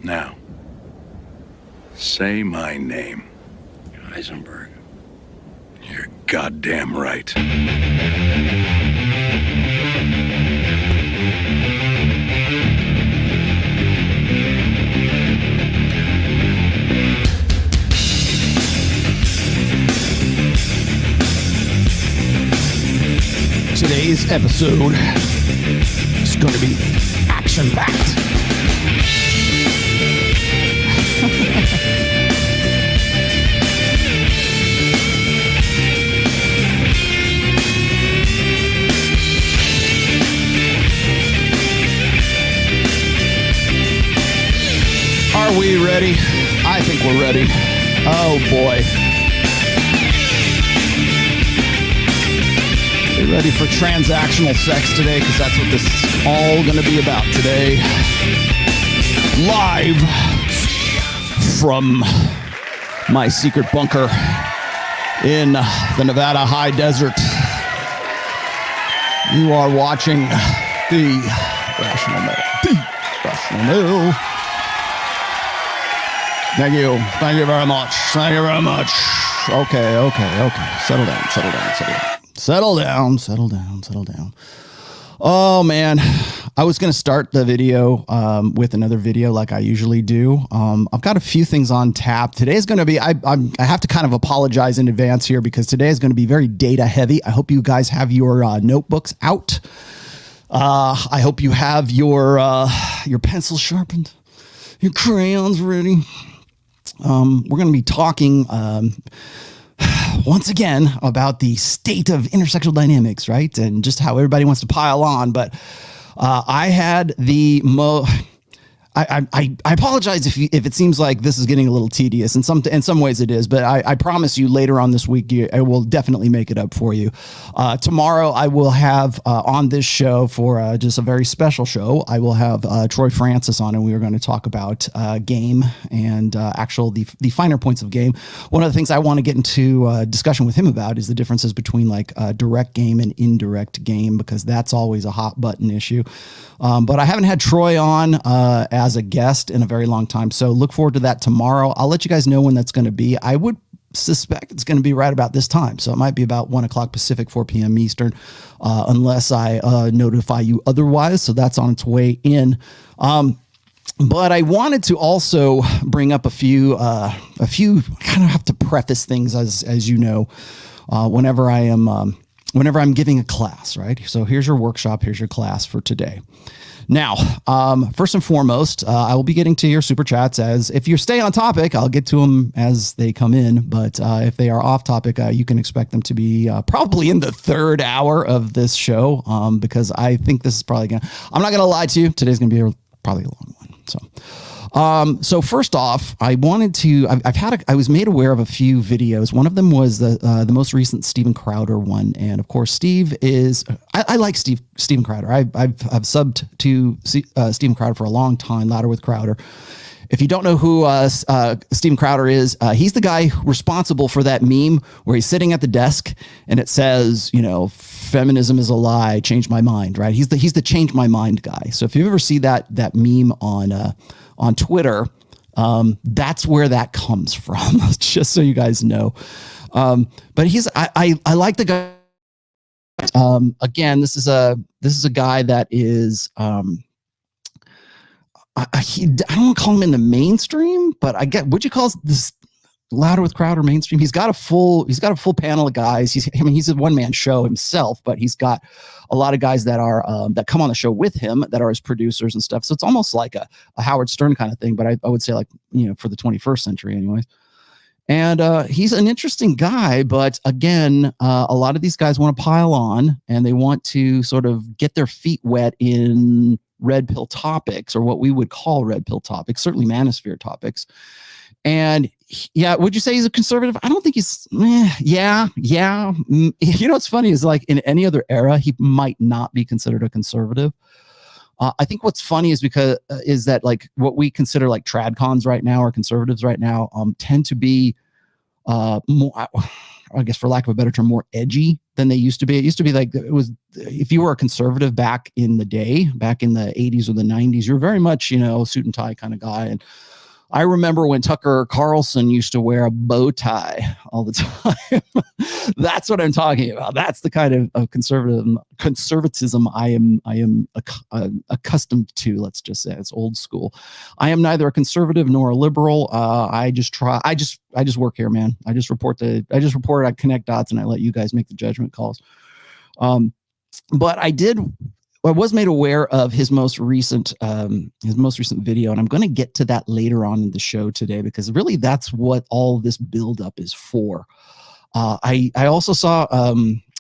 Now, say my name. Heisenberg. You're goddamn right. Today's episode is going to be action-packed. Are we ready? I think we're ready. Oh boy. Are you ready for transactional sex today? Because that's what this is all going to be about today. Live from my secret bunker in the Nevada high desert. You are watching the Rational Mail. Thank you. Thank you very much. Thank you very much. Okay. Settle down. Oh, man. I was going to start the video with another video like I usually do. I've got a few things on tap. Today's going to be, I have to kind of apologize in advance here because today is going to be very data heavy. I hope you guys have your notebooks out. I hope you have your pencils sharpened, your crayons ready. We're going to be talking once again about the state of intersectional dynamics, right? And just how everybody wants to pile on. But I had the I apologize if it seems like this is getting a little tedious. In some ways it is, but I promise you later on this week I will definitely make it up for you. Tomorrow I will have on this show for just a very special show. I will have Troy Francis on, and we are going to talk about game and the finer points of game. One of the things I want to get into discussion with him about is the differences between like direct game and indirect game, because that's always a hot button issue. But I haven't had Troy on as a guest in a very long time. So look forward to that tomorrow. I'll let you guys know when that's going to be. I would suspect it's going to be right about this time. So it might be about 1 o'clock Pacific, 4 p.m. Eastern, unless I notify you otherwise. So that's on its way in. But I wanted to also bring up a few kind of have to preface things as you know, whenever I'm giving a class, right? So here's your workshop. Here's your class for today. Now, first and foremost, I will be getting to your super chats. As if you stay on topic, I'll get to them as they come in. But if they are off topic, you can expect them to be probably in the third hour of this show, because I think this is probably I'm not going to lie to you. Today's going to be probably a long one. So first off, I wanted to, I was made aware of a few videos. One of them was the most recent Steven Crowder one. And of course, Steve is, I like Steven Crowder. I've subbed to Steven Crowder for a long time, Louder with Crowder. If you don't know who Steven Crowder is, he's the guy responsible for that meme where he's sitting at the desk and it says, feminism is a lie, change my mind, right? He's the change my mind guy. So if you ever see that meme on Twitter, that's where that comes from, just so you guys know. But I like the guy. Again, this is a guy that is, I don't want to call him in the mainstream, but would you call this Louder with Crowder mainstream? He's got a full panel of guys. He's a one-man show himself, but he's got a lot of guys that are that come on the show with him that are his producers and stuff. So it's almost like a Howard Stern kind of thing, but I would say like, for the 21st century anyways. And he's an interesting guy, but again, a lot of these guys want to pile on and they want to sort of get their feet wet in red pill topics, or what we would call red pill topics, certainly manosphere topics. And yeah, would you say he's a conservative? I don't think he's, yeah. What's funny is like in any other era, he might not be considered a conservative. I think what's funny is that like what we consider like tradcons right now or conservatives right now tend to be more, I guess for lack of a better term, more edgy than they used to be. It used to be like, it was, if you were a conservative back in the day, back in the 80s or the 90s, you're very much, you know, suit and tie kind of guy. And I remember when Tucker Carlson used to wear a bow tie all the time. That's what I'm talking about. That's the kind of conservatism I am accustomed to. Let's just say it's old school. I am neither a conservative nor a liberal. I just work here, man. I just report. I connect dots, and I let you guys make the judgment calls. But I was made aware of his most recent video, and I'm going to get to that later on in the show today, because really that's what all this buildup is for. I also saw,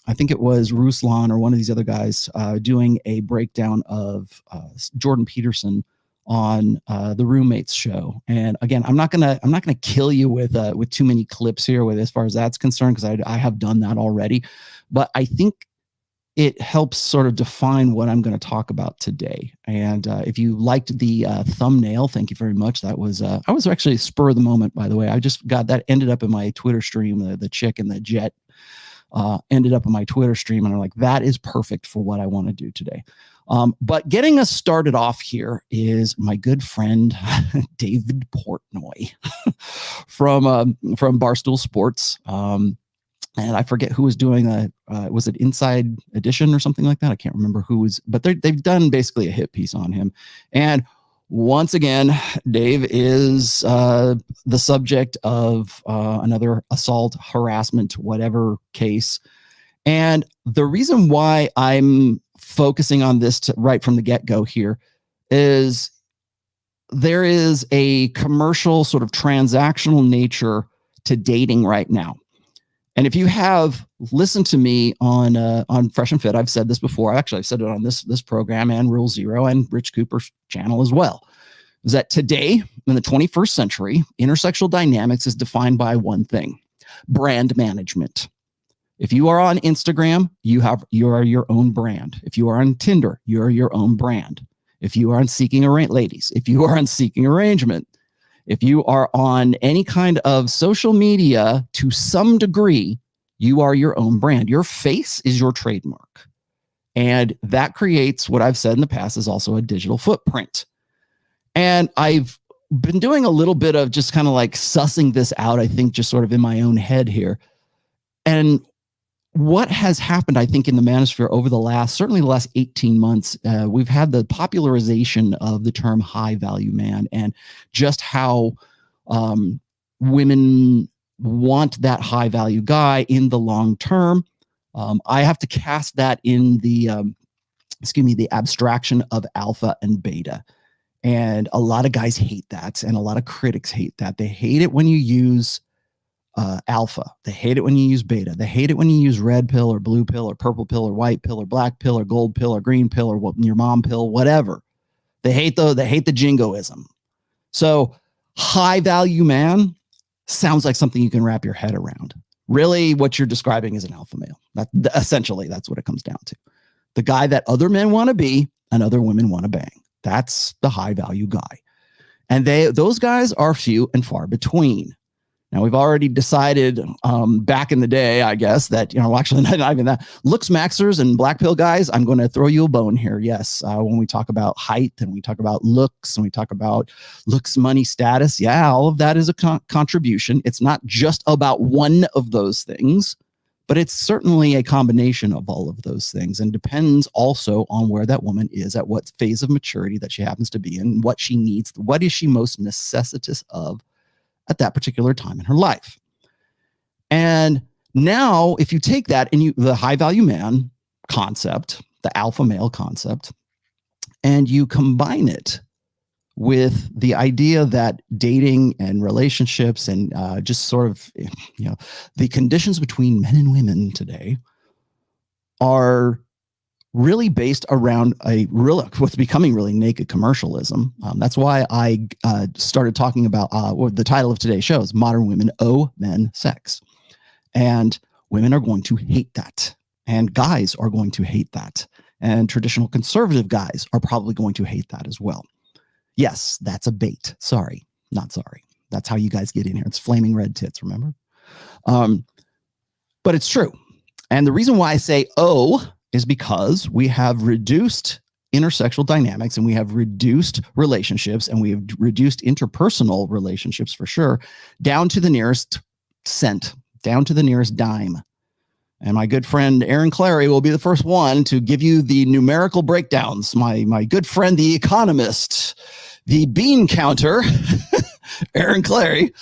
I think it was Ruslan or one of these other guys doing a breakdown of Jordan Peterson on the Roommates show. And again, I'm not gonna kill you with too many clips here as far as that's concerned, because I have done that already. But I think it helps sort of define what I'm going to talk about today. And if you liked the thumbnail, thank you very much. That was, I was actually spur of the moment, by the way. I just got that, ended up in my Twitter stream. The chick in the jet ended up in my Twitter stream. And I'm like, that is perfect for what I want to do today. But getting us started off here is my good friend, David Portnoy from Barstool Sports. And I forget who was doing was it Inside Edition or something like that? I can't remember who was, but they've done basically a hit piece on him. And once again, Dave is the subject of another assault, harassment, whatever case. And the reason why I'm focusing on this right from the get-go here is there is a commercial sort of transactional nature to dating right now. And if you have listened to me on Fresh and Fit, I've said this before. Actually, I've said it on this program and Rule Zero and Rich Cooper's channel as well. Is that today, in the 21st century, intersexual dynamics is defined by one thing: brand management. If you are on Instagram, you are your own brand. If you are on Tinder, you're your own brand. If you are on ladies, if you are on Seeking Arrangement, if you are on any kind of social media to some degree, you are your own brand. Your face is your trademark. And that creates what I've said in the past is also a digital footprint. And I've been doing a little bit of just kind of like sussing this out, I think, just sort of in my own head here. And what has happened, I think, in the manosphere over certainly the last 18 months, we've had the popularization of the term high value man, and just how women want that high value guy in the long term. I have to cast that in the abstraction of alpha and beta. And a lot of guys hate that, and a lot of critics hate that. They hate it when you use alpha. They hate it when you use beta. They hate it when you use red pill or blue pill or purple pill or white pill or black pill or gold pill or green pill or your mom pill, whatever. They hate the jingoism. So high value man sounds like something you can wrap your head around. Really, what you're describing is an alpha male. Essentially, that's what it comes down to. The guy that other men want to be and other women want to bang. That's the high value guy. And those guys are few and far between. Now, we've already decided back in the day, I guess, that, actually not even that, looks maxers and black pill guys, I'm going to throw you a bone here. Yes, when we talk about height and we talk about looks and we talk about looks, money, status, yeah, all of that is a contribution. It's not just about one of those things, but it's certainly a combination of all of those things, and depends also on where that woman is, at what phase of maturity that she happens to be in, what she needs, what is she most necessitous of at that particular time in her life. And now, if you take that and the high value man concept, the alpha male concept, and you combine it with the idea that dating and relationships and just sort of, the conditions between men and women today are really based around what's becoming really naked commercialism. That's why I started talking about the title of today's show is Modern Women Owe Men Sex. And women are going to hate that. And guys are going to hate that. And traditional conservative guys are probably going to hate that as well. Yes, that's a bait. Sorry, not sorry. That's how you guys get in here. It's flaming red tits, remember? But it's true. And the reason why I say oh is because we have reduced intersexual dynamics, and we have reduced relationships, and we have reduced interpersonal relationships for sure, down to the nearest cent, down to the nearest dime. And my good friend Aaron Clary will be the first one to give you the numerical breakdowns. My good friend, the economist, the bean counter, Aaron Clary,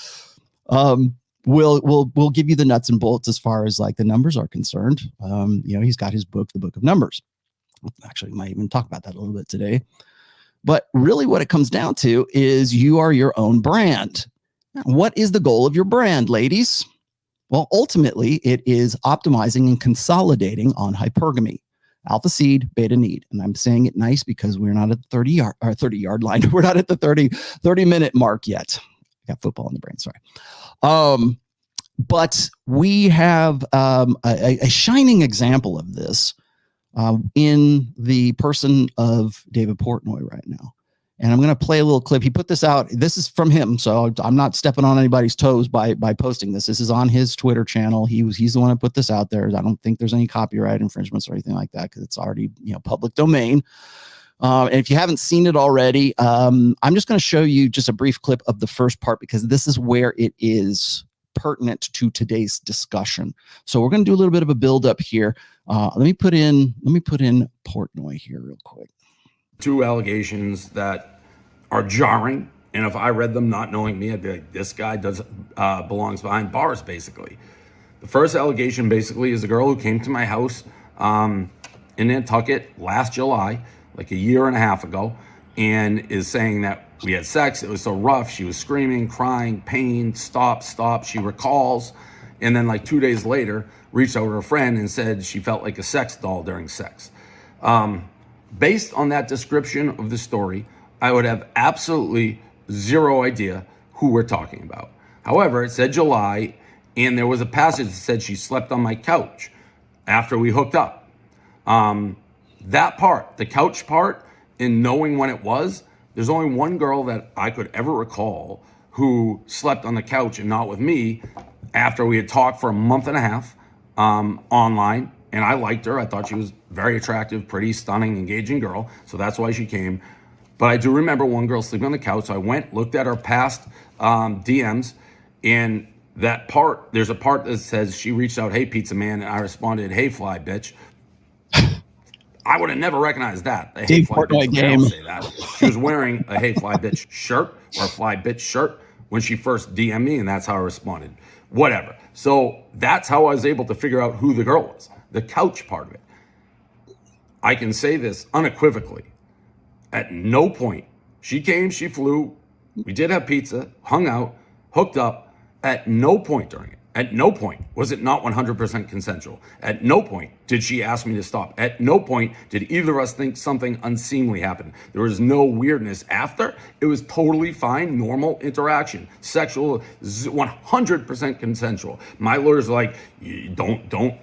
will give you the nuts and bolts as far as like the numbers are concerned. He's got his book, The Book of Numbers. Actually, we might even talk about that a little bit today. But really what it comes down to is you are your own brand. What is the goal of your brand, ladies? Well, ultimately, it is optimizing and consolidating on hypergamy. Alpha seed, beta need. And I'm saying it nice because we're not at the 30-yard line. We're not at the 30-minute mark yet. I got football in the brain, sorry. But we have a shining example of this in the person of David Portnoy right now. And I'm going to play a little clip. He put this out. This is from him, so I'm not stepping on anybody's toes by posting this. This is on his Twitter channel. He's the one who put this out there. I don't think there's any copyright infringements or anything like that because it's already public domain. And if you haven't seen it already, I'm just going to show you just a brief clip of the first part because this is where it is pertinent to today's discussion. So we're going to do a little bit of a build up here. Let me put in Portnoy here real quick. Two allegations that are jarring, and if I read them not knowing me, I'd be like, this guy belongs behind bars, basically. The first allegation basically is a girl who came to my house in Nantucket last July, like a year and a half ago, and is saying that we had sex. It was so rough. She was screaming, crying, pain, stop. She recalls, and then like 2 days later, reached out to her friend and said she felt like a sex doll during sex. Based on that description of the story, I would have absolutely zero idea who we're talking about. However, it said July, and there was a passage that said she slept on my couch after we hooked up. That part, the couch part, in knowing when it was, there's only one girl that I could ever recall who slept on the couch and not with me after we had talked for a month and a half online. And I liked her. I thought she was very attractive, pretty, stunning, engaging girl. So that's why she came. But I do remember one girl sleeping on the couch. So I went, looked at her past DMs, and that part, there's a part that says she reached out, hey, pizza man, and I responded, hey, fly bitch. I would have never recognized that. A hey, fly bitch, game. Say that. She was wearing a hey, fly bitch shirt or a fly bitch shirt when she first DM'd me, and that's how I responded. Whatever. So that's how I was able to figure out who the girl was. The couch part of it. I can say this unequivocally. At no point, she came, she flew, we did have pizza, hung out, hooked up. At no point during it, at no point was it not 100% consensual. At no point did she ask me to stop. At no point did either of us think something unseemly happened. There was no weirdness after. It was totally fine, normal interaction, sexual, 100% consensual. My lawyer's like, don't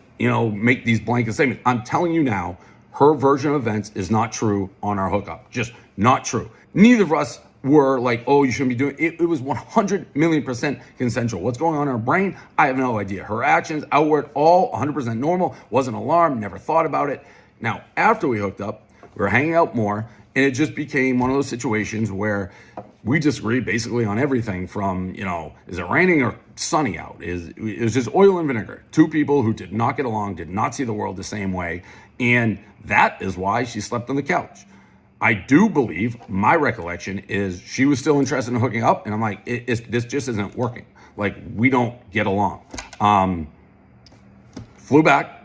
make these blanket statements. I'm telling you now, her version of events is not true on our hookup. Just not true. Neither of us were like, oh, you shouldn't be doing it. It was 100,000,000% consensual. What's going on in her brain? I have no idea. Her actions, outward, all 100% normal. Wasn't alarmed, never thought about it. Now, after we hooked up, we were hanging out more, and it just became one of those situations where we disagreed basically on everything from, is it raining or sunny out? It was just oil and vinegar. Two people who did not get along, did not see the world the same way. And that is why she slept on the couch. I do believe, my recollection is she was still interested in hooking up. And I'm like, this just isn't working. Like, we don't get along. Flew back.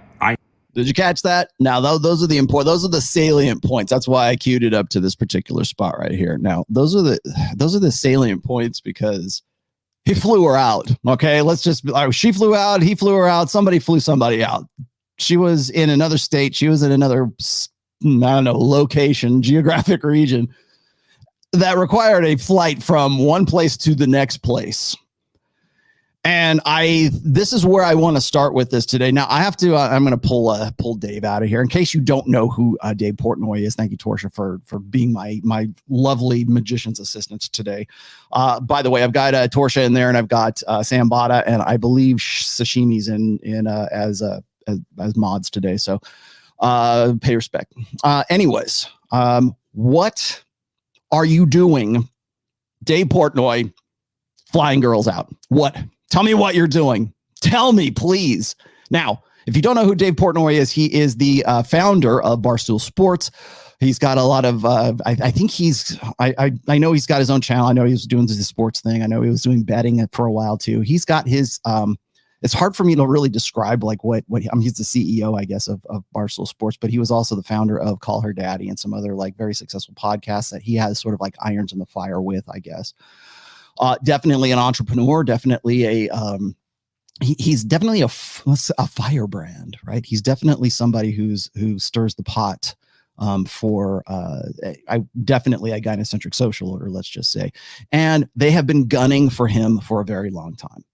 Did you catch that? Now, those are the salient points. That's why I queued it up to this particular spot right here. Now, those are the salient points because he flew her out. Okay, let's just she flew out, he flew her out, somebody flew somebody out. She was in another state. She was in another, location, geographic region that required a flight from one place to the next place. And this is where I want to start with this today. Now I have to, I'm going to pull Dave out of here in case you don't know who Dave Portnoy is. Thank you, Torsha, for being my lovely magician's assistant today. By the way, I've got Torsha in there, and I've got Sam Bada, and I believe Sashimi's in as mods today. So pay respect. Anyways, what are you doing, Dave Portnoy, flying girls out? What? Tell me what you're doing. Tell me, please. Now, if you don't know who Dave Portnoy is, he is the founder of Barstool Sports. He's got a lot of, I think I know he's got his own channel. I know he was doing the sports thing. I know he was doing betting for a while too. He's got his, it's hard for me to really describe like what he's the CEO, I guess, of Barstool Sports, but he was also the founder of Call Her Daddy and some other like very successful podcasts that he has sort of like irons in the fire with, I guess. Definitely an entrepreneur, definitely he's definitely a firebrand, right? He's definitely somebody who stirs the pot for definitely a gynocentric social order, let's just say. And they have been gunning for him for a very long time.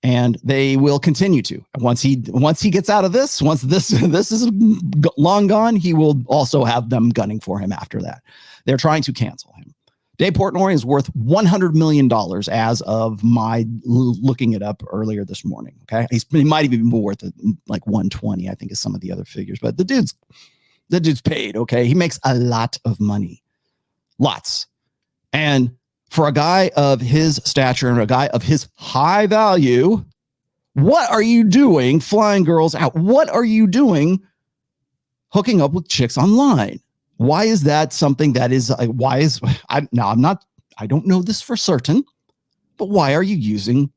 And they will continue to. Once he gets out of this, once this is long gone, he will also have them gunning for him after that. They're trying to cancel him. Dave Portnoy is worth $100 million as of my looking it up earlier this morning. Okay. He might even be worth like 120, I think is some of the other figures, but the dude's paid. Okay. He makes a lot of money. Lots. And for a guy of his stature and a guy of his high value, what are you doing flying girls out? What are you doing hooking up with chicks online? Why is that something that is, I don't know this for certain, but why are you using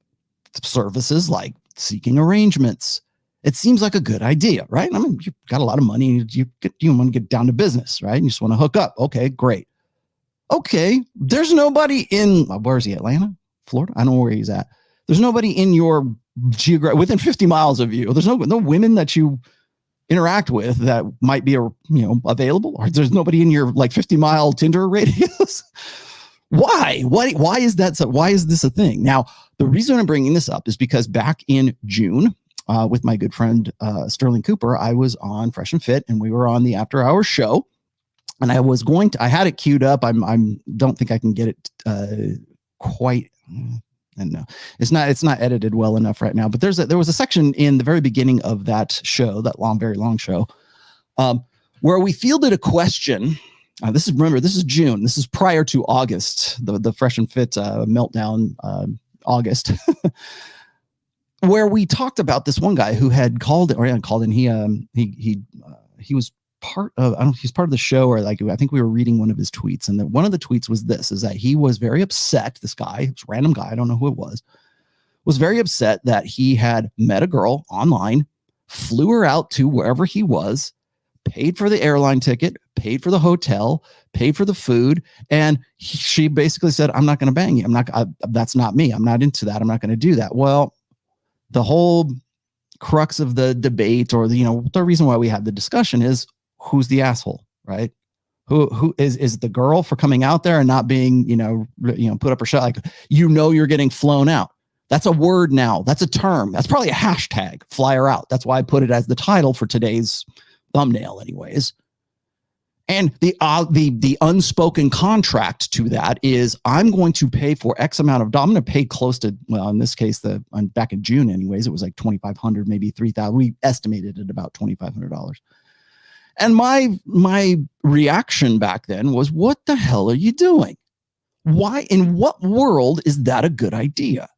services like seeking arrangements? It seems like a good idea, right? I mean, you've got a lot of money. You want to get down to business, right? You just want to hook up. Okay, great. Okay, there's nobody in, where is he, Atlanta, Florida? I don't know where he's at. There's nobody in your within 50 miles of you. There's no women that you interact with that might be available, or there's nobody in your like 50-mile Tinder radius. Why is that so? Why is this a thing? Now, the reason I'm bringing this up is because back in June, with my good friend Sterling Cooper, I was on Fresh and Fit, and we were on the After Hours show, and I had it queued up. Don't think I can get it quite. And no, it's not edited well enough right now, but there was a section in the very beginning of that show, that very long show, where we fielded a question. This is June. This is prior to August, the Fresh and Fit meltdown, August, where we talked about this one guy who had called in. He was part of, he's part of the show, or like, I think we were reading one of his tweets, and one of the tweets was this, is that he was very upset. This guy, this random guy, I don't know who it was very upset that he had met a girl online, flew her out to wherever he was, paid for the airline ticket, paid for the hotel, paid for the food. And she basically said, I'm not going to bang you. That's not me. I'm not into that. I'm not going to do that. Well, the whole crux of the debate, or the reason why we had the discussion is, who's the asshole, right? Who is the girl for coming out there and not being, put up her shut? Like, you're getting flown out. That's a word now. That's a term. That's probably a hashtag, fly her out. That's why I put it as the title for today's thumbnail anyways. And the unspoken contract to that is, I'm going to pay for X amount of, I'm going to pay close to, well, in this case, back in June anyways, it was like $2,500, maybe $3,000. We estimated it about $2,500. And my reaction back then was, what the hell are you doing? Why, in what world is that a good idea?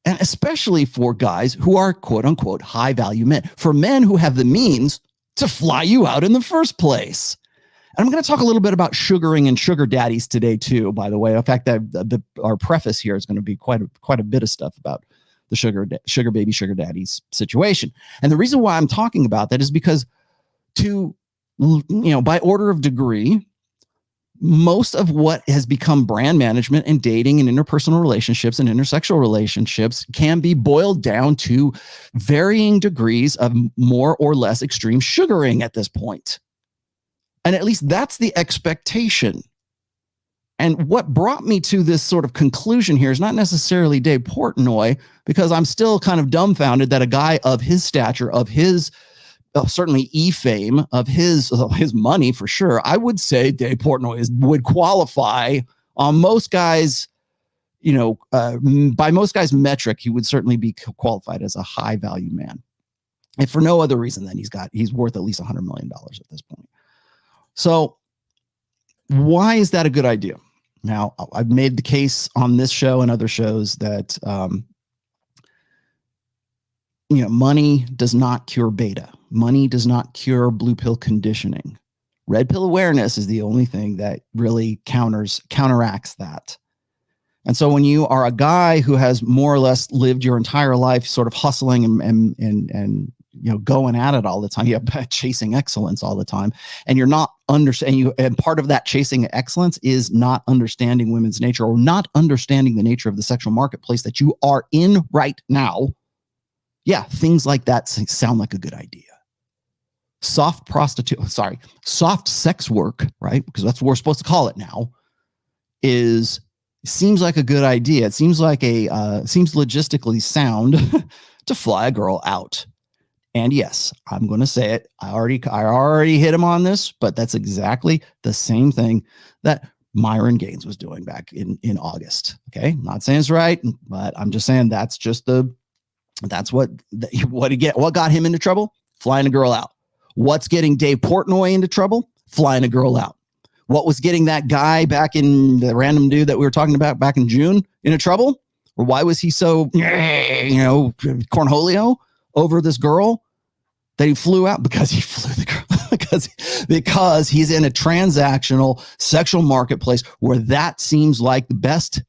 And especially for guys who are quote unquote high value men, for men who have the means to fly you out in the first place. And I'm going to talk a little bit about sugaring and sugar daddies today too, by the way. In fact, our preface here is going to be quite a bit of stuff about the sugar baby, sugar daddies situation. And the reason why I'm talking about that is because by order of degree, most of what has become brand management and dating and interpersonal relationships and intersexual relationships can be boiled down to varying degrees of more or less extreme sugaring at this point. And at least that's the expectation. And what brought me to this sort of conclusion here is not necessarily Dave Portnoy, because I'm still kind of dumbfounded that a guy of his stature, of his certainly fame, of his money for sure, I would say Dave Portnoy would qualify on most guys, by most guys' metric, he would certainly be qualified as a high value man. if for no other reason than he's worth at least $100 million at this point. So why is that a good idea? Now, I've made the case on this show and other shows that, money does not cure beta. Money does not cure blue pill conditioning. Red pill awareness is the only thing that really counteracts that. And so when you are a guy who has more or less lived your entire life sort of hustling and going at it all the time, chasing excellence all the time, and you're not understanding, and part of that chasing excellence is not understanding women's nature or not understanding the nature of the sexual marketplace that you are in right now. Yeah, things like that sound like a good idea. Soft sex work, right? Because that's what we're supposed to call it now, seems like a good idea. It seems like seems logistically sound to fly a girl out. And yes, I'm going to say it. I already hit him on this, but that's exactly the same thing that Myron Gaines was doing back in August. Okay. I'm not saying it's right, but I'm just saying that's what got him into trouble? Flying a girl out. What's getting Dave Portnoy into trouble? Flying a girl out. What was getting that guy back in the random dude that we were talking about back in June into trouble? Or why was he so, cornholio over this girl that he flew out? Because he flew the girl. because he's in a transactional sexual marketplace where that seems like the best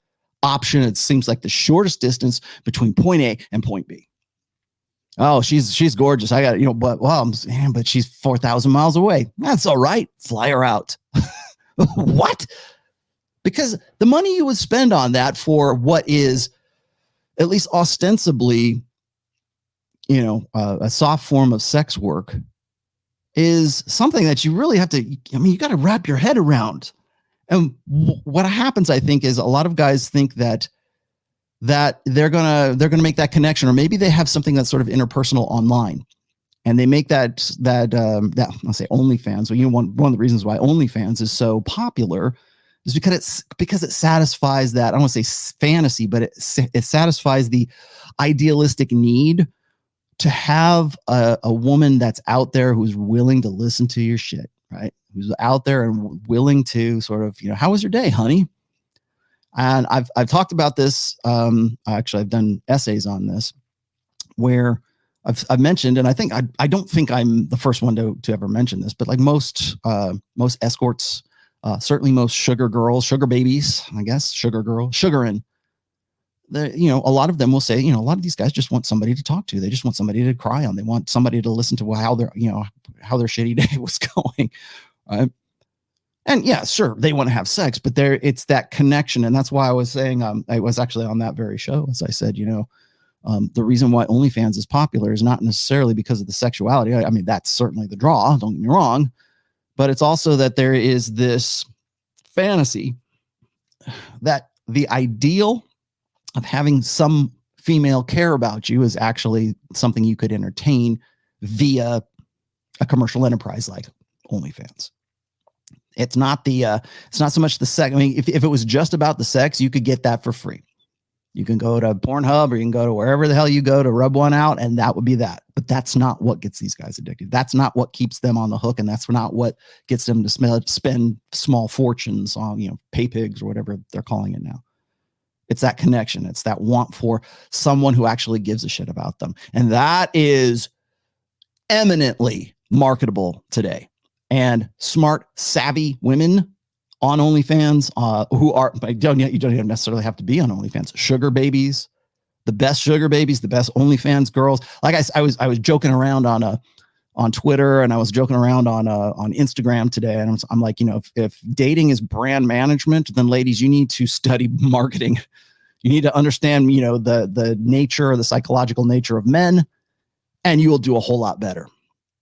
option. It seems like the shortest distance between point A and point B. Oh, she's gorgeous. I got but she's 4,000 miles away. That's all right. Fly her out. What? Because the money you would spend on that for what is at least ostensibly, a soft form of sex work is something that you really have to, you got to wrap your head around. And what happens, I think, is a lot of guys think that they're gonna make that connection, or maybe they have something that's sort of interpersonal online, and they make that I'll say OnlyFans. Well, one of the reasons why OnlyFans is so popular is because it satisfies that, I don't want to say fantasy, but it satisfies the idealistic need to have a woman that's out there who's willing to listen to your shit, right? Who's out there and willing to sort of, how was your day, honey? And I've talked about this. Actually, I've done essays on this where I've mentioned, and I don't think I'm the first one to ever mention this, but like most escorts, certainly most sugar girls, sugar babies, I guess, sugar girl, sugaring. A lot of them will say, a lot of these guys just want somebody to talk to. They just want somebody to cry on. They want somebody to listen to how their shitty day was going. Right. And yeah, sure, they want to have sex, but it's that connection. And that's why I was saying, I was actually on that very show, as I said, the reason why OnlyFans is popular is not necessarily because of the sexuality. I mean, that's certainly the draw, don't get me wrong, but it's also that there is this fantasy that the ideal of having some female care about you is actually something you could entertain via a commercial enterprise like OnlyFans. It's not so much the sex. I mean, if it was just about the sex, you could get that for free. You can go to Pornhub, or you can go to wherever the hell you go to rub one out, and that would be that. But that's not what gets these guys addicted. That's not what keeps them on the hook, and that's not what gets them to spend small fortunes on, pay pigs or whatever they're calling it now. It's that connection. It's that want for someone who actually gives a shit about them. And that is eminently marketable today. And smart, savvy women on OnlyFans who are, you don't even necessarily have to be on OnlyFans. Sugar babies, the best sugar babies, the best OnlyFans girls. Like I was joking around on Twitter, and I was joking around on Instagram today. And I'm like, if dating is brand management, then ladies, you need to study marketing. You need to understand, the nature, or the psychological nature of men, and you will do a whole lot better.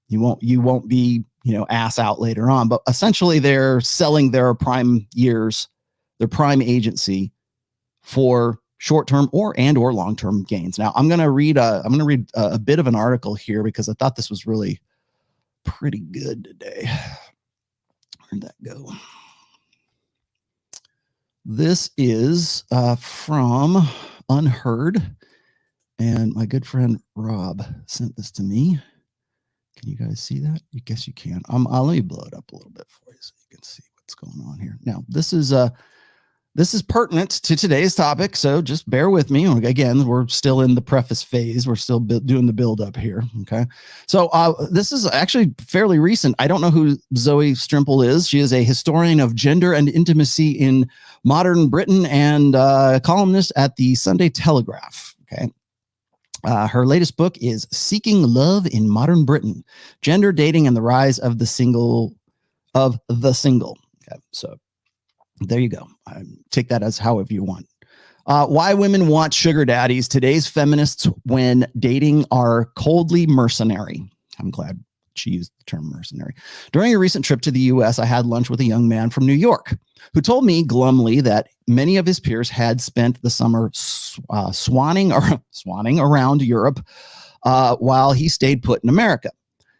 You won't be, ass out later on. But essentially, they're selling their prime years, their prime agency, for short-term or long-term gains. Now, I'm going to read a bit of an article here because I thought this was really pretty good today. Where'd that go? This is from Unheard, and my good friend Rob sent this to me. Can you guys see that? I guess you can. Let me blow it up a little bit for you so you can see what's going on here. Now, this is pertinent to today's topic, so just bear with me. Again, we're still in the preface phase. We're still doing the build up here. Okay, so this is actually fairly recent. I don't know who Zoe Strimple is. She is a historian of gender and intimacy in modern Britain and a columnist at the Sunday Telegraph. Okay. Her latest book is Seeking Love in Modern Britain, Gender, Dating, and the Rise of the Single. Okay, so there you go. Take that as however you want. Why women want sugar daddies. Today's feminists, when dating, are coldly mercenary. I'm glad she used the term mercenary. During a recent trip to the U.S., I had lunch with a young man from New York who told me glumly that many of his peers had spent the summer swanning around Europe while he stayed put in America.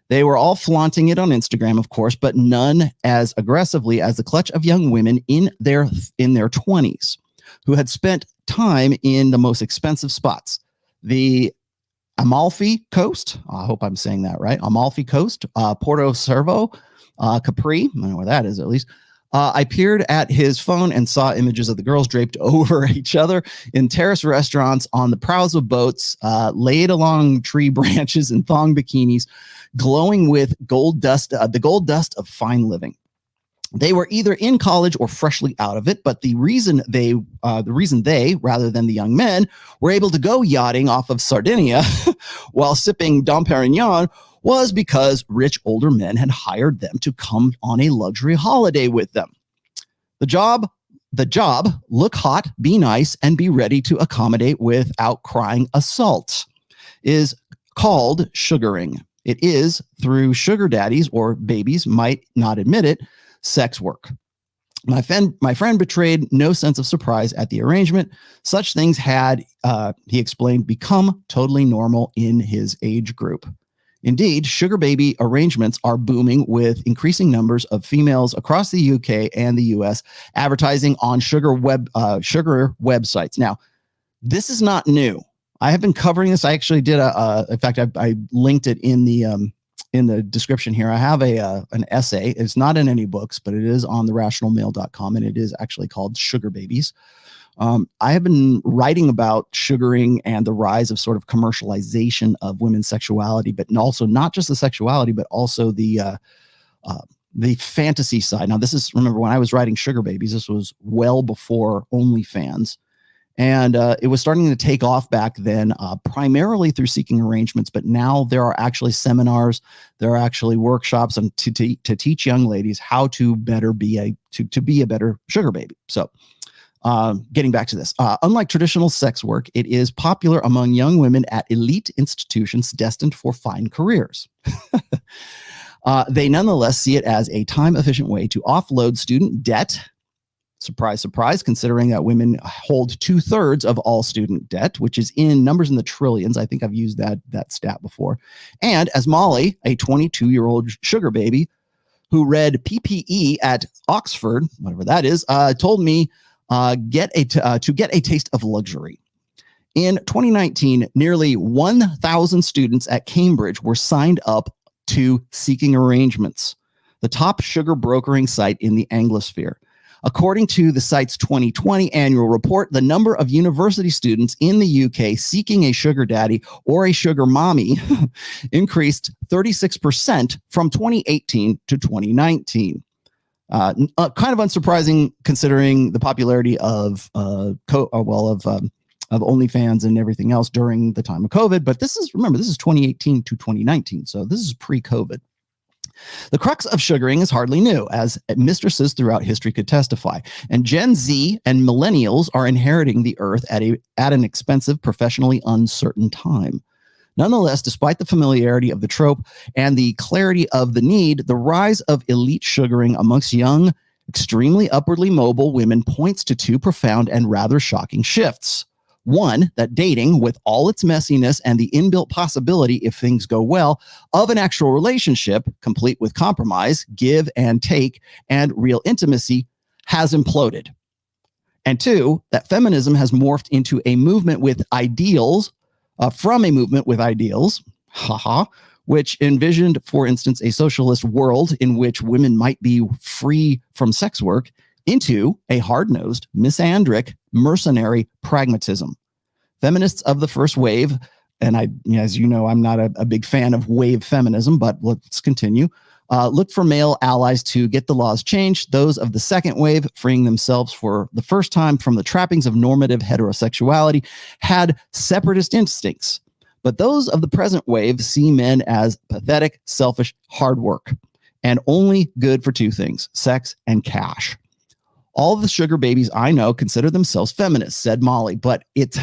They were all flaunting it on Instagram, of course, but none as aggressively as the clutch of young women in their 20s who had spent time in the most expensive spots. The Amalfi Coast, I hope I'm saying that right, Amalfi Coast, Porto Cervo, Capri, I don't know where that is at least. I peered at his phone and saw images of the girls draped over each other in terrace restaurants, on the prows of boats, laid along tree branches in thong bikinis, glowing with gold dust, the gold dust of fine living. They were either in college or freshly out of it, but the reason they, rather than the young men, were able to go yachting off of Sardinia while sipping Dom Perignon was because rich older men had hired them to come on a luxury holiday with them. The job, look hot, be nice, and be ready to accommodate without crying assault, is called sugaring. It is, through sugar daddies, or babies might not admit it, sex work. My friend betrayed no sense of surprise at the arrangement. Such things had, he explained, become totally normal in his age group. Indeed, sugar baby arrangements are booming, with increasing numbers of females across the UK and the US advertising on sugar websites. Now, this is not new. I have been covering this. I actually did in fact, I linked it in the description here. I have an essay. It's not in any books, but it is on therationalmale.com, and it is actually called Sugar Babies. I have been writing about sugaring and the rise of sort of commercialization of women's sexuality, but also not just the sexuality, but also the fantasy side. Now, this is, remember, when I was writing Sugar Babies, this was well before OnlyFans. And it was starting to take off back then, primarily through seeking arrangements. But now there are actually seminars, there are actually workshops, and to teach young ladies how to better be a better sugar baby. So, getting back to this, unlike traditional sex work, it is popular among young women at elite institutions destined for fine careers. They nonetheless see it as a time-efficient way to offload student debt. Surprise, surprise, considering that women hold 2/3 of all student debt, which is in numbers in the trillions. I think I've used that stat before. And as Molly, a 22-year-old sugar baby who read PPE at Oxford, whatever that is, told me to get a taste of luxury. In 2019, nearly 1,000 students at Cambridge were signed up to Seeking Arrangements, the top sugar brokering site in the Anglosphere. According to the site's 2020 annual report, the number of university students in the UK seeking a sugar daddy or a sugar mommy increased 36% from 2018 to 2019. Kind of unsurprising considering the popularity of OnlyFans and everything else during the time of COVID. But this is 2018 to 2019, so this is pre-COVID. The crux of sugaring is hardly new, as mistresses throughout history could testify. And Gen Z and millennials are inheriting the earth at an expensive, professionally uncertain time. Nonetheless, despite the familiarity of the trope and the clarity of the need, the rise of elite sugaring amongst young, extremely upwardly mobile women points to two profound and rather shocking shifts. One, that dating, with all its messiness and the inbuilt possibility, if things go well, of an actual relationship, complete with compromise, give and take, and real intimacy, has imploded. And two, that feminism has morphed into a movement with ideals, from a movement with ideals, which envisioned, for instance, a socialist world in which women might be free from sex work, into a hard-nosed, misandric, mercenary pragmatism. Feminists of the first wave, and as you know, I'm not a big fan of wave feminism, but let's continue, looked for male allies to get the laws changed. Those of the second wave, freeing themselves for the first time from the trappings of normative heterosexuality, had separatist instincts. But those of the present wave see men as pathetic, selfish, hard work, and only good for two things, sex and cash. All of the sugar babies I know consider themselves feminists, said Molly, but it's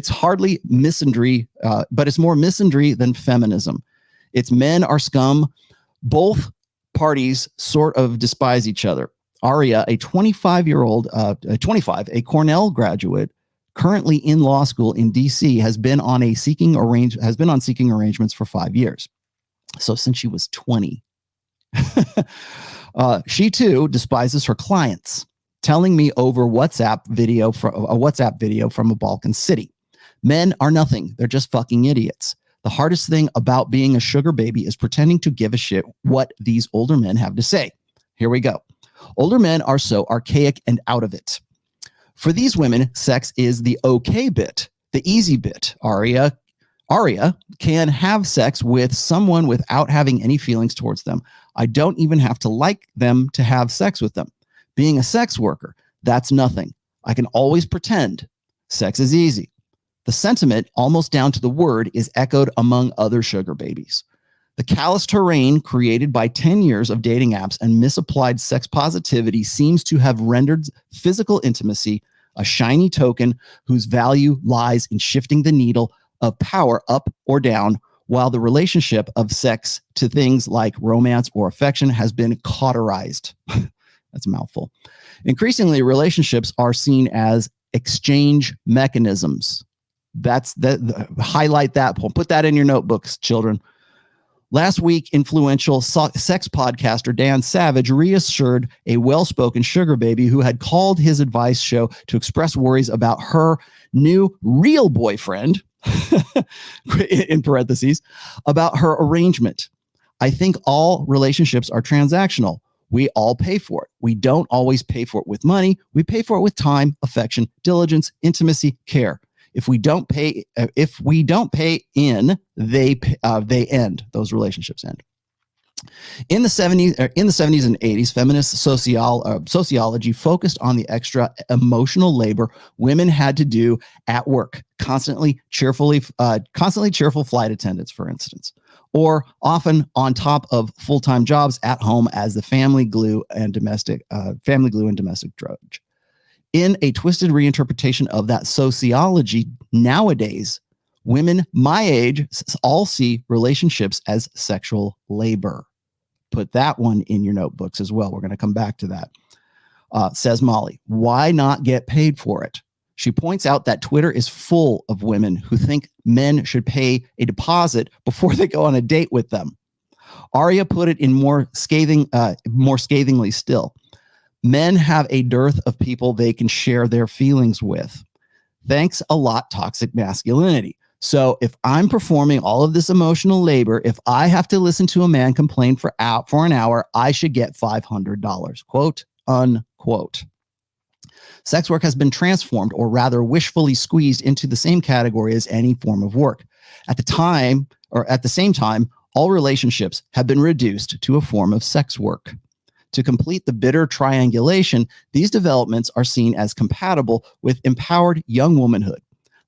hardly misandry, but it's more misandry than feminism. It's men are scum. Both parties sort of despise each other. Aria, a 25-year-old, a Cornell graduate, currently in law school in DC, has been on seeking arrangements for 5 years. So since she was 20. She too despises her clients, telling me over a WhatsApp video from a Balkan city. Men are nothing. They're just fucking idiots. The hardest thing about being a sugar baby is pretending to give a shit what these older men have to say. Here we go. Older men are so archaic and out of it. For these women, sex is the okay bit, the easy bit. Aria can have sex with someone without having any feelings towards them. I don't even have to like them to have sex with them. Being a sex worker, that's nothing. I can always pretend. Sex is easy. The sentiment, almost down to the word, is echoed among other sugar babies. The callous terrain created by 10 years of dating apps and misapplied sex positivity seems to have rendered physical intimacy a shiny token whose value lies in shifting the needle of power up or down, while the relationship of sex to things like romance or affection has been cauterized. That's a mouthful. Increasingly, relationships are seen as exchange mechanisms. Highlight that. Put that in your notebooks, children. Last week, influential sex podcaster Dan Savage reassured a well-spoken sugar baby who had called his advice show to express worries about her new real boyfriend, in parentheses, about her arrangement. I think all relationships are transactional. We all pay for it. We don't always pay for it with money. We pay for it with time, affection, diligence, intimacy, care. If we don't pay in, they end. Those relationships end. In the 70s and 80s, feminist sociology focused on the extra emotional labor women had to do at work, constantly cheerful flight attendants, for instance, or often on top of full-time jobs at home as the family glue and domestic drudge. In a twisted reinterpretation of that sociology, nowadays, women my age all see relationships as sexual labor. Put that one in your notebooks as well. We're going to come back to that. Says Molly, why not get paid for it? She points out that Twitter is full of women who think men should pay a deposit before they go on a date with them. Aria put it in more scathingly still. Men have a dearth of people they can share their feelings with. Thanks a lot, toxic masculinity. So if I'm performing all of this emotional labor, if I have to listen to a man complain for an hour, I should get $500, quote, unquote. Sex work has been transformed, or rather wishfully squeezed, into the same category as any form of work. At the same time, all relationships have been reduced to a form of sex work. To complete the bitter triangulation, these developments are seen as compatible with empowered young womanhood.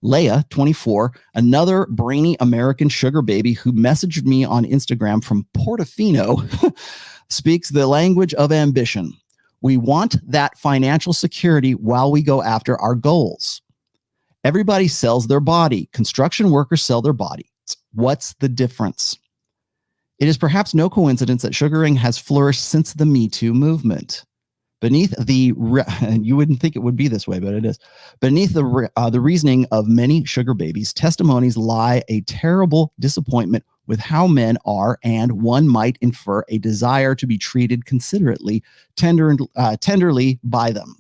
Leia, 24, another brainy American sugar baby who messaged me on Instagram from Portofino, speaks the language of ambition. We want that financial security while we go after our goals. Everybody sells their body. Construction workers sell their bodies. What's the difference? It is perhaps no coincidence that sugaring has flourished since the Me Too movement. Beneath you wouldn't think it would be this way, but it is. Beneath the reasoning of many sugar babies, testimonies lie a terrible disappointment with how men are, and one might infer a desire to be treated tenderly by them.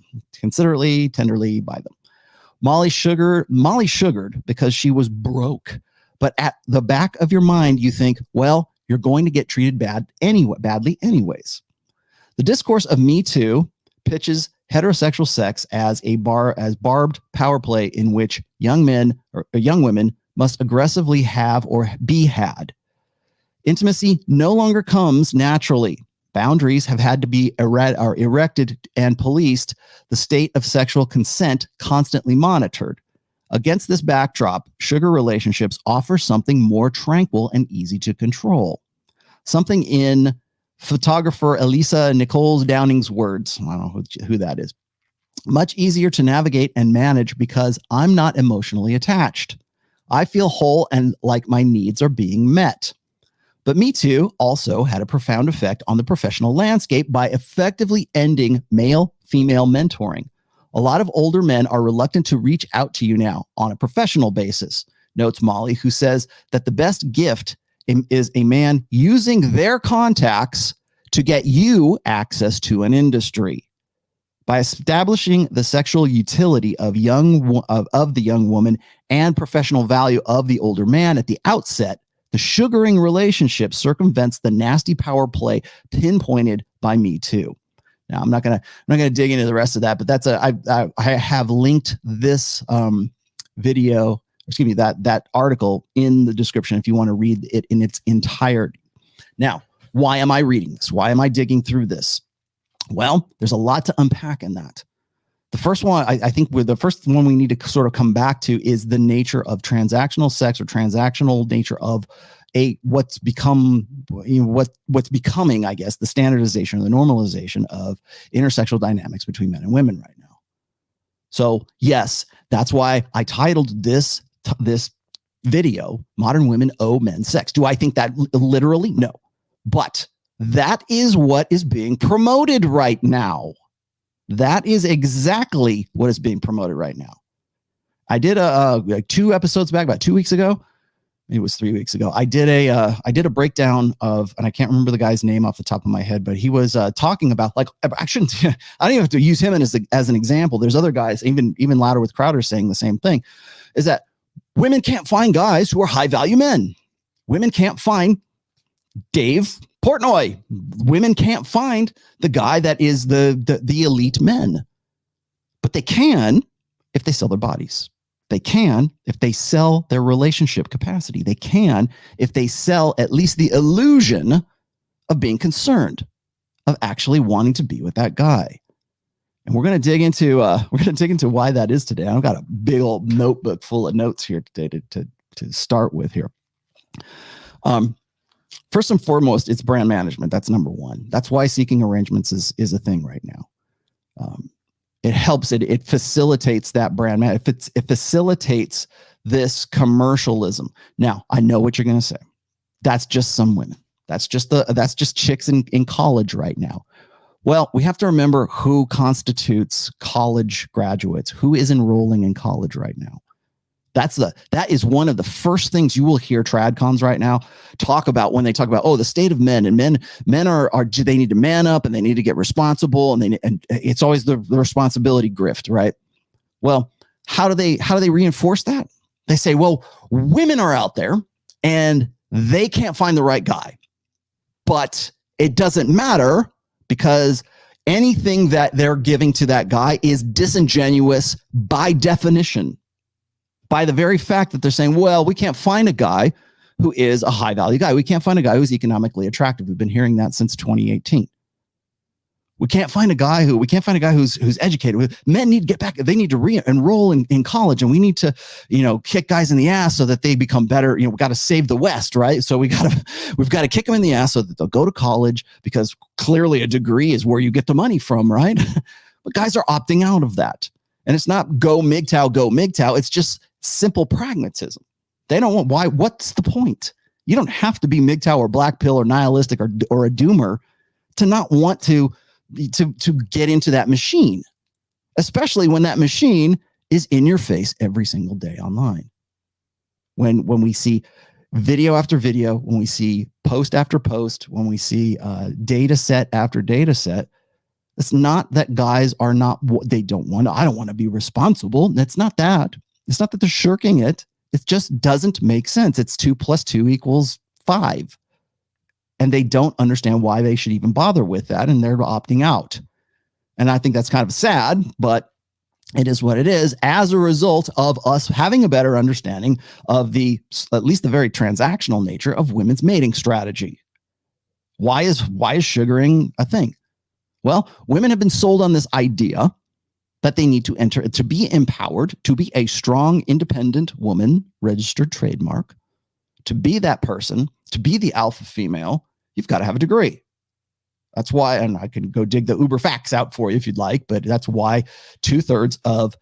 Molly sugared because she was broke, But at the back of your mind, you think, well, you're going to get treated badly anyways. The discourse of Me Too pitches heterosexual sex as barbed power play in which young men or young women must aggressively have or be had. Intimacy no longer comes naturally. Boundaries have had to be erected and policed, the state of sexual consent constantly monitored. Against this backdrop, sugar relationships offer something more tranquil and easy to control. Something in photographer Elisa Nicole Downing's words, I don't know who that is, much easier to navigate and manage because I'm not emotionally attached. I feel whole and like my needs are being met. But Me Too also had a profound effect on the professional landscape by effectively ending male-female mentoring. A lot of older men are reluctant to reach out to you now on a professional basis, notes Molly, who says that the best gift is a man using their contacts to get you access to an industry. By establishing the sexual utility of the young woman and professional value of the older man at the outset, the sugaring relationship circumvents the nasty power play pinpointed by Me Too. Now, I'm not gonna dig into the rest of that, but that's I have linked this video, excuse me, that article in the description if you want to read it in its entirety. Now, why am I reading this? Why am I digging through this? Well, there's a lot to unpack in that. The first one, I think the first one we need to sort of come back to is the nature of transactional sex or transactional nature of what's becoming, I guess, the standardization or the normalization of intersexual dynamics between men and women right now. So yes, that's why I titled this video, Modern Women Owe Men Sex. Do I think that literally? No. But that is what is being promoted right now. That is exactly what is being promoted right now. I did like 2 episodes back, about 2 weeks ago. It was 3 weeks ago. I did a breakdown of, and I can't remember the guy's name off the top of my head, but he was talking about, like, I don't even have to use him as an example. There's other guys, even louder with Crowder, saying the same thing, is that women can't find guys who are high value men. Women can't find Dave Portnoy. Women can't find the guy that is the elite men, but they can if they sell their bodies. They can if they sell their relationship capacity. They can if they sell at least the illusion of being concerned, of actually wanting to be with that guy. And we're going to dig into why that is today. I've got a big old notebook full of notes here today to start with here. First and foremost, it's brand management. That's number one. That's why seeking arrangements is a thing right now. It helps. It facilitates that brand. It facilitates this commercialism. Now, I know what you're going to say. That's just some women. That's just chicks in college right now. Well, we have to remember who constitutes college graduates, who is enrolling in college right now. That is one of the first things you will hear tradcons right now talk about when they talk about, the state of men, and men are do they need to man up and they need to get responsible, and it's always the responsibility grift, right? Well, how do they reinforce that? They say, well, women are out there and they can't find the right guy, but it doesn't matter because anything that they're giving to that guy is disingenuous by definition. By the very fact that they're saying, well, we can't find a guy who is a high value guy. We can't find a guy who's economically attractive. We've been hearing that since 2018. We can't find a guy who's educated. Men need to get back. They need to re-enroll in college, and we need to, kick guys in the ass so that they become better. We got to save the West, right? So we've got to kick them in the ass so that they'll go to college, because clearly a degree is where you get the money from, right? But guys are opting out of that. And it's not go MGTOW. It's just simple pragmatism. They don't want, why? What's the point? You don't have to be MGTOW or black pill or nihilistic or a doomer to not want to get into that machine, especially when that machine is in your face every single day online. When we see video after video, when we see post after post, when we see data set after data set, it's not that guys are not, they don't want to, I don't want to be responsible. It's not that. It's not that they're shirking it. It just doesn't make sense. It's 2 + 2 = 5. And they don't understand why they should even bother with that. And they're opting out. And I think that's kind of sad, but it is what it is as a result of us having a better understanding of at least the very transactional nature of women's mating strategy. Why is sugaring a thing? Well, women have been sold on this idea that they need to be empowered, to be a strong, independent woman, registered trademark, to be that person, to be the alpha female. You've got to have a degree. That's why, and I can go dig the Uber facts out for you if you'd like, but that's why 2/3 of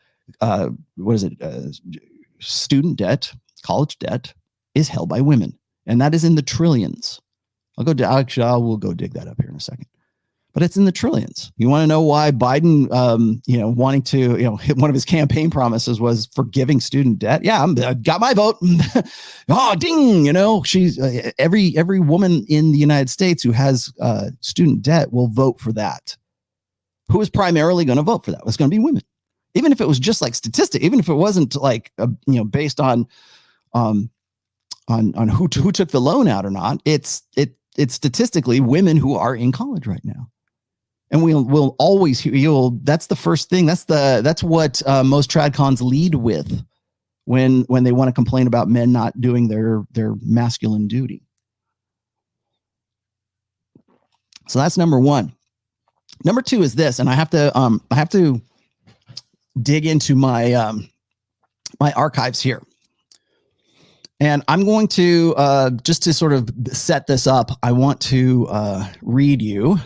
student debt, college debt, is held by women, and that is in the trillions. We'll go dig that up here in a second, but it's in the trillions. You want to know why Biden, wanting to, hit one of his campaign promises was forgiving student debt? Yeah, I got my vote. Oh, ding! She's every woman in the United States who has student debt will vote for that. Who is primarily going to vote for that? It's going to be women, even if it was just like statistic, even if it wasn't like based on who took the loan out or not. It's statistically women who are in college right now. And we'll always hear, that's the first thing. That's what most tradcons lead with when they want to complain about men not doing their masculine duty. So that's number one. Number two is this, and I have to dig into my my archives here. And I'm going to, just to sort of set this up, I want to read you.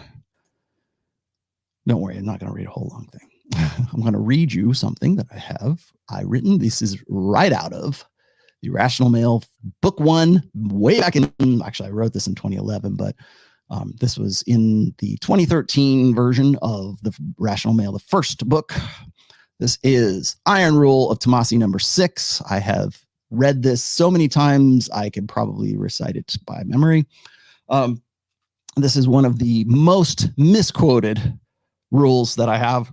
Don't worry, I'm not going to read a whole long thing. I'm going to read you something that I written. This is right out of The Rational Male, book 1, way back in, actually, I wrote this in 2011, but this was in the 2013 version of The Rational Male, the first book. This is Iron Rule of TOMASSI number 6. I have read this so many times, I could probably recite it by memory. This is one of the most misquoted rules that I have.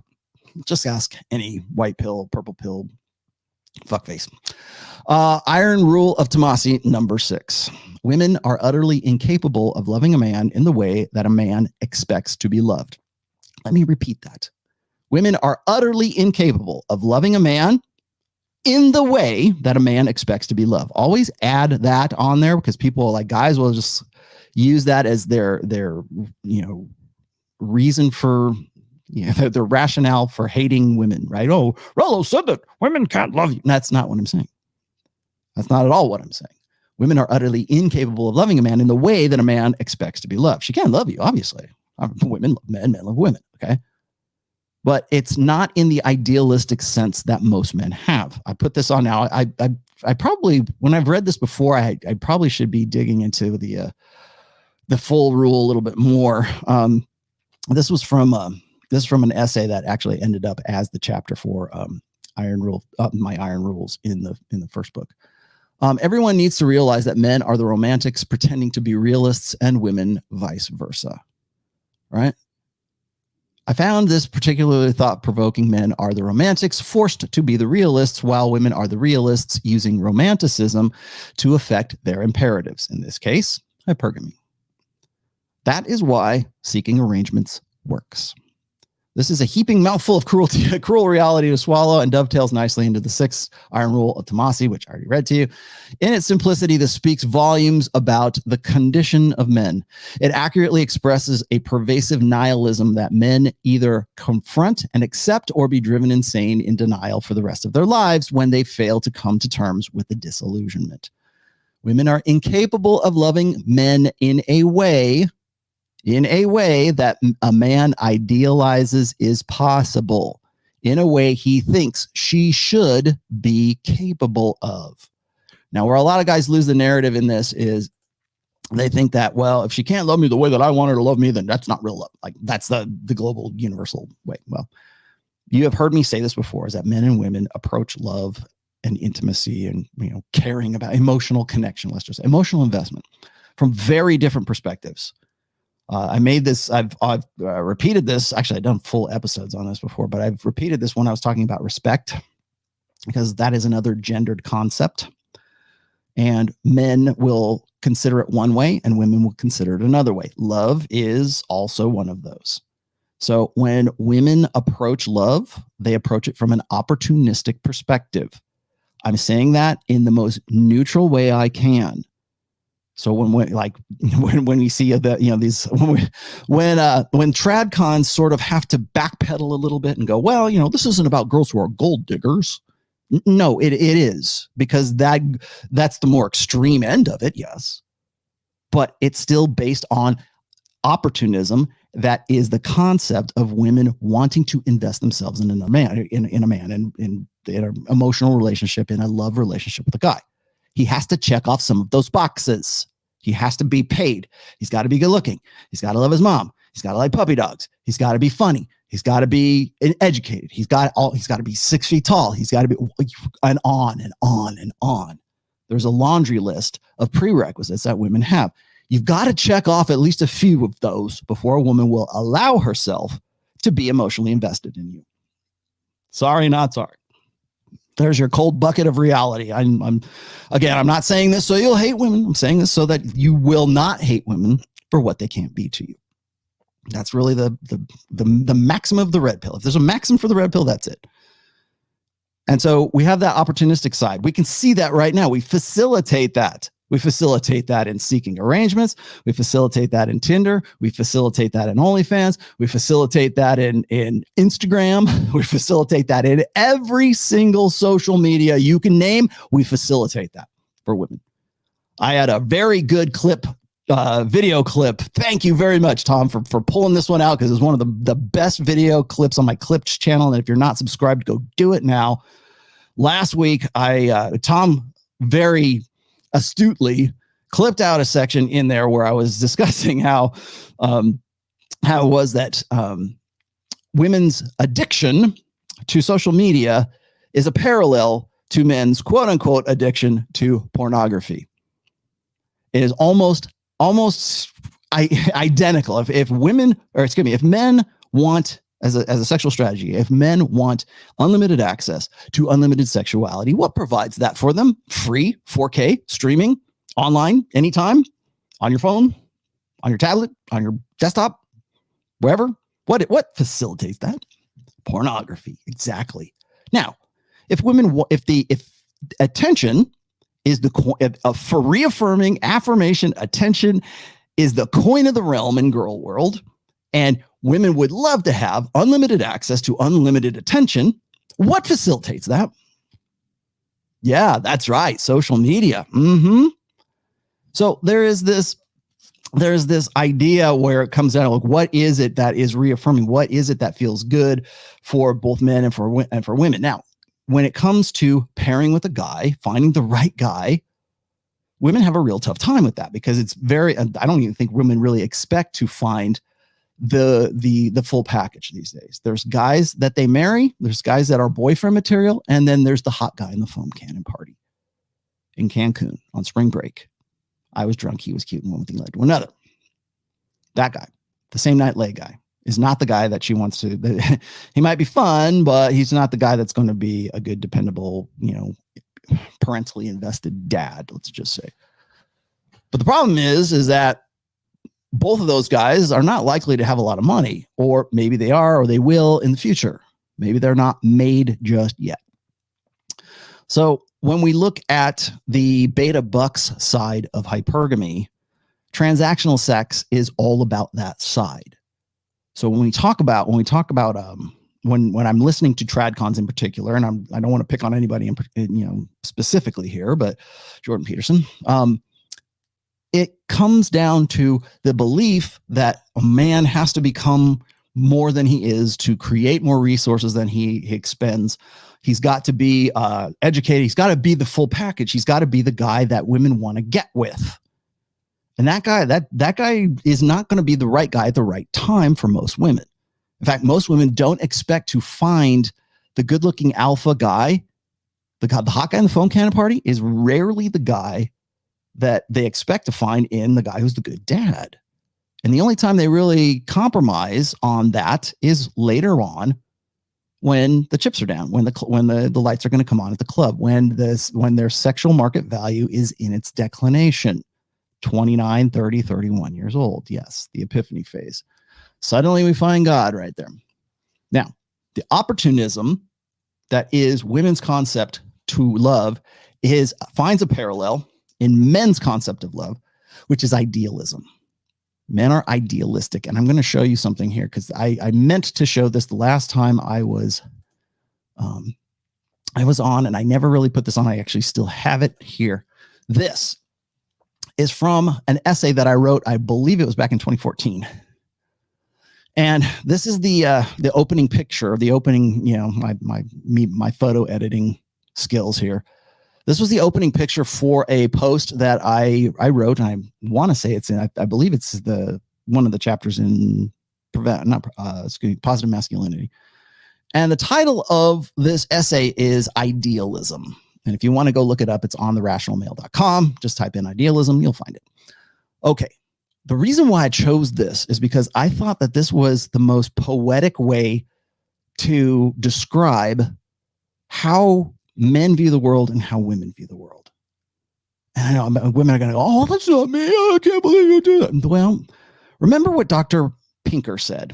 Just ask any white pill, purple pill, fuckface. Iron Rule of TOMASSI number 6. Women are utterly incapable of loving a man in the way that a man expects to be loved. Let me repeat that. Women are utterly incapable of loving a man in the way that a man expects to be loved. Always add that on there, because people, like, guys will just use that as their reason for, their rationale for hating women, right? Oh, Rollo said that women can't love you. And that's not what I'm saying. That's not at all what I'm saying. Women are utterly incapable of loving a man in the way that a man expects to be loved. She can't love you, obviously. Women love men, men love women, okay? But it's not in the idealistic sense that most men have. I put this on now. I probably, when I've read this before, I probably should be digging into the full rule a little bit more. This was from an essay that actually ended up as the chapter for Iron Rule, my Iron Rules in the first book. Everyone needs to realize that men are the romantics pretending to be realists, and women vice versa. Right? I found this particularly thought-provoking. Men are the romantics forced to be the realists, while women are the realists using romanticism to affect their imperatives. In this case, hypergamy. That is why seeking arrangements works. This is a heaping mouthful of cruel reality to swallow, and dovetails nicely into the 6th Iron Rule of TOMASSI, which I already read to you. In its simplicity, this speaks volumes about the condition of men. It accurately expresses a pervasive nihilism that men either confront and accept, or be driven insane in denial for the rest of their lives when they fail to come to terms with the disillusionment. Women are incapable of loving men in a way that a man idealizes is possible, in a way he thinks she should be capable of. Now, where a lot of guys lose the narrative in this is they think that, well, if she can't love me the way that I want her to love me, then that's not real love. Like, that's the global universal way. Well, you have heard me say this before, is that men and women approach love and intimacy and, caring about emotional connection, let's just say emotional investment, from very different perspectives. I made this, I've repeated this. Actually, I've done full episodes on this before, but I've repeated this when I was talking about respect, because that is another gendered concept. And men will consider it one way and women will consider it another way. Love is also one of those. So when women approach love, they approach it from an opportunistic perspective. I'm saying that in the most neutral way I can. So when we see these when tradcons sort of have to backpedal a little bit and go, well, this isn't about girls who are gold diggers. No, it is, because that's the more extreme end of it, yes. But it's still based on opportunism. That is the concept of women wanting to invest themselves in a man, in an emotional relationship, in a love relationship with a guy. He has to check off some of those boxes. He has to be paid. He's got to be good looking. He's got to love his mom. He's got to like puppy dogs. He's got to be funny. He's got to be educated. He's got to be 6 feet tall. He's got to be, and on and on and on. There's a laundry list of prerequisites that women have. You've got to check off at least a few of those before a woman will allow herself to be emotionally invested in you. Sorry, not sorry. There's your cold bucket of reality. I'm not saying this so you'll hate women. I'm saying this so that you will not hate women for what they can't be to you. That's really the maximum of the red pill. If there's a maximum for the red pill, that's it. And so we have that opportunistic side. We can see that right now. We facilitate that. We facilitate that in seeking arrangements. We facilitate that in Tinder. We facilitate that in OnlyFans. We facilitate that in Instagram. We facilitate that in every single social media you can name. We facilitate that for women. I had a very good video clip. Thank you very much, Tom, for pulling this one out, because it's one of the best video clips on my Clips channel. And if you're not subscribed, go do it now. Last week, Tom very astutely clipped out a section in there where I was discussing how it was that women's addiction to social media is a parallel to men's quote unquote addiction to pornography. It is almost identical. If men want, as a sexual strategy, if men want unlimited access to unlimited sexuality, what provides that for them? Free 4K streaming online, anytime, on your phone, on your tablet, on your desktop, wherever. What facilitates that? Pornography. Exactly. Now, if attention is for reaffirming affirmation, attention is the coin of the realm in girl world, and women would love to have unlimited access to unlimited attention. What facilitates that? Yeah, that's right. Social media. So there is this idea where it comes down, like, what is it that is reaffirming? What is it that feels good for both men and for women? Now, when it comes to pairing with a guy, finding the right guy, women have a real tough time with that, because it's I don't even think women really expect to find the full package these days. There's guys that they marry, there's guys that are boyfriend material, and then there's the hot guy in the foam cannon party in Cancun on spring break. I was drunk, he was cute, and one thing led to another. That guy, the same night lay guy, is not the guy that she wants to. He might be fun, but he's not the guy that's going to be a good, dependable, parentally invested dad, let's just say. But the problem is that both of those guys are not likely to have a lot of money, or maybe they are, or they will in the future. Maybe they're not made just yet. So when we look at the beta bucks side of hypergamy, transactional sex is all about that side. So when I'm listening to tradcons in particular, and I don't want to pick on anybody specifically here, but Jordan Peterson, it comes down to the belief that a man has to become more than he is to create more resources than he expends. He's got to be educated. He's got to be the full package. He's got to be the guy that women want to get with. And that guy is not going to be the right guy at the right time for most women. In fact, most women don't expect to find the good-looking alpha guy. The hot guy in the foam cannon party is rarely the guy that they expect to find in the guy who's the good dad. And the only time they really compromise on that is later on, when the chips are down, when the lights are going to come on at the club, when their sexual market value is in its declination. 29, 30, 31 years old. Yes, the epiphany phase. Suddenly we find God right there. Now, the opportunism that is women's concept to love finds a parallel in men's concept of love, which is idealism. Men are idealistic. And I'm going to show you something here because I meant to show this the last time I was on, and I never really put this on. I actually still have it here. This is from an essay that I wrote. I believe it was back in 2014. And this is the opening picture, the opening, my photo editing skills here. This was the opening picture for a post that I wrote, and I want to say it's in, I believe it's one of the chapters in positive masculinity. And the title of this essay is Idealism. And if you want to go look it up, it's on therationalmale.com. Just type in idealism, you'll find it. Okay. The reason why I chose this is because I thought that this was the most poetic way to describe how men view the world and how women view the world. And I know women are going to go, oh, that's not me. I can't believe you do that. Well, remember what Dr. Pinker said.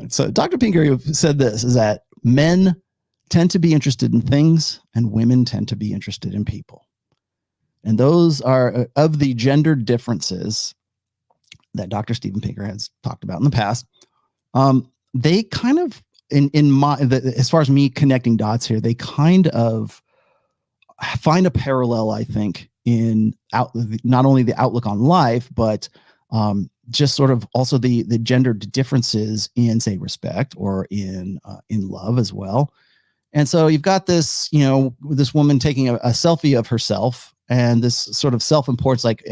So Dr. Pinker said this, is that men tend to be interested in things and women tend to be interested in people. And those are of the gender differences that Dr. Steven Pinker has talked about in the past. They kind of, as far as me connecting dots here, they kind of find a parallel, I think, in not only the outlook on life, but just sort of also the gender differences in, say, respect or in love as well. And so you've got this, this woman taking a selfie of herself, and this sort of self-importance, like,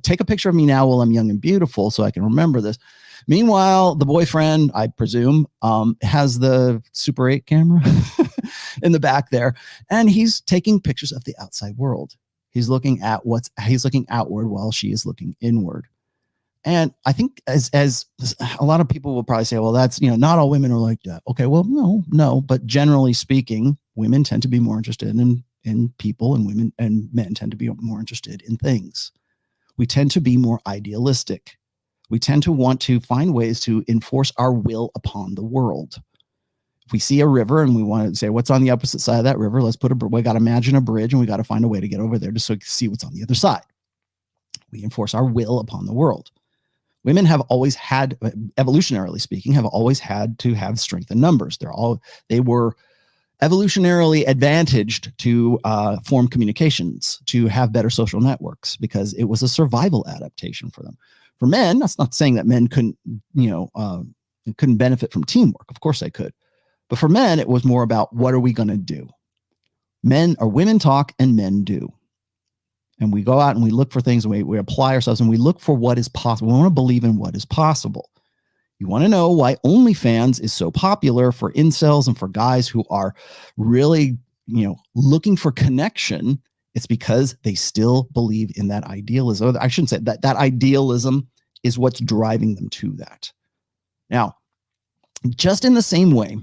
take a picture of me now while I'm young and beautiful so I can remember this. Meanwhile, the boyfriend, I presume, has the Super 8 camera in the back there, and he's taking pictures of the outside world. He's looking outward while she is looking inward. And I think as a lot of people will probably say, well, that's, not all women are like that. Okay, well, no, but generally speaking, women tend to be more interested in people, and men tend to be more interested in things. We tend to be more idealistic. We tend to want to find ways to enforce our will upon the world. If we see a river and we want to say, what's on the opposite side of that river? We got to imagine a bridge, and we got to find a way to get over there just so we can see what's on the other side. We enforce our will upon the world. Women have always had, evolutionarily speaking, to have strength in numbers. They were evolutionarily advantaged to form communications, to have better social networks, because it was a survival adaptation for them. For men, that's not saying that men couldn't benefit from teamwork. Of course they could. But for men, it was more about, what are we going to do? Women talk and men do. And we go out and we look for things, and we apply ourselves, and we look for what is possible. We want to believe in what is possible. You want to know why OnlyFans is so popular for incels and for guys who are really, looking for connection. It's because they still believe in that idealism. I shouldn't say that idealism is what's driving them to that. Now, just in the same way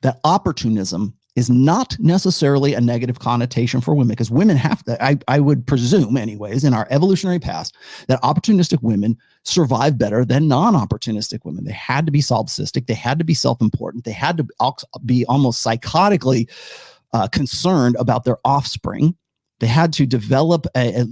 that opportunism is not necessarily a negative connotation for women, because women have to, I would presume anyways, in our evolutionary past, that opportunistic women survive better than non-opportunistic women. They had to be solipsistic. They had to be self-important. They had to be almost psychotically concerned about their offspring. They had to develop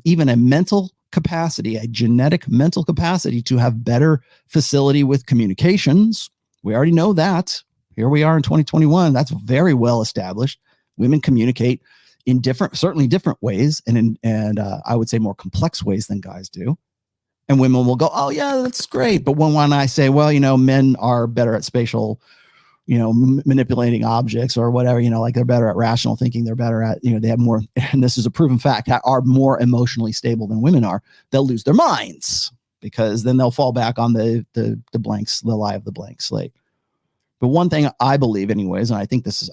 even a mental capacity, a genetic mental capacity, to have better facility with communications. We already know that. Here we are in 2021. That's very well established. Women communicate in certainly different ways, and I would say more complex ways than guys do. And women will go, oh yeah, that's great. But when I say, well, men are better at spatial, manipulating objects or whatever, like they're better at rational thinking. They're better at, they have more, and this is a proven fact, are more emotionally stable than women are. They'll lose their minds, because then they'll fall back on the lie of the blank slate. But one thing I believe anyways, and I think this,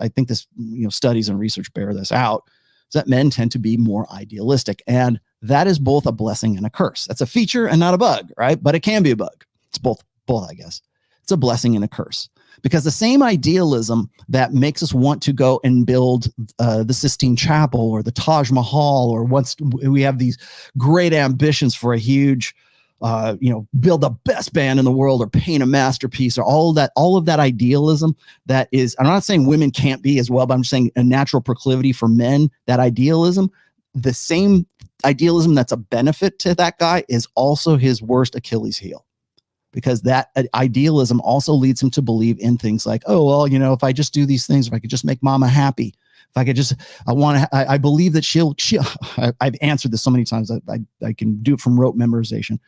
studies and research bear this out, is that men tend to be more idealistic. And that is both a blessing and a curse. That's a feature and not a bug, right? But it can be a bug. It's both, I guess. It's a blessing and a curse, because the same idealism that makes us want to go and build the Sistine Chapel or the Taj Mahal, or once we have these great ambitions for a huge, build the best band in the world or paint a masterpiece, or all of that idealism that is, I'm not saying women can't be as well, but I'm saying a natural proclivity for men, that idealism, the same idealism that's a benefit to that guy is also his worst Achilles heel. Because that idealism also leads him to believe in things like, oh, well, if I just do these things, if I could just make mama happy, if I could just, I believe that she'll I've answered this so many times that I can do it from rote memorization.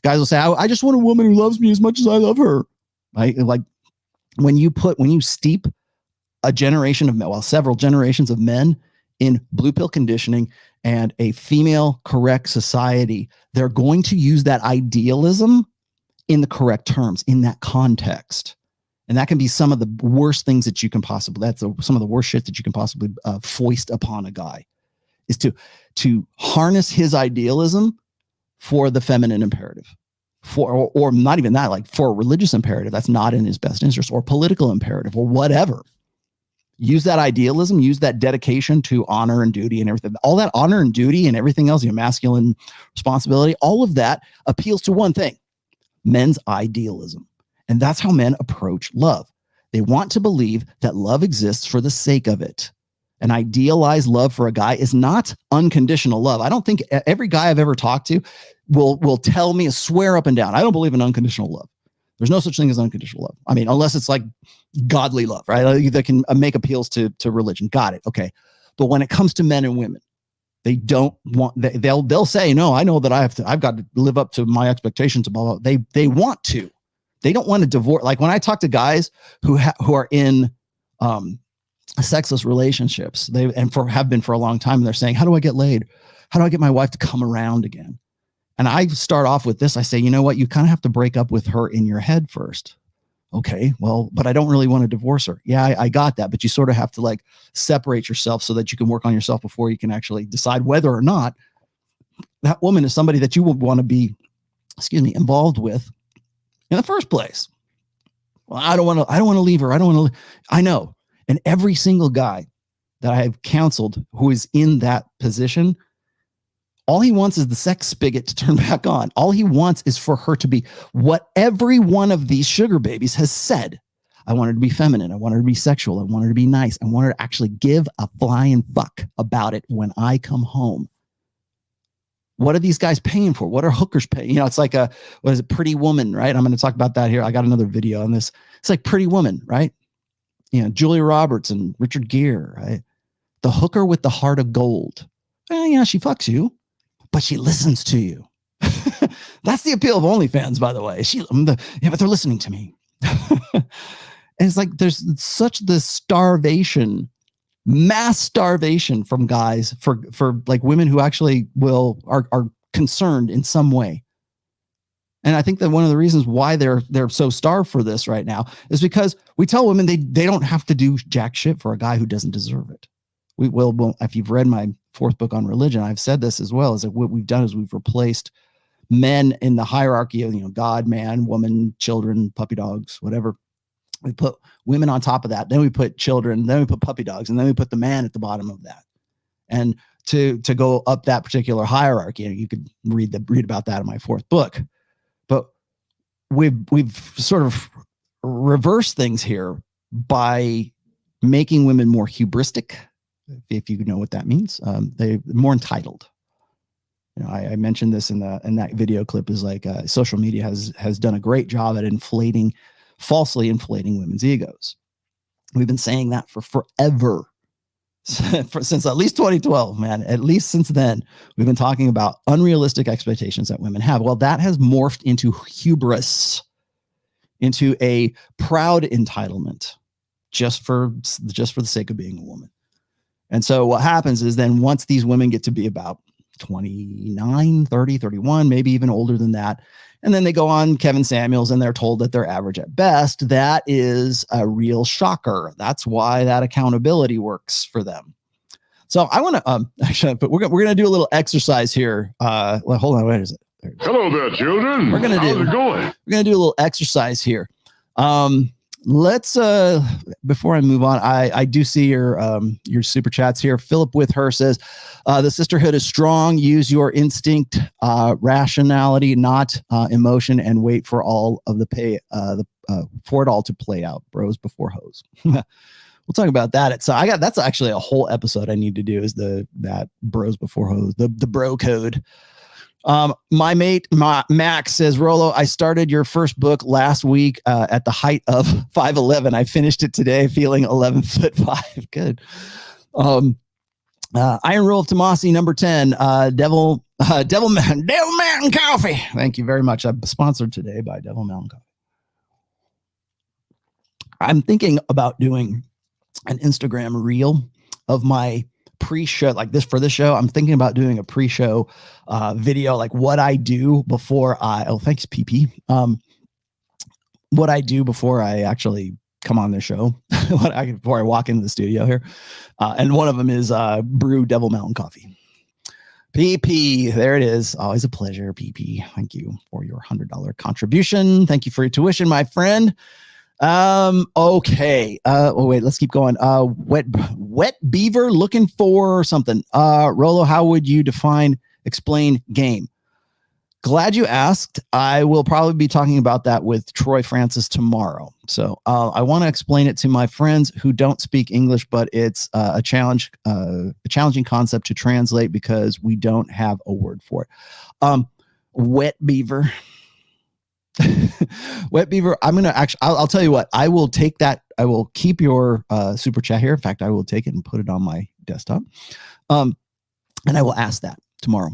Guys will say, I just want a woman who loves me as much as I love her. Right? Like when you steep a generation of men, well, several generations of men in blue pill conditioning and a female correct society, they're going to use that idealism in the correct terms, in that context. And that can be some of the worst things that you can possibly, some of the worst shit that you can possibly foist upon a guy, is to harness his idealism for the feminine imperative, or not even that, like for a religious imperative that's not in his best interest, or political imperative, or whatever. Use that idealism, use that dedication to honor and duty and everything. All that honor and duty and everything else, masculine responsibility, all of that appeals to one thing: men's idealism. And that's how men approach love. They want to believe that love exists for the sake of it. An idealized love for a guy is not unconditional love. I don't think every guy I've ever talked to will tell me, swear up and down, I don't believe in unconditional love. There's no such thing as unconditional love. I mean, unless it's like godly love, right? That can make appeals to religion. Got it. Okay. But when it comes to men and women, they don't want, they'll say, no, I know that I've got to live up to my expectations. Blah, blah. They want to, they don't want to divorce. Like when I talk to guys who are in sexless relationships, have been for a long time, and they're saying, how do I get laid? How do I get my wife to come around again? And I start off with this. I say, you know what? You kind of have to break up with her in your head first. Okay, well, but I don't really want to divorce her. Yeah, I got that. But you sort of have to like separate yourself so that you can work on yourself before you can actually decide whether or not that woman is somebody that you would want to be, involved with in the first place. Well, I don't want to leave her. I know. And every single guy that I have counseled who is in that position, all he wants is the sex spigot to turn back on. All he wants is for her to be what every one of these sugar babies has said. I want her to be feminine. I want her to be sexual. I want her to be nice. I want her to actually give a flying fuck about it when I come home. What are these guys paying for? What are hookers paying? It's like Pretty Woman, right? I'm going to talk about that here. I got another video on this. It's like Pretty Woman, right? Julia Roberts and Richard Gere, right? The hooker with the heart of gold. Well, yeah, she fucks you, but she listens to you. That's the appeal of OnlyFans, by the way. But they're listening to me. And it's like there's such this starvation, mass starvation from guys for like women who actually are concerned in some way. And I think that one of the reasons why they're so starved for this right now is because we tell women they don't have to do jack shit for a guy who doesn't deserve it. We will, if you've read my 4th book on religion, I've said this as well, is that what we've done is we've replaced men in the hierarchy of, God, man, woman, children, puppy dogs, whatever. We put women on top of that. Then we put children, then we put puppy dogs, and then we put the man at the bottom of that. And to go up that particular hierarchy, you could read about that in my 4th book. But we've sort of reversed things here by making women more hubristic, if you know what that means. They're more entitled. I mentioned this in that video clip, is like social media has done a great job at falsely inflating women's egos. We've been saying that for forever. Since at least 2012, man, at least since then, we've been talking about unrealistic expectations that women have. Well, that has morphed into hubris, into a proud entitlement, just for the sake of being a woman. And so what happens is then once these women get to be about 29, 30, 31, maybe even older than that, and then they go on Kevin Samuels and they're told that they're average at best, that is a real shocker. That's why that accountability works for them. So I want to actually, but we're going to do a little exercise here. Well, hold on, where is it? Hello there, children. How's it going? We're going to do a little exercise here. Let's before I move on, I do see your super chats here. Philip with her says the sisterhood is strong. Use your instinct, rationality, not emotion, and wait for all of for it all to play out. Bros before hoes. We'll talk about that. So that's actually a whole episode I need to do, is that bros before hoes, the bro code. My mate Max says, Rollo, I started your first book last week at the height of 5'11". I finished it today feeling 11'5". Good. Iron Roll of Tomassi, number 10, Devil Mountain Coffee. Thank you very much. I'm sponsored today by Devil Mountain Coffee. I'm thinking about doing an Instagram reel of my pre-show, like this for this show. I'm thinking about doing a pre-show video, like what I do before thanks PP. What I do before I actually come on the show, before I walk into the studio here. And one of them is brew Devil Mountain Coffee. PP, there it is. Always a pleasure, PP. Thank you for your $100 contribution. Thank you for your tuition, my friend. Okay. Wait, let's keep going. Wet beaver looking for something. Rollo, how would you explain game? Glad you asked. I will probably be talking about that with Troy Francis tomorrow. So, I want to explain it to my friends who don't speak English, but it's a challenging concept to translate because we don't have a word for it. Wet beaver. Wet beaver. I'll tell you what, I will take that. I will keep your super chat here. In fact, I will take it and put it on my desktop. And I will ask that tomorrow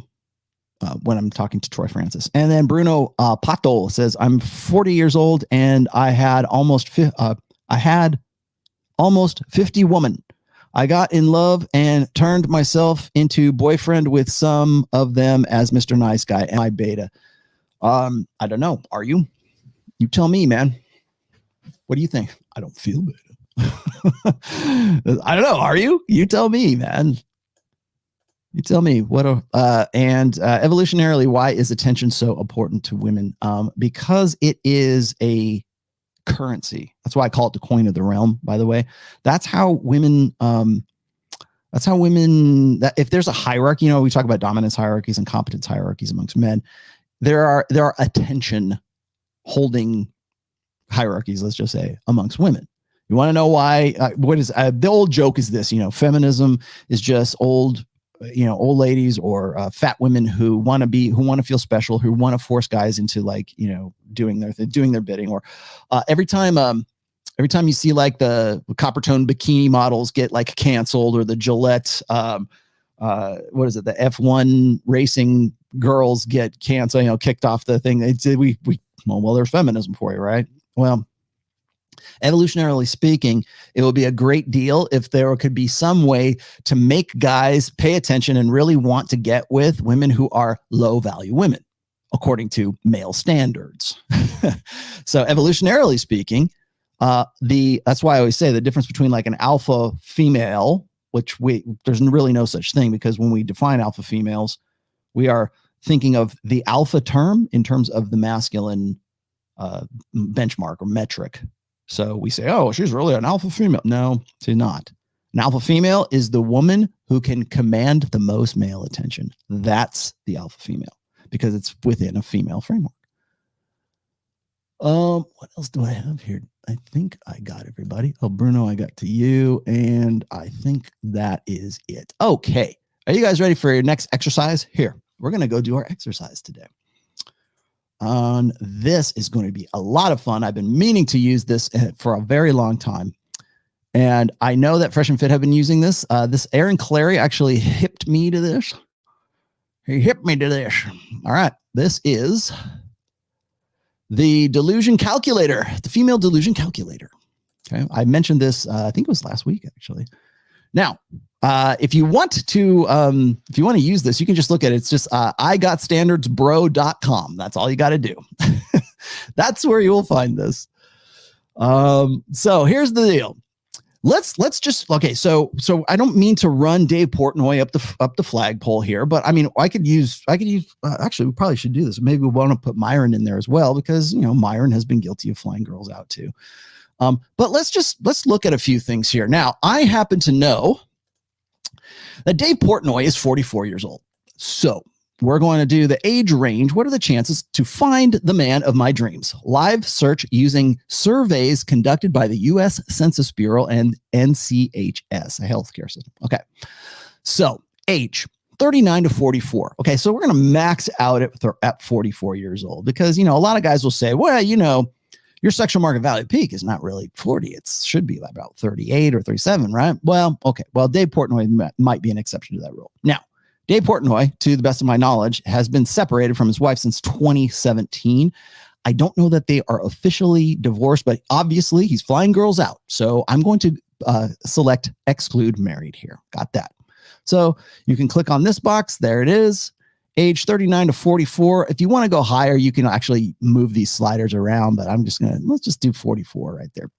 when I'm talking to Troy Francis. And then Bruno Pato says, I'm 40 years old and I had almost 50 women. I got in love and turned myself into boyfriend with some of them as Mr. Nice Guy. Am I beta? I don't know. Are you? You tell me, man. What do you think? I don't feel beta. I don't know. Are you? You tell me, man. You tell me evolutionarily, why is attention so important to women? Because it is a currency. That's why I call it the coin of the realm, by the way. That's how women, that if there's a hierarchy, we talk about dominance hierarchies and competence hierarchies amongst men. There are attention holding hierarchies, let's just say, amongst women. You want to know why? The old joke is this, feminism is just old ladies or fat women who want to feel special, who want to force guys into doing their bidding. Or every time you see like the copper tone bikini models get like canceled, or the Gillette, the F1 racing girls get canceled, kicked off the thing. There's feminism for you, right? Well, evolutionarily speaking, it would be a great deal if there could be some way to make guys pay attention and really want to get with women who are low value women, according to male standards. So evolutionarily speaking, that's why I always say the difference between like an alpha female, which there's really no such thing, because when we define alpha females, we are thinking of the alpha term in terms of the masculine benchmark or metric. So we say, oh, she's really an alpha female. No, she's not. An alpha female is the woman who can command the most male attention. That's the alpha female, because it's within a female framework. What else do I have here? I think I got everybody. Oh, Bruno, I got to you. And I think that is it. Okay. Are you guys ready for your next exercise? Here, we're going to go do our exercise today. This is going to be a lot of fun. I've been meaning to use this for a very long time. And I know that Fresh and Fit have been using this. This Aaron Clary actually hipped me to this. He hipped me to this. All right. This is the Delusion calculator, the female Delusion calculator. Okay. I mentioned this, I think it was last week, actually. Now, if you want to use this, you can just look at it. It's just igotstandardsbro.com. That's all you got to do. That's where you will find this. So here's the deal. let's just okay. So I don't mean to run Dave Portnoy up the flagpole here, but I mean I could use actually we probably should do this. Maybe we want to put Myron in there as well because Myron has been guilty of flying girls out too. But let's look at a few things here. Now I happen to know that Dave Portnoy is 44 years old. So we're going to do the age range. What are the chances to find the man of my dreams? Live search using surveys conducted by the U.S. Census Bureau and NCHS, a healthcare system. Okay. So age 39 to 44. Okay. So we're going to max out at 44 years old because, a lot of guys will say, well, your sexual market value peak is not really 40. It should be about 38 or 37, right? Well, okay. Well, Dave Portnoy might be an exception to that rule. Now, Dave Portnoy, to the best of my knowledge, has been separated from his wife since 2017. I don't know that they are officially divorced, but obviously he's flying girls out. So I'm going to select exclude married here. Got that. So you can click on this box. There it is. Age 39 to 44. If you want to go higher, you can actually move these sliders around, but let's just do 44 right there.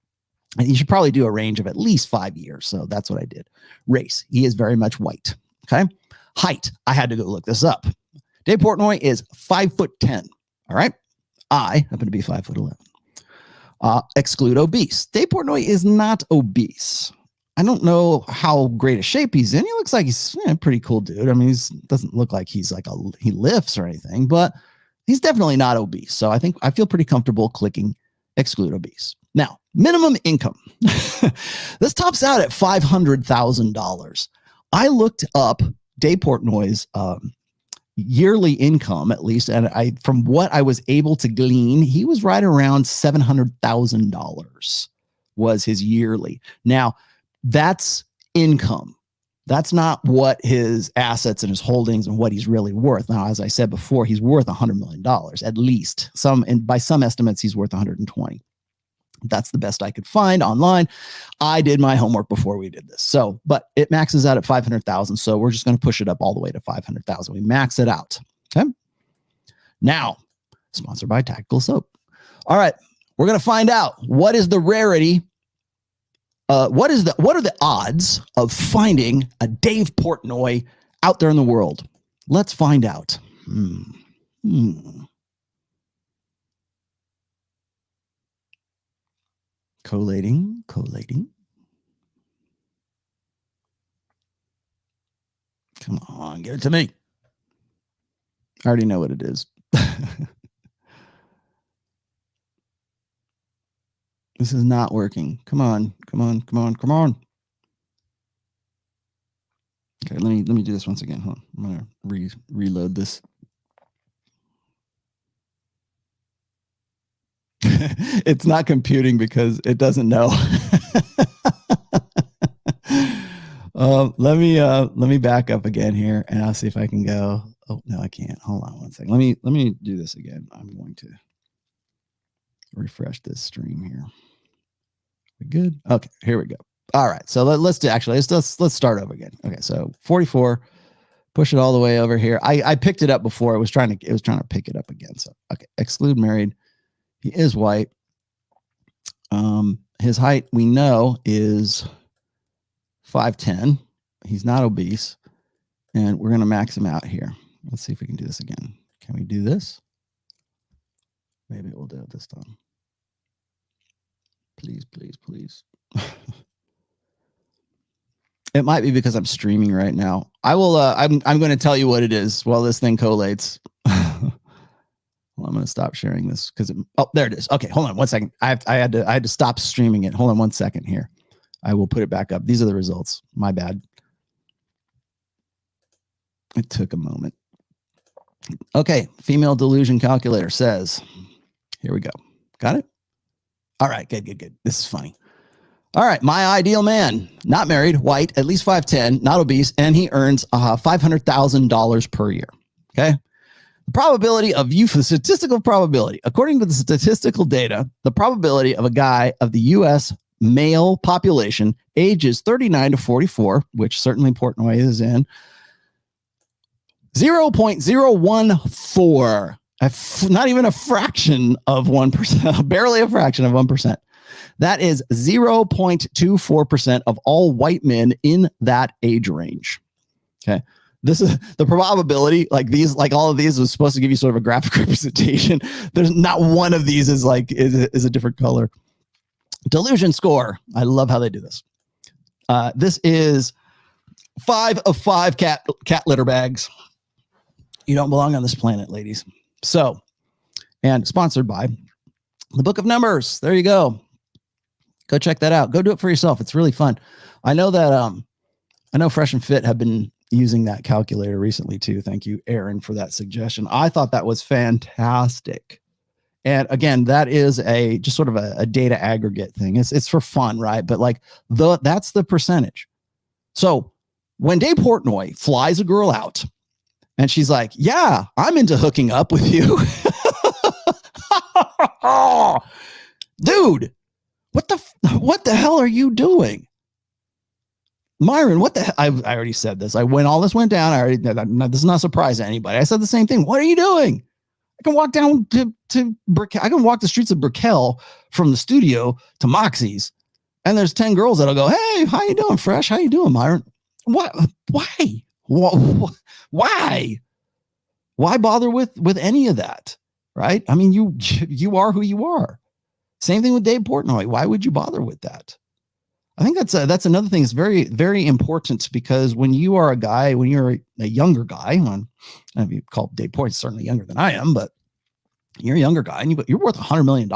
And you should probably do a range of at least 5 years. So that's what I did. Race. He is very much white. Okay. Height. I had to go look this up. Dave Portnoy is 5'10". All right. I happen to be 5'11". Exclude obese. Dave Portnoy is not obese. I don't know how great a shape he's in. He looks like he's a pretty cool dude. I mean, he doesn't look like he's he lifts or anything, but he's definitely not obese. So I feel pretty comfortable clicking exclude obese. Now, minimum income. This tops out at $500,000. I looked up Dave Portnoy's yearly income, at least, and from what I was able to glean, he was right around $700,000 was his yearly. Now, that's income. That's not what his assets and his holdings and what he's really worth. Now, as I said before, he's worth $100 million at least. And by some estimates, he's worth 120. That's the best I could find online. I did my homework before we did this. So, but it maxes out at 500,000. So we're just going to push it up all the way to 500,000. We max it out. Okay. Now, sponsored by Tactical Soap. All right. We're going to find out what is the rarity. What are the odds of finding a Dave Portnoy out there in the world? Let's find out. Collating. Come on, give it to me. I already know what it is. This is not working. Come on. Okay, let me do this once again. Hold on. I'm gonna reload this. It's not computing because it doesn't know. Let me back up again here and I'll see if I can go. Oh no, I can't. Hold on one second. Let me do this again. I'm going to refresh this stream here. We good? Okay, here we go. All right. So let's start over again. Okay, so 44. Push it all the way over here. I picked it up before. It was trying to pick it up again. So okay, exclude married. He is white. His height we know is 5'10". He's not obese, and we're gonna max him out here. Let's see if we can do this again. Can we do this? Maybe we'll do it this time. Please. It might be because I'm streaming right now. I will. I'm going to tell you what it is while this thing collates. Well, I'm going to stop sharing this because there it is. Okay, hold on 1 second. I had to stop streaming it. Hold on 1 second here. I will put it back up. These are the results. My bad. It took a moment. Okay, female delusion calculator says, here we go. Got it? All right, good. This is funny. All right, my ideal man, not married, white, at least 5'10", not obese, and he earns $500,000 per year. Okay? The probability of youth, the statistical probability. According to the statistical data, the probability of a guy of the U.S. male population, ages 39 to 44, which certainly Portnoy is in, 0.014. Not even a fraction of 1%, barely a fraction of 1%. That is 0.24% of all white men in that age range. Okay. This is the probability, like all of these was supposed to give you sort of a graphic representation. There's not one of these is a different color. Delusion score. I love how they do this. This is 5 of 5 cat litter bags. You don't belong on this planet, ladies. So, and sponsored by the Book of Numbers. There you go. Go check that out. Go do it for yourself. It's really fun. I know that I know Fresh and Fit have been using that calculator recently too. Thank you, Aaron, for that suggestion. I thought that was fantastic. And again, that is just sort of a data aggregate thing. It's for fun, right? But like that's the percentage. So when Dave Portnoy flies a girl out and she's like, yeah, I'm into hooking up with you. Dude, what the hell are you doing? Myron, what the hell? I already said this. When all this went down, this is not a surprise to anybody. I said the same thing. What are you doing? I can walk down to Brickell. I can walk the streets of Brickell from the studio to Moxie's, and there's 10 girls that'll go, hey, how you doing, Fresh? How you doing, Myron? What? Why? Why? Why bother with any of that? Right? I mean, you are who you are. Same thing with Dave Portnoy. Why would you bother with that? I think that's another thing that's very, very important, because when you are a guy, when you're a younger guy, I mean, call Dave Portnoy certainly younger than I am, but you're a younger guy and you're worth $100 million.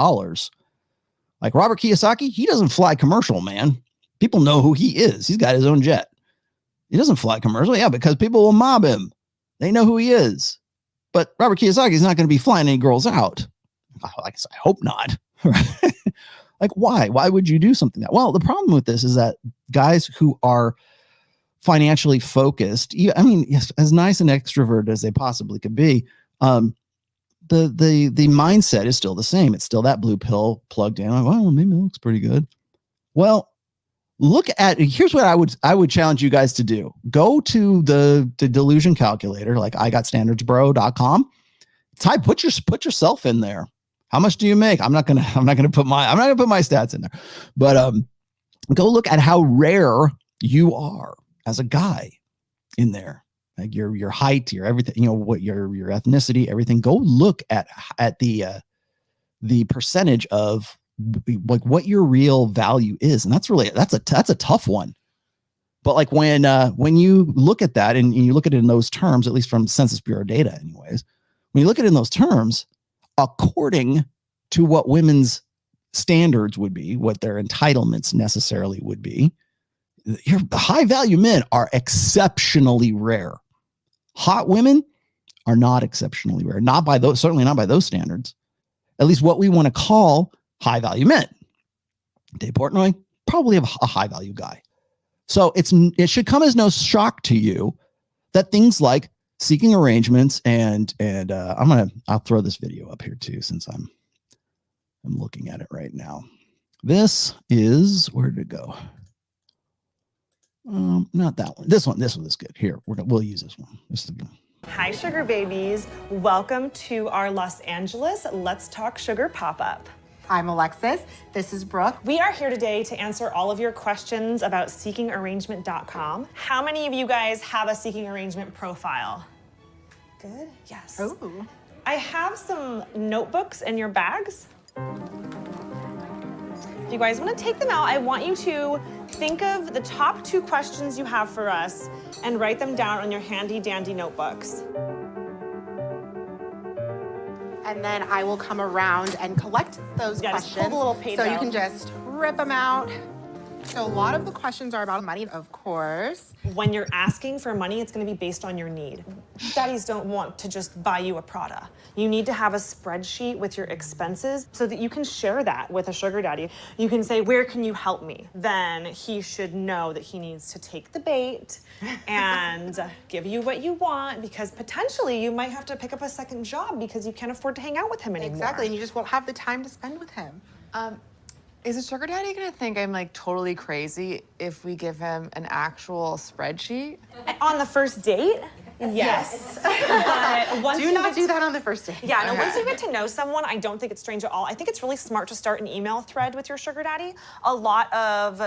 Like Robert Kiyosaki, he doesn't fly commercial, man. People know who he is. He's got his own jet. He doesn't fly commercial. Yeah, because people will mob him. They know who he is. But Robert Kiyosaki is not going to be flying any girls out. I hope not. Right? Like, why? Why would you do something that? Well, the problem with this is that guys who are financially focused, I mean, yes, as nice and extrovert as they possibly could be, the mindset is still the same. It's still that blue pill plugged in. Like, well, maybe it looks pretty good. Well, here's what I would challenge you guys to do. Go to the Delusion calculator, like igotstandardsbro.com. Put yourself in there. How much do you make? I'm not gonna put my stats in there, but go look at how rare you are as a guy in there. Like your height, your everything, what your ethnicity, everything. Go look at the percentage of like what your real value is, and that's a tough one. But like when you look at that and you look at it in those terms, at least from Census Bureau data, anyways, when you look at it in those terms, according to what women's standards would be, what their entitlements necessarily would be, the high value men are exceptionally rare. Hot women are not exceptionally rare, certainly not by those standards. At least what we want to call high value men. Dave Portnoy, probably a high value guy. So it should come as no shock to you that things like seeking arrangements and I'll throw this video up here too, since I'm looking at it right now. This is, where did it go? Not that one. This one is good. Here, we'll use this one. Hi, sugar babies. Welcome to our Los Angeles Let's Talk Sugar pop-up. I'm Alexis. This is Brooke. We are here today to answer all of your questions about seekingarrangement.com. How many of you guys have a seeking arrangement profile? Good. Yes. Ooh. I have some notebooks in your bags. If you guys want to take them out, I want you to think of the top 2 questions you have for us and write them down on your handy dandy notebooks. And then I will come around and collect those questions. Just pull the little page so out. You can just rip them out. So a lot of the questions are about money, of course. When you're asking for money, it's going to be based on your need. Daddies don't want to just buy you a Prada. You need to have a spreadsheet with your expenses so that you can share that with a sugar daddy. You can say, where can you help me? Then he should know that he needs to take the bait and give you what you want, because potentially you might have to pick up a second job because you can't afford to hang out with him anymore. Exactly, and you just won't have the time to spend with him. Is a sugar daddy gonna think I'm like totally crazy if we give him an actual spreadsheet? On the first date? Yes. But once Do you not get do that on the first date. Yeah, no, Okay. once you get to know someone, I don't think it's strange at all. I think it's really smart to start an email thread with your sugar daddy. A lot of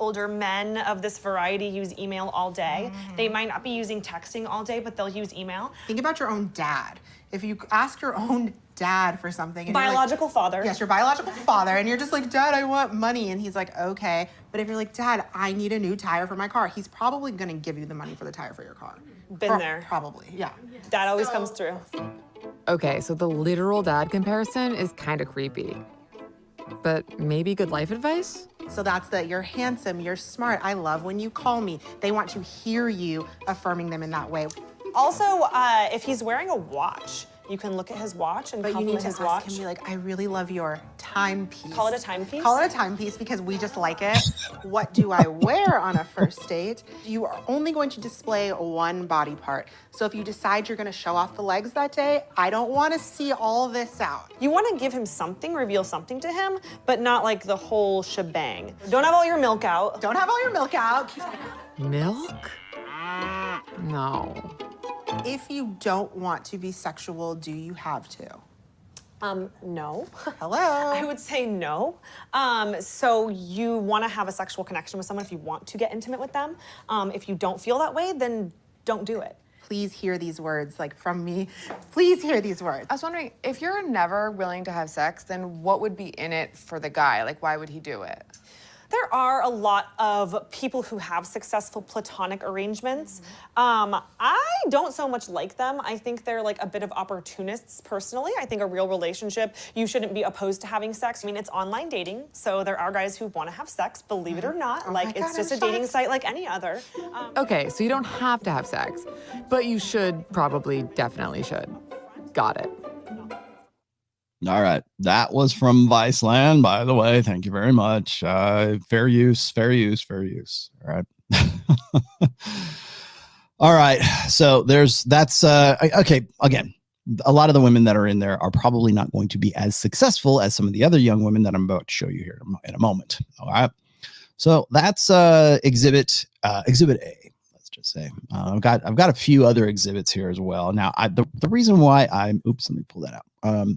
older men of this variety use email all day. They might not be using texting all day, but they'll use email. Think about your own dad. If you ask your own dad for something, and you're like- Biological father. Yes, your biological father, and you're just like, Dad, I want money, and he's like, okay. But if you're like, Dad, I need a new tire for my car, he's probably gonna give you the money for the tire for your car. Been there. Probably, yeah. Dad always comes through. Okay, so the literal dad comparison is kind of creepy. But maybe good life advice? So that's you're handsome, you're smart, I love when you call me. They want to hear you affirming them in that way. Also, if he's wearing a watch, you can look at his watch and But you need compliment to his ask watch. him, be like, I really love your timepiece. Call it a timepiece? Call it a timepiece because we just like it. What do I wear on a first date? You are only going to display one body part. So if you decide you're gonna show off the legs that day, I don't wanna see all this out. You want to give him something, reveal something to him, but not like the whole shebang. Don't have all your milk out. Don't have all your milk out. Milk? No. If you don't want to be sexual, do you have to? No. Hello? I would say no. So you want to have a sexual connection with someone if you want to get intimate with them. If you don't feel that way, then don't do it. Please hear these words, like from me. Please hear these words. I was wondering, if you're never willing to have sex, then what would be in it for the guy? Like, why would he do it? There are a lot of people who have successful platonic arrangements. I don't so much like them. I think they're like a bit of opportunists personally. I think a real relationship, you shouldn't be opposed to having sex. I mean, it's online dating, so there are guys who want to have sex, believe it or not. Oh my Like, it's God, just I'm a dating shocked. site like any other. Okay, so you don't have to have sex, but you should, probably, definitely should. Got it. All right. That was from VICELAND, by the way. Thank you very much. Fair use, fair use, fair use. All right. All right. So that's okay. Again, a lot of the women that are in there are probably not going to be as successful as some of the other young women that I'm about to show you here in a moment. All right. So that's exhibit A. Let's just say I've got a few other exhibits here as well. Now, the reason why I'm let me pull that out.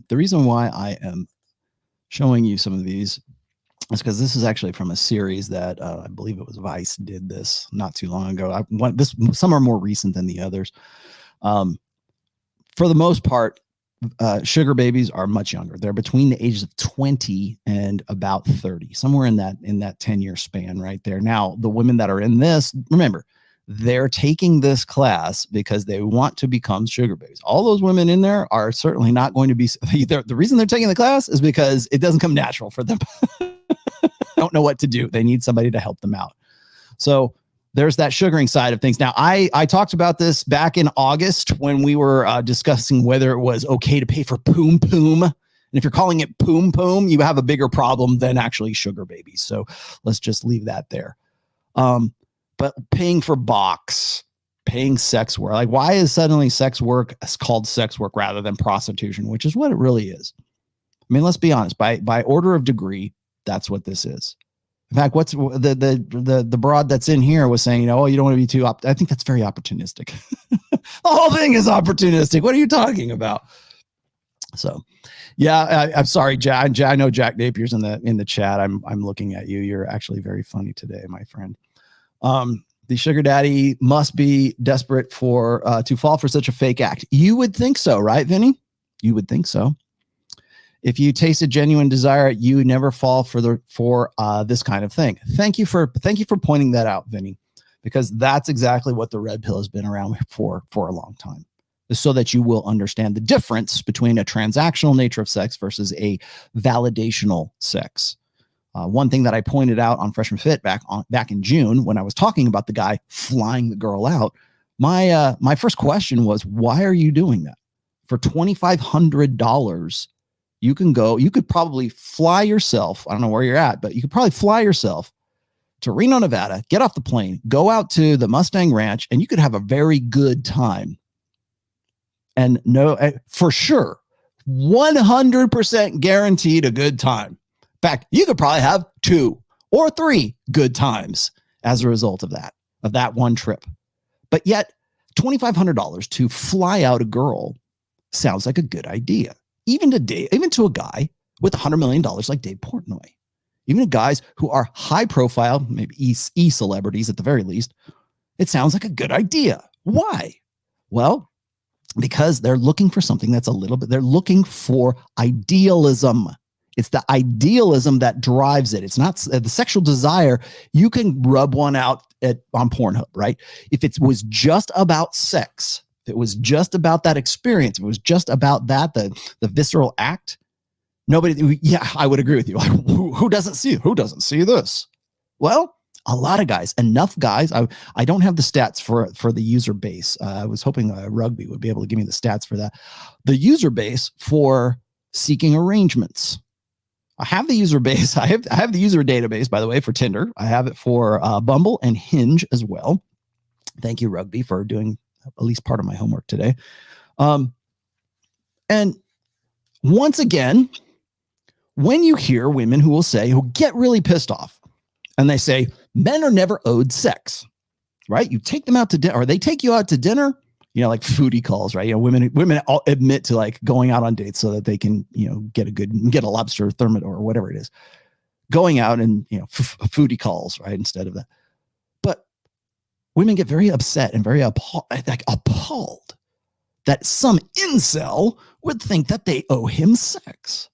The reason why I am showing you some of these is because this is actually from a series that I believe it was Vice did this not too long ago. Some are more recent than the others. For the most part, sugar babies are much younger. They're between the ages of 20 and about 30, somewhere in that 10-year span right there. Now, the women that are in this, remember, they're taking this class because they want to become sugar babies. All those women in there are certainly not going to be. The reason they're taking the class is because it doesn't come natural for them. Don't know what to do. They need somebody to help them out. So there's that sugaring side of things. Now, I talked about this back in August when we were discussing whether it was okay to pay for poom poom. And if you're calling it poom poom, you have a bigger problem than actually sugar babies. So let's just leave that there. But paying for box, paying sex work, like why is suddenly sex work called sex work rather than prostitution, which is what it really is. I mean, let's be honest, by order of degree, that's what this is. In fact, what's the broad that's in here was saying, you know, oh, you don't want to be too, I think that's very opportunistic. The whole thing is opportunistic. What are you talking about? So, yeah, I'm sorry, Jack. I know Jack Napier's in the chat. I'm looking at you. You're actually very funny today, my friend. The sugar daddy must be desperate to fall for such a fake act. You would think so, right, Vinny? You would think so. If you taste a genuine desire, you would never fall for this kind of thing. Thank you for pointing that out, Vinny, because that's exactly what the red pill has been around for a long time, so that you will understand the difference between a transactional nature of sex versus a validational sex. One thing that I pointed out on Fresh and Fit back in June when I was talking about the guy flying the girl out, my first question was, why are you doing that? For $2,500, you could probably fly yourself. I don't know where you're at, but you could probably fly yourself to Reno, Nevada, get off the plane, go out to the Mustang Ranch, and you could have a very good time. And for sure, 100% guaranteed a good time. In fact, you could probably have 2 or 3 good times as a result of that one trip. But yet $2,500 to fly out a girl sounds like a good idea. Even to a guy with $100 million like Dave Portnoy. Even to guys who are high profile, maybe e-celebrities at the very least, it sounds like a good idea. Why? Well, because they're looking for something that's they're looking for idealism. It's the idealism that drives it. It's not the sexual desire. You can rub one out on Pornhub, right? If it was just about sex, if it was just about that experience, if it was just about that, the visceral act, nobody, yeah, I would agree with you. Who doesn't see this? Well, a lot of guys, enough guys. I don't have the stats for the user base. I was hoping Rugby would be able to give me the stats for that. The user base for seeking arrangements. I have the user base. I have the user database, by the way, for Tinder. I have it for Bumble and Hinge as well. Thank you, Rugby, for doing at least part of my homework today. And once again, when you hear women who get really pissed off and they say, men are never owed sex, right? You take them out to dinner, or they take you out to dinner, like foodie calls, right? Women all admit to like going out on dates so that they can, get a lobster thermidor or whatever it is, going out and, foodie calls, right? Instead of that. But women get very upset and very appalled that some incel would think that they owe him sex.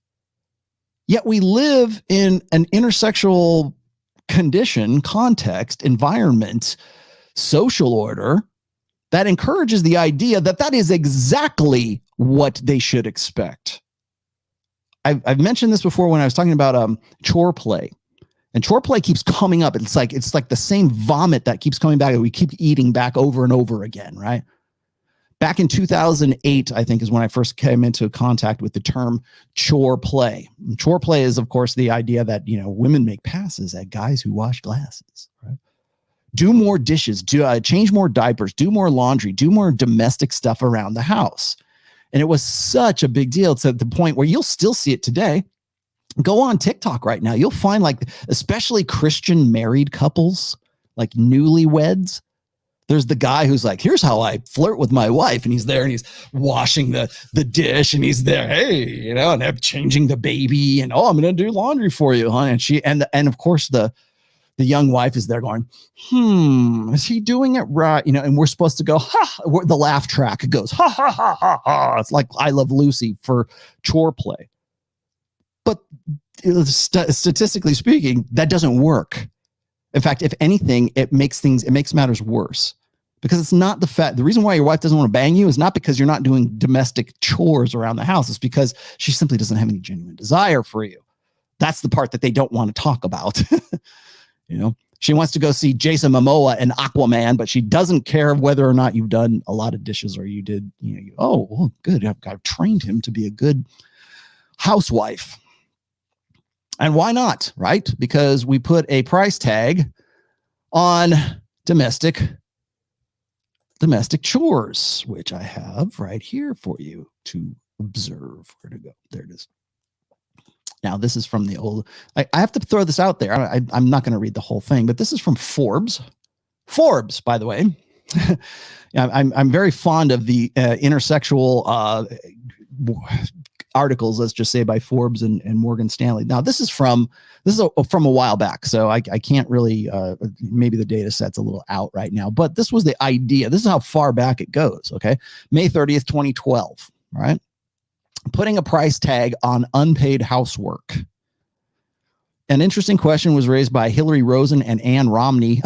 Yet we live in an intersexual condition, context, environment, social order that encourages the idea that is exactly what they should expect. I've mentioned this before when I was talking about chore play, and chore play keeps coming up. It's like the same vomit that keeps coming back that we keep eating back over and over again, right? Back in 2008, I think, is when I first came into contact with the term chore play. Chore play is, of course, the idea that, women make passes at guys who wash glasses, right? Do more dishes, change more diapers, do more laundry, do more domestic stuff around the house. And it was such a big deal to the point where you'll still see it today. Go on TikTok right now. You'll find, like, especially Christian married couples, like newlyweds. There's the guy who's like, here's how I flirt with my wife. And he's there and he's washing the dish and he's there, hey, and I'm changing the baby and, I'm going to do laundry for you, huh? And of course the young wife is there going, is he doing it right? And we're supposed to go, the laugh track goes, ha, ha, ha, ha, ha. It's like I Love Lucy for chore play. But statistically speaking, that doesn't work. In fact, if anything, it makes matters worse, because it's not the reason why your wife doesn't want to bang you is not because you're not doing domestic chores around the house. It's because she simply doesn't have any genuine desire for you. That's the part that they don't want to talk about. She wants to go see Jason Momoa and Aquaman, but she doesn't care whether or not you've done a lot of dishes or you did, good. I've trained him to be a good housewife. And why not, right? Because we put a price tag on domestic chores, which I have right here for you to observe. Where to go? There it is. Now, this is from the old, I have to throw this out there. I'm not going to read the whole thing, but this is from Forbes. Forbes, by the way. I'm very fond of the intersexual articles, let's just say, by Forbes and Morgan Stanley. Now, this is from a while back, so I can't really, maybe the data set's a little out right now, but this was the idea. This is how far back it goes, okay? May 30th, 2012, right? Putting a price tag on unpaid housework. An interesting question was raised by Hillary Rosen and Ann Romney,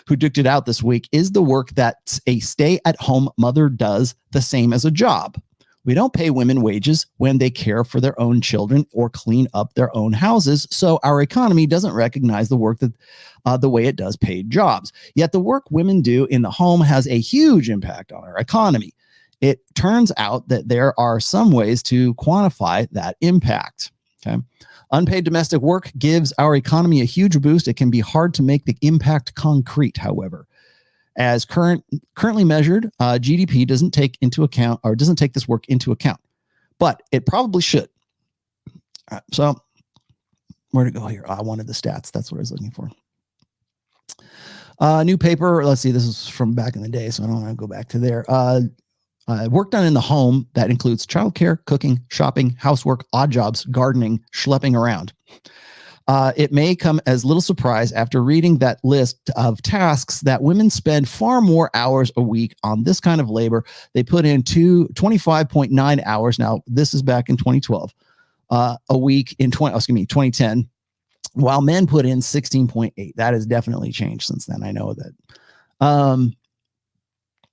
who duked it out this week. Is the work that a stay-at-home mother does the same as a job? We don't pay women wages when they care for their own children or clean up their own houses, so our economy doesn't recognize the work that the way it does paid jobs. Yet the work women do in the home has a huge impact on our economy. It turns out that there are some ways to quantify that impact. Okay. Unpaid domestic work gives our economy a huge boost. It can be hard to make the impact concrete, however. As currently measured, GDP doesn't take this work into account, but it probably should. All right, so where to go here? I wanted the stats. That's what I was looking for. New paper. Let's see. This is from back in the day, so I don't want to go back to there. Work done in the home that includes childcare, cooking, shopping, housework, odd jobs, gardening, schlepping around. It may come as little surprise after reading that list of tasks that women spend far more hours a week on this kind of labor. They put in 25.9 hours. Now, this is back in 2012, a week in 2010, while men put in 16.8. That has definitely changed since then. I know that.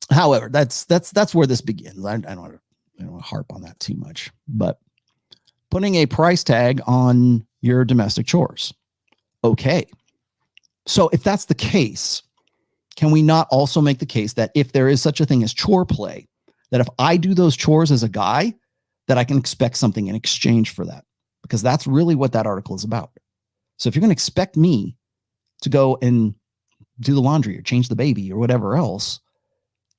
However, that's where this begins. I don't want to harp on that too much, but putting a price tag on your domestic chores. Okay. So if that's the case, can we not also make the case that if there is such a thing as chore play, that if I do those chores as a guy, that I can expect something in exchange for that? Because that's really what that article is about. So if you're going to expect me to go and do the laundry or change the baby or whatever else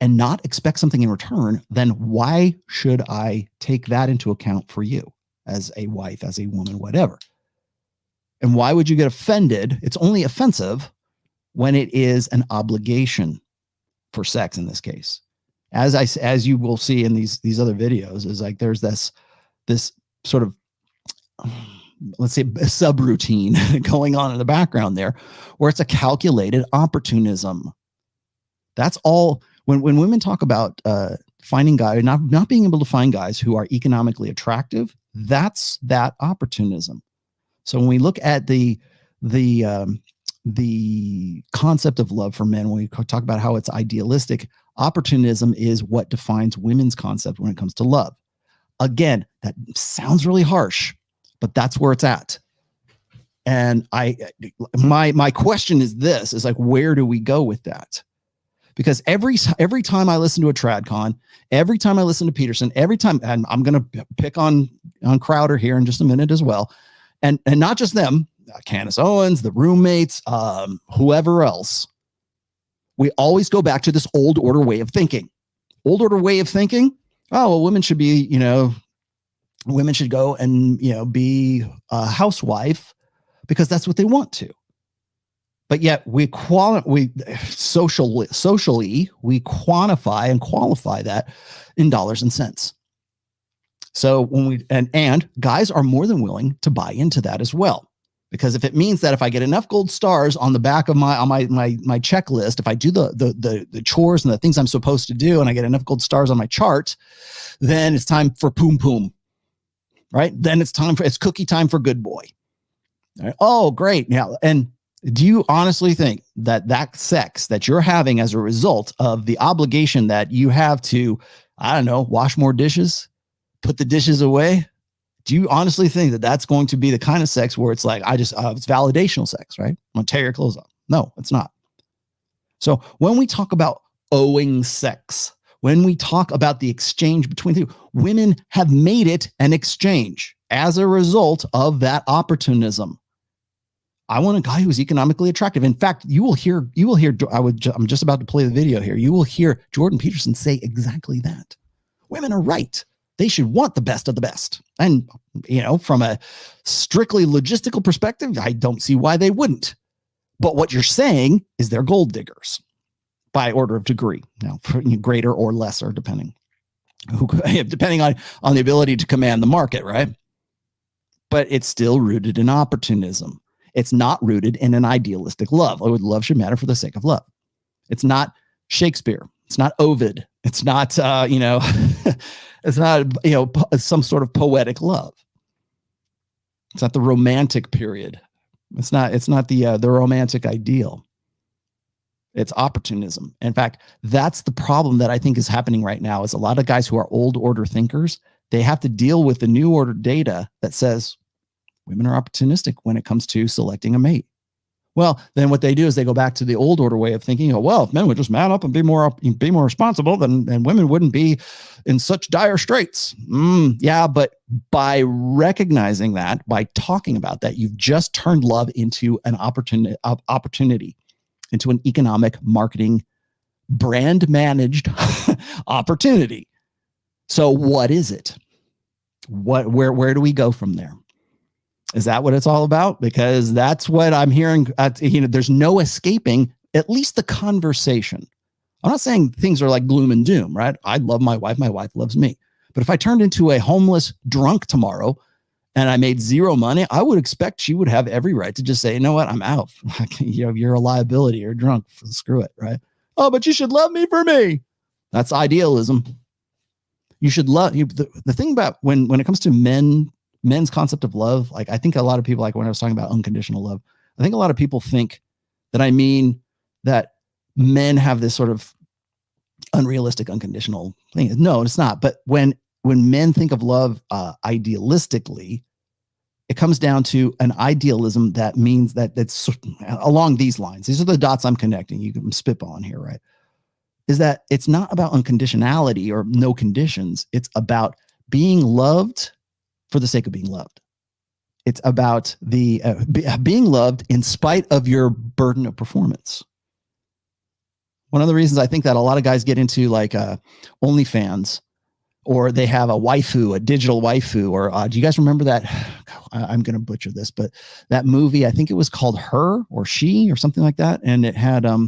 and not expect something in return, then why should I take that into account for you as a wife, as a woman, whatever? And why would you get offended? It's only offensive when it is an obligation for sex in this case. As you will see in these other videos, is like there's this sort of, let's say, subroutine going on in the background there, where it's a calculated opportunism. That's all. When women talk about finding guys, not being able to find guys who are economically attractive, that's that opportunism. So when we look at the concept of love for men, when we talk about how it's idealistic, opportunism is what defines women's concept when it comes to love. Again, that sounds really harsh, but that's where it's at. And my question is this, is like, where do we go with that? Because every time I listen to a TradCon, every time I listen to Peterson, every time, and I'm going to pick on Crowder here in just a minute as well. And not just them, Candace Owens, the roommates, whoever else, we always go back to this old order way of thinking. Old order way of thinking, oh, well, women should be, women should go and, be a housewife because that's what they want to. But yet socially, we quantify and qualify that in dollars and cents. So when and guys are more than willing to buy into that as well, because if it means that if I get enough gold stars on the back of my checklist, if I do the chores and the things I'm supposed to do, and I get enough gold stars on my chart, then it's time for poom poom, right? Then it's cookie time for good boy. All right. Oh, great. Now, and do you honestly think that sex that you're having as a result of the obligation that you have to, I don't know, wash more dishes, put the dishes away? Do you honestly think that that's going to be the kind of sex where it's like, it's validational sex, right? I'm going to tear your clothes off. No, it's not. So when we talk about owing sex, when we talk about the exchange between the two, women have made it an exchange as a result of that opportunism. I want a guy who's economically attractive. In fact, you will hear, I'm just about to play the video here. You will hear Jordan Peterson say exactly that. Women are right. They should want the best of the best. And, from a strictly logistical perspective, I don't see why they wouldn't. But what you're saying is they're gold diggers by order of degree. Now, greater or lesser, depending on the ability to command the market, right? But it's still rooted in opportunism. It's not rooted in an idealistic love. Love should matter for the sake of love. It's not Shakespeare. It's not Ovid. It's not, it's not, some sort of poetic love. It's not the romantic period. It's not the romantic ideal. It's opportunism. In fact, that's the problem that I think is happening right now is a lot of guys who are old order thinkers, they have to deal with the new order data that says women are opportunistic when it comes to selecting a mate. Well, then what they do is they go back to the old order way of thinking, if men would just man up and be more responsible, then women wouldn't be in such dire straits. Yeah, but by recognizing that, by talking about that, you've just turned love into an opportunity, into an economic marketing, brand managed opportunity. So what is it? Where do we go from there? Is that what it's all about? Because that's what I'm hearing. There's no escaping at least the conversation. I'm not saying things are like gloom and doom, right? I love my wife loves me. But if I turned into a homeless drunk tomorrow and I made zero money, I would expect she would have every right to just say, you know what, I'm out. You're a liability, you're drunk, screw it, right? Oh, but you should love me for me. That's idealism. You should love you. The thing about when it comes to men's concept of love, like I think a lot of people, like when I was talking about unconditional love, I think a lot of people think that I mean that men have this sort of unrealistic unconditional thing. No, it's not. But when men think of love idealistically, it comes down to an idealism that means that it's along these lines. These are the dots I'm connecting. You can spitballing here, right? Is that it's not about unconditionality or no conditions. It's about being loved for the sake of being loved. It's about the being loved in spite of your burden of performance. One of the reasons I think that a lot of guys get into like OnlyFans, or they have a waifu, a digital waifu, or do you guys remember that? I'm going to butcher this, but that movie, I think it was called Her or She or something like that. And it had, who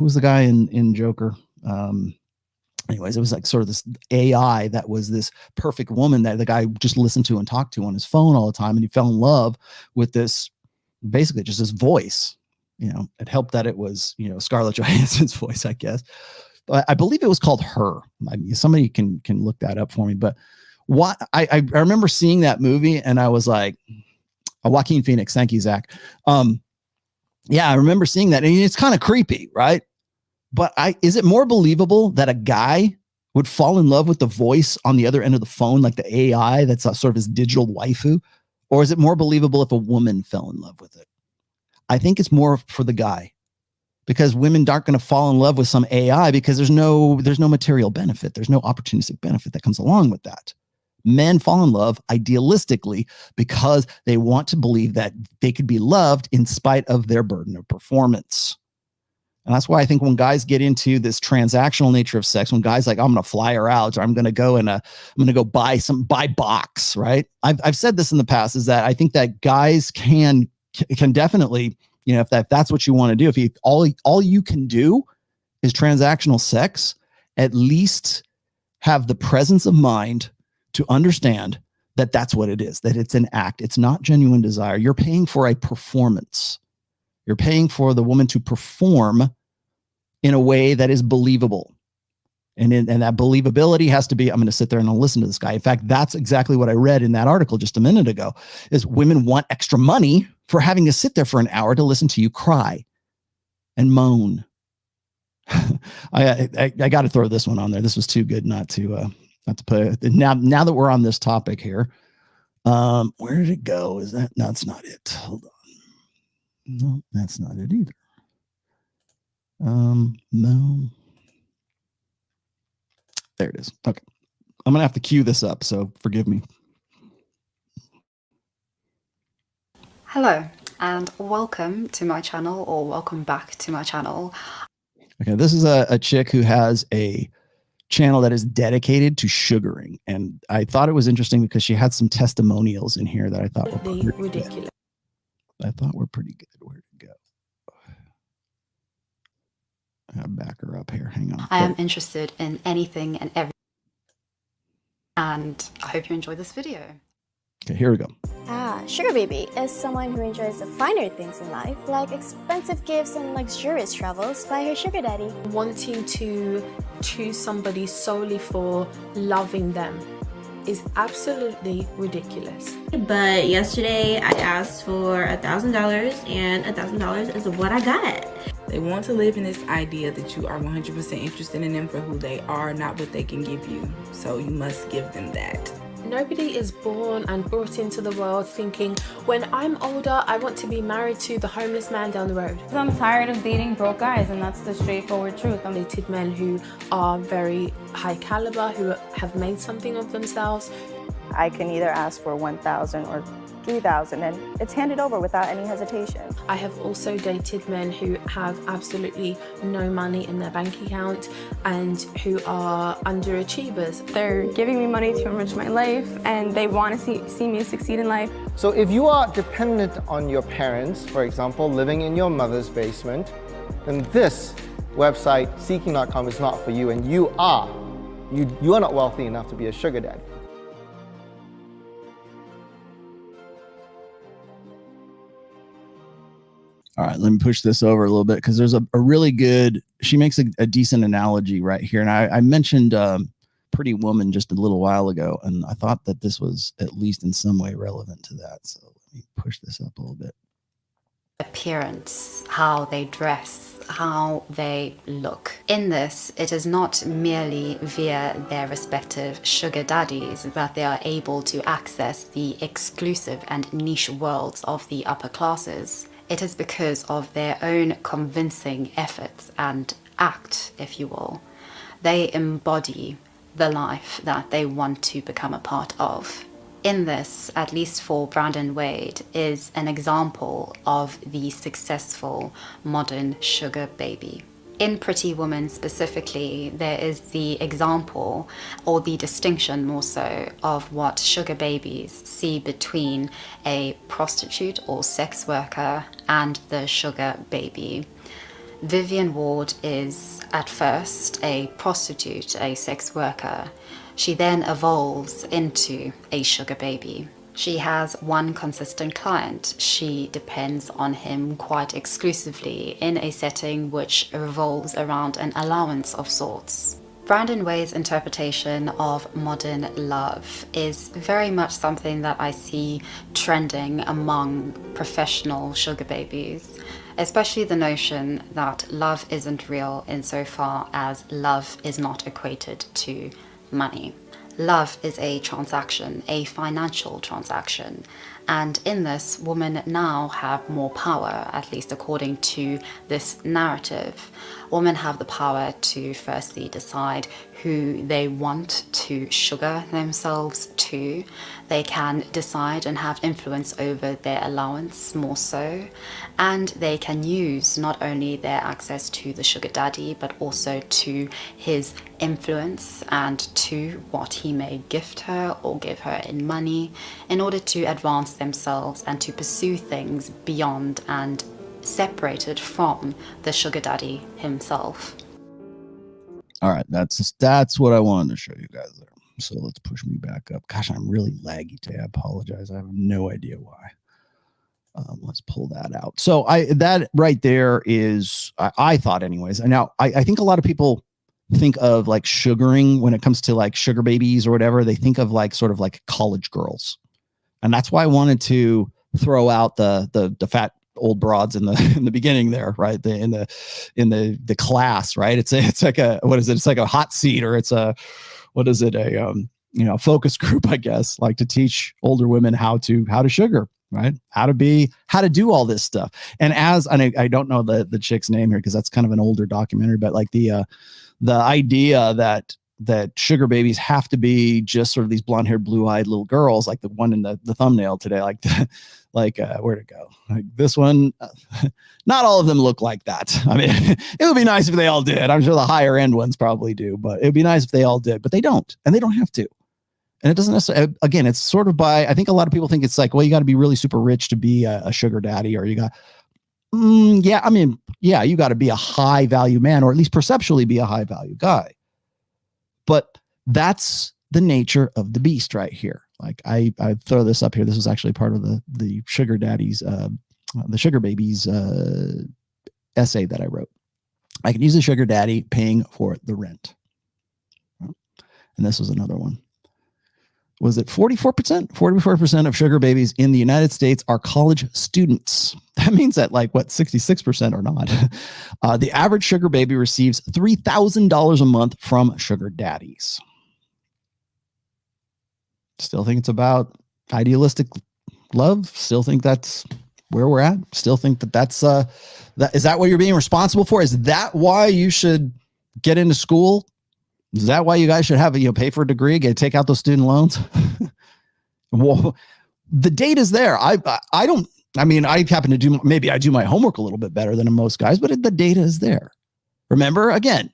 was the guy in Joker? Anyways, it was like sort of this AI that was this perfect woman that the guy just listened to and talked to on his phone all the time. And he fell in love with this, basically just this voice. You know, it helped that it was, you know, Scarlett Johansson's voice, I guess. But I believe it was called Her. I mean, somebody can look that up for me. But what I remember seeing that movie and I was like, Joaquin Phoenix, thank you, Zach. Yeah, I remember seeing that. And it's kind of creepy, right? But is it more believable that a guy would fall in love with the voice on the other end of the phone, like the AI that's a sort of his digital waifu? Or is it more believable if a woman fell in love with it? I think it's more for the guy, because women aren't going to fall in love with some AI because there's no material benefit. There's no opportunistic benefit that comes along with that. Men fall in love idealistically because they want to believe that they could be loved in spite of their burden of performance. And that's why I think when guys get into this transactional nature of sex, when guys like, I'm going to fly her out, or I'm going to go and I'm going to go buy box, right? I've said this in the past, is that I think that guys can definitely, you know, if that's what you want to do, if all you can do is transactional sex, at least have the presence of mind to understand that that's what it is, that it's an act. It's not genuine desire. You're paying for a performance. You're paying for the woman to perform in a way that is believable. And that believability has to be, I'm going to sit there and I'll listen to this guy. In fact, that's exactly what I read in that article just a minute ago, is women want extra money for having to sit there for an hour to listen to you cry and moan. I got to throw this one on there. This was too good not to put it. Now that we're on this topic here, where did it go? No, that's not it. Hold on. No, that's not it either. No. There it is. Okay. I'm going to have to cue this up, so forgive me. Hello, and welcome to my channel, or welcome back to my channel. Okay, this is a chick who has a channel that is dedicated to sugaring. And I thought it was interesting because she had some testimonials in here that I thought were pretty ridiculous. I thought were pretty good. Where'd it go? I'll back her up here. Hang on. I am interested in anything and everything, and I hope you enjoy this video. Okay, here we go. Sugar baby is someone who enjoys the finer things in life, like expensive gifts and luxurious travels by her sugar daddy. Wanting to choose somebody solely for loving them is absolutely ridiculous. But yesterday I asked for $1,000 and $1,000 is what I got. They want to live in this idea that you are 100% interested in them for who they are, not what they can give you. So you must give them that. Nobody is born and brought into the world thinking, when I'm older, I want to be married to the homeless man down the road. I'm tired of dating broke guys, and that's the straightforward truth. I've dated men who are very high caliber, who have made something of themselves. I can either ask for $1,000 or $3,000, and it's handed over without any hesitation. I have also dated men who have absolutely no money in their bank account and who are underachievers. They're giving me money to enrich my life, and they want to see me succeed in life. So if you are dependent on your parents, for example, living in your mother's basement, then this website, seeking.com, is not for you, and you are not wealthy enough to be a sugar daddy. All right, let me push this over a little bit because there's a really good, she makes a decent analogy right here. And I mentioned Pretty Woman just a little while ago, and I thought that this was at least in some way relevant to that. So let me push this up a little bit. Appearance, how they dress, how they look. In this, it is not merely via their respective sugar daddies that they are able to access the exclusive and niche worlds of the upper classes. It is because of their own convincing efforts and act, if you will. They embody the life that they want to become a part of. In this, at least for Brandon Wade, is an example of the successful modern sugar baby. In Pretty Woman specifically, there is the example, or the distinction more so, of what sugar babies see between a prostitute or sex worker and the sugar baby. Vivian Ward is at first a prostitute, a sex worker. She then evolves into a sugar baby. She has one consistent client. She depends on him quite exclusively in a setting which revolves around an allowance of sorts. Brandon Wade's interpretation of modern love is very much something that I see trending among professional sugar babies, especially the notion that love isn't real insofar as love is not equated to money. Love is a transaction, a financial transaction, and in this, women now have more power, at least according to this narrative. Women have the power to firstly decide who they want to sugar themselves to. They can decide and have influence over their allowance more so, and they can use not only their access to the sugar daddy, but also to his influence and to what he may gift her or give her in money in order to advance themselves and to pursue things beyond and separated from the sugar daddy himself. All right, that's what I wanted to show you guys there. So let's push me back up. Gosh, I'm really laggy today. I apologize. I have no idea why. Let's pull that out. So that right there is, I thought anyways. And now I think a lot of people think of like sugaring when it comes to like sugar babies or whatever. They think of like sort of like college girls. And that's why I wanted to throw out the fat old broads in the beginning there, right? In the class, right? It's like a, what is it? It's like a hot seat, or it's a, what is it? A focus group, I guess, like to teach older women how to sugar, right? How to do all this stuff. And I don't know the chick's name here because that's kind of an older documentary, but like the idea that sugar babies have to be just sort of these blonde-haired, blue-eyed little girls, like the one in the thumbnail today, where'd it go? Like this one, not all of them look like that. I mean, it would be nice if they all did. I'm sure the higher end ones probably do, but it'd be nice if they all did, but they don't, and they don't have to. And it doesn't necessarily, again, it's sort of I think a lot of people think it's like, well, you got to be really super rich to be a sugar daddy, or you got, you got to be a high value man, or at least perceptually be a high value guy. But that's the nature of the beast right here. Like I throw this up here. This was actually part of the sugar daddies, the sugar babies essay that I wrote. I can use a sugar daddy paying for the rent. And this was another one. Was it 44%? 44% of sugar babies in the United States are college students. That means that 66% are not. The average sugar baby receives $3,000 a month from sugar daddies. Still think it's about idealistic love. Still think that's where we're at. Still think that's is that what you're being responsible for? Is that why you should get into school? Is that why you guys should have pay for a degree, take out those student loans? the data's there. I happen to do, maybe I do my homework a little bit better than most guys, but the data is there. Remember, again,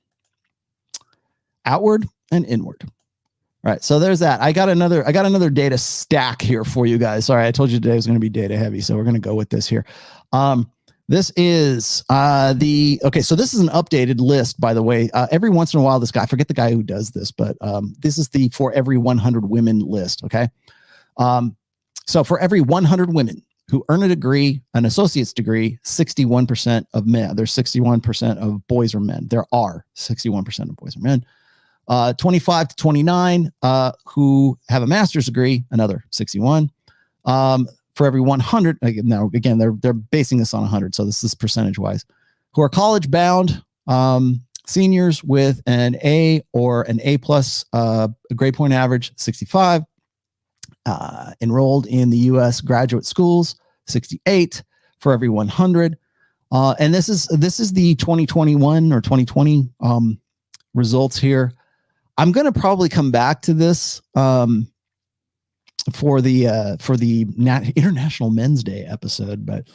outward and inward. All right. So there's that. I got another data stack here for you guys. Sorry, I told you today was going to be data heavy. So we're going to go with this here. This is so this is an updated list, by the way. Every once in a while, this guy, I forget the guy who does this, but this is the for every 100 women list. Okay. So for every 100 women who earn a degree, an associate's degree, 61% of men, there's 61% of boys or men. There are 61% of boys or men. 25 to 29 who have a master's degree, another 61. For every 100, now again, they're basing this on 100, so this is percentage wise, who are college bound, seniors with an A or an A plus grade point average, 65. Enrolled in the U.S. graduate schools, 68 for every 100. And this is the 2021 or 2020 results here. I'm going to probably come back to this for the International Men's Day episode, but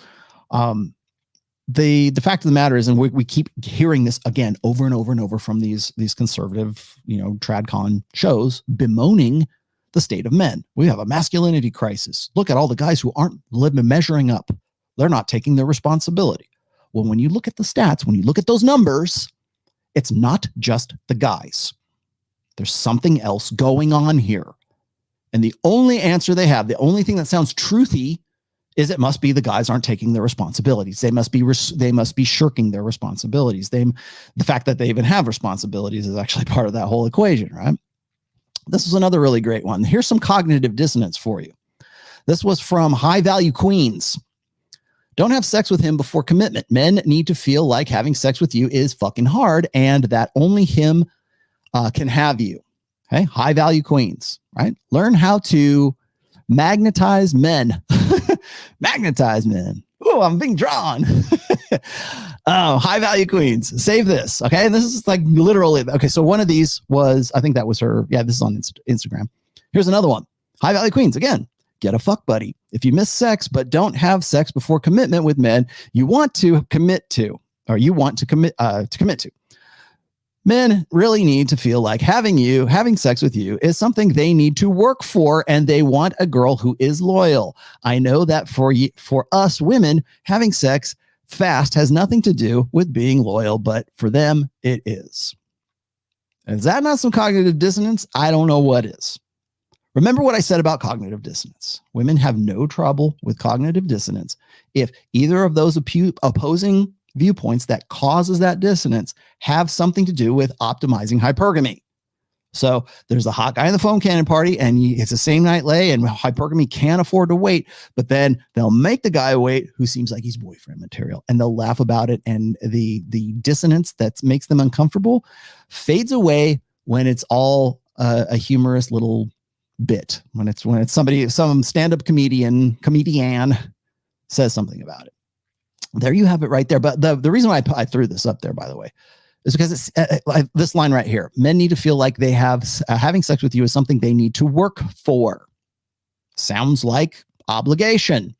the fact of the matter is, and we keep hearing this again over and over and over from these conservative, tradcon shows bemoaning the state of men. We have a masculinity crisis. Look at all the guys who aren't measuring up. They're not taking their responsibility. Well, when you look at the stats, when you look at those numbers, it's not just the guys. There's something else going on here. And the only answer they have, the only thing that sounds truthy, is it must be the guys aren't taking their responsibilities. They must be shirking their responsibilities. The fact that they even have responsibilities is actually part of that whole equation, right? This is another really great one. Here's some cognitive dissonance for you. This was from High Value Queens. Don't have sex with him before commitment. Men need to feel like having sex with you is fucking hard and that only him can have you. Okay. High Value Queens, right? Learn how to magnetize men. Magnetize men. Oh, I'm being drawn. Oh, High Value Queens. Save this. Okay. And this is like literally. Okay. So one of these was, I think that was her. Yeah. This is on Instagram. Here's another one. High Value Queens. Again, get a fuck buddy. If you miss sex, but don't have sex before commitment with men you want to commit to, or you want to commit to. Men really need to feel like having sex with you is something they need to work for, and they want a girl who is loyal. I know that for us women, having sex fast has nothing to do with being loyal, but for them, it is. Is that not some cognitive dissonance? I don't know what is. Remember what I said about cognitive dissonance. Women have no trouble with cognitive dissonance if either of those opposing viewpoints that causes that dissonance have something to do with optimizing hypergamy. So there's a hot guy in the phone cannon party and it's the same night lay and hypergamy can't afford to wait, but then they'll make the guy wait who seems like he's boyfriend material and they'll laugh about it. And the dissonance that makes them uncomfortable fades away when it's all a humorous little bit, when it's some stand-up comedian says something about it. There you have it right there. But the reason why I threw this up there, by the way, is because it's this line right here. Men need to feel like they have having sex with you is something they need to work for. Sounds like obligation.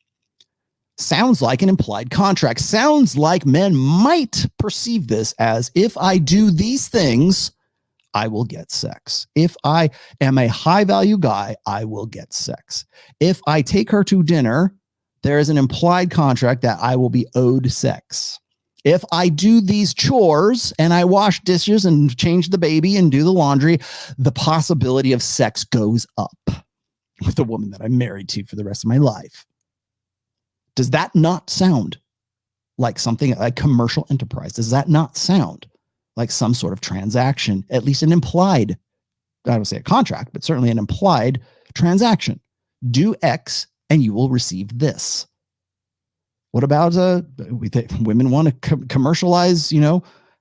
Sounds like an implied contract. Sounds like men might perceive this as, if I do these things, I will get sex. If I am a high value guy, I will get sex. If I take her to dinner, there is an implied contract that I will be owed sex. If I do these chores and I wash dishes and change the baby and do the laundry, the possibility of sex goes up with the woman that I'm married to for the rest of my life. Does that not sound like something like commercial enterprise? Does that not sound like some sort of transaction, at least an implied, I don't say a contract, but certainly an implied transaction? Do X and you will receive this. What about women want to commercialize,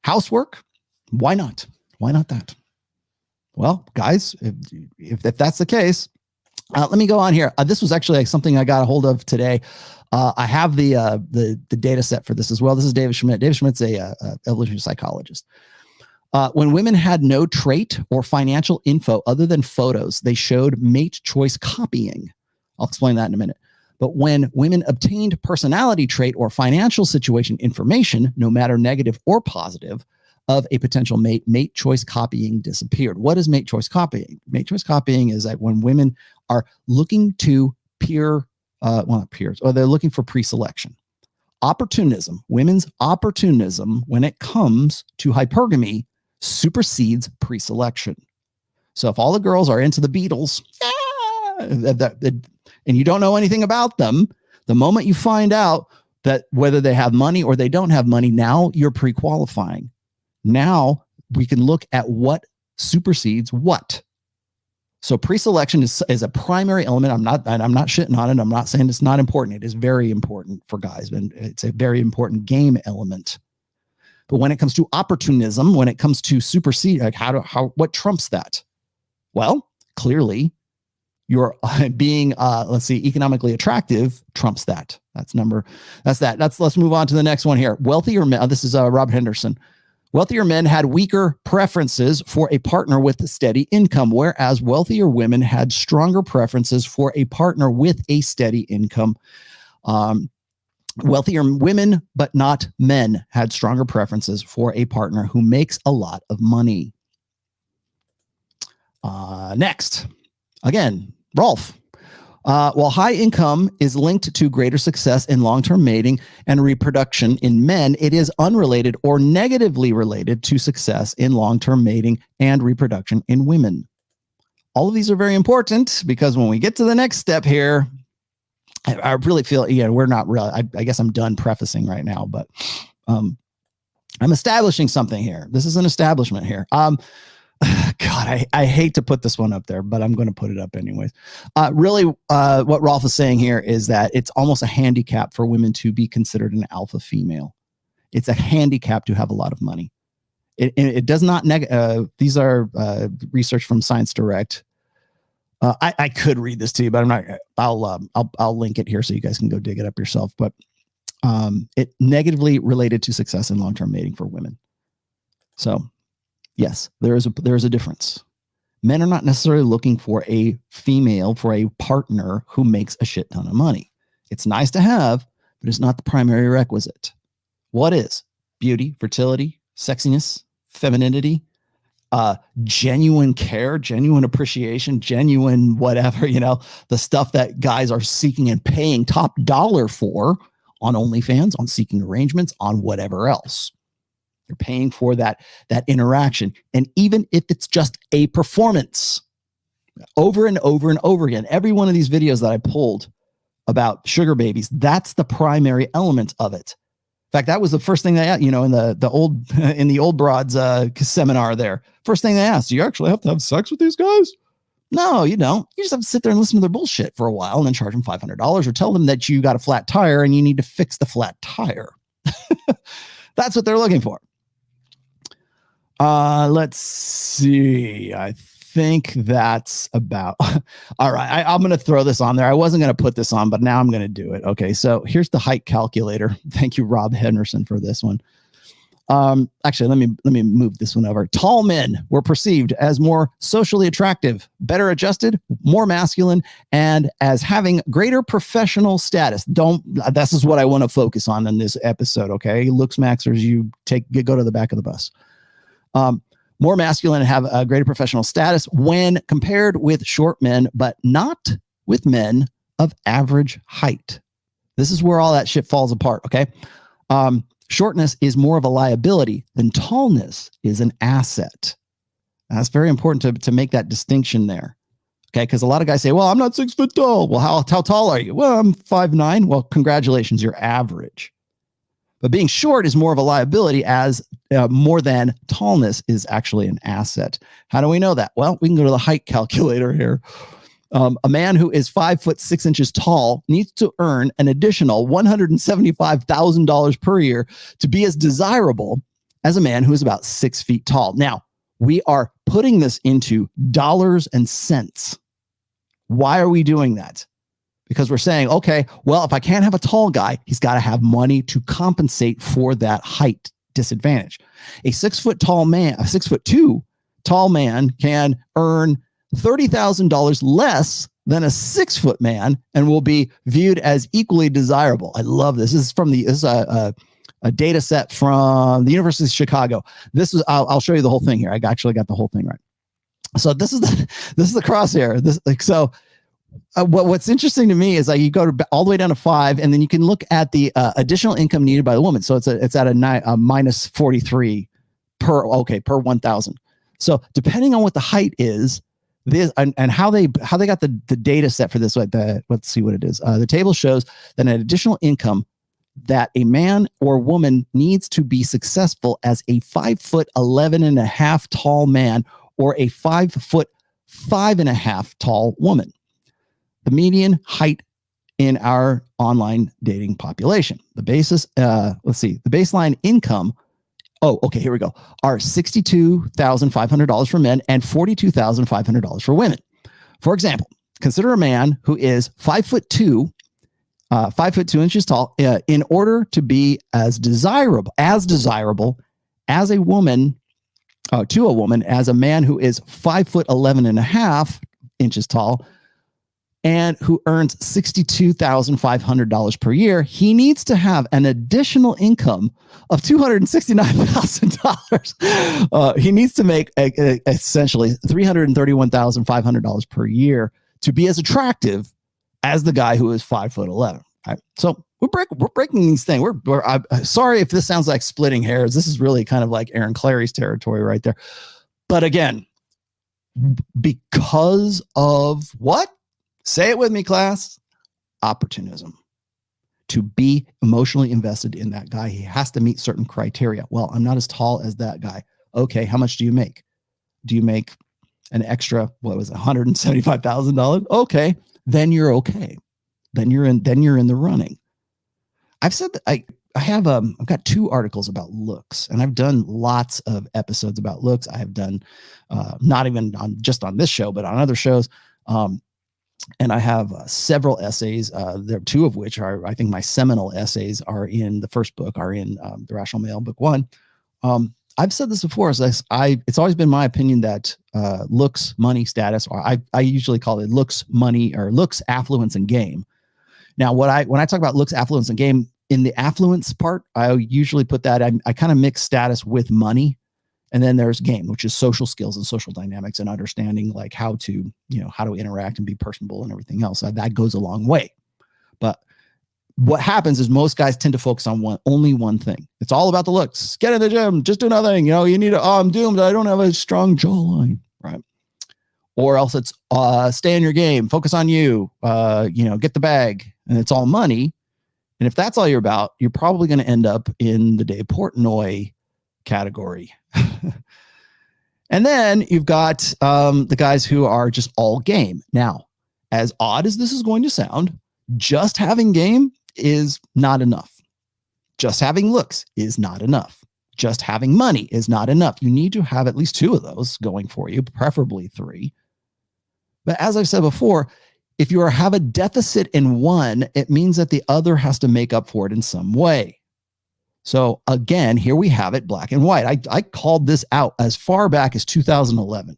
housework? Why not? Why not that? Well, guys, if that's the case, let me go on here. This was actually something I got a hold of today. I have the data set for this as well. This is David Schmidt. David Schmidt's a evolutionary psychologist. When women had no trait or financial info other than photos, they showed mate choice copying. I'll explain that in a minute. But when women obtained personality trait or financial situation information, no matter negative or positive, of a potential mate, mate choice copying disappeared. What is mate choice copying? Mate choice copying is that when women are looking to not peers, or they're looking for pre-selection. Opportunism, women's opportunism, when it comes to hypergamy, supersedes pre-selection. So if all the girls are into the Beatles, and you don't know anything about them, the moment you find out that whether they have money or they don't have money, now you're pre-qualifying. Now we can look at what supersedes what. So pre-selection is a primary element. I'm not shitting on it. I'm not saying it's not important. It is very important for guys, and it's a very important game element. But when it comes to opportunism, when it comes to supersede, like what trumps that? Well, clearly, your being economically attractive trumps that. Let's move on to the next one here. Wealthier men. This is Rob Henderson. Wealthier men had weaker preferences for a partner with a steady income, whereas wealthier women had stronger preferences for a partner with a steady income. Wealthier women, but not men, had stronger preferences for a partner who makes a lot of money. Next, again, Rolf. While high income is linked to greater success in long-term mating and reproduction in men, it is unrelated or negatively related to success in long-term mating and reproduction in women. All of these are very important because when we get to the next step here, I really feel, we're not really, I guess I'm done prefacing right now, but I'm establishing something here. This is an establishment here. God, I hate to put this one up there, but I'm going to put it up anyways. Really, what Rolf is saying here is that it's almost a handicap for women to be considered an alpha female. It's a handicap to have a lot of money. It does not these are research from Science Direct. I could read this to you, but I'm not. I'll link it here so you guys can go dig it up yourself. But it negatively related to success in long-term mating for women. So. Yes, there is a difference. Men are not necessarily looking for a female, for a partner who makes a shit ton of money. It's nice to have, but it's not the primary requisite. What is? Beauty, fertility, sexiness, femininity, genuine care, genuine appreciation, genuine whatever, the stuff that guys are seeking and paying top dollar for on OnlyFans, on Seeking Arrangements, on whatever else. You're paying for that interaction. And even if it's just a performance, over and over and over again, every one of these videos that I pulled about sugar babies, that's the primary element of it. In fact, that was the first thing they asked, in the old broads seminar there. First thing they asked, do you actually have to have sex with these guys? No, you don't. You just have to sit there and listen to their bullshit for a while and then charge them $500 or tell them that you got a flat tire and you need to fix the flat tire. That's what they're looking for. Let's see. I think that's about all right. I'm going to throw this on there. I wasn't going to put this on, but now I'm going to do it. Okay. So here's the height calculator. Thank you, Rob Henderson, for this one. Actually, let me move this one over. Tall men were perceived as more socially attractive, better adjusted, more masculine, and as having greater professional status. This is what I want to focus on in this episode. Okay. Looks maxers, go to the back of the bus. More masculine and have a greater professional status when compared with short men, but not with men of average height. This is where all that shit falls apart. Okay. Shortness is more of a liability than tallness is an asset. And that's very important to make that distinction there. Okay. Because a lot of guys say, well, I'm not 6 foot tall. Well, how tall are you? Well, I'm 5'9". Well, congratulations. You're average. But being short is more of a liability as more than tallness is actually an asset. How do we know that? Well, we can go to the height calculator here. A man who is 5'6" tall needs to earn an additional $175,000 per year to be as desirable as a man who is about 6 feet tall. Now, we are putting this into dollars and cents. Why are we doing that? Because we're saying, okay, well, if I can't have a tall guy, he's got to have money to compensate for that height disadvantage. A 6 foot tall man, a 6'2" tall man can earn $30,000 less than a 6-foot man and will be viewed as equally desirable. I love this. This is a data set from the University of Chicago. This is, I'll show you the whole thing here. I actually got the whole thing right. So this is the crosshair. What's interesting to me is like you go to all the way down to 5, and then you can look at the additional income needed by the woman. So it's at a minus 43 per 1,000. So depending on what the height is, this and how they got the data set for this. Let's see what it is. The table shows that an additional income that a man or woman needs to be successful as a 5'11.5" tall man or a 5'5.5" tall woman. The median height in our online dating population. The basis, the baseline income. Oh, okay, here we go. Are $62,500 for men and $42,500 for women. For example, consider a man who is 5'2", 5'2" inches tall. In order to be as desirable as a woman, to a woman, as a man who is 5'11.5" inches tall and who earns $62,500 per year, he needs to have an additional income of $269,000. He needs to make essentially $331,500 per year to be as attractive as the guy who is 5'11". Right? So we're breaking these things. I'm sorry if this sounds like splitting hairs. This is really kind of like Aaron Clary's territory right there. But again, because of what? Say it with me, class. Opportunism. To be emotionally invested in that guy, he has to meet certain criteria. Well, I'm not as tall as that guy. Okay, how much do you make? Do you make an extra, $175,000? Okay, then you're okay. Then you're in the running. I've said that I've got 2 articles about looks, and I've done lots of episodes about looks. I have done not even just on this show, but on other shows. And I have several essays. There are 2 of which are, I think, my seminal essays are in the first book, are in The Rational Male, book 1. I've said this before. It's always been my opinion that looks, money, status, or I usually call it looks, money, or looks, affluence, and game. Now, when I talk about looks, affluence, and game, in the affluence part, I usually put that, I kind of mix status with money. And then there's game, which is social skills and social dynamics and understanding like how to interact and be personable and everything else. That goes a long way. But what happens is most guys tend to focus on only one thing. It's all about the looks. Get in the gym, just do nothing. You need I'm doomed. I don't have a strong jawline, right? Or else it's stay in your game, focus on you, get the bag, and it's all money. And if that's all you're about, you're probably going to end up in the Dave Portnoy category. And then you've got the guys who are just all game. Now, as odd as this is going to sound, just having game is not enough. Just having looks is not enough. Just having money is not enough. You need to have at least 2 of those going for you, preferably 3. But as I've said before, if you have a deficit in one, it means that the other has to make up for it in some way. So again, here we have it, black and white. I called this out as far back as 2011,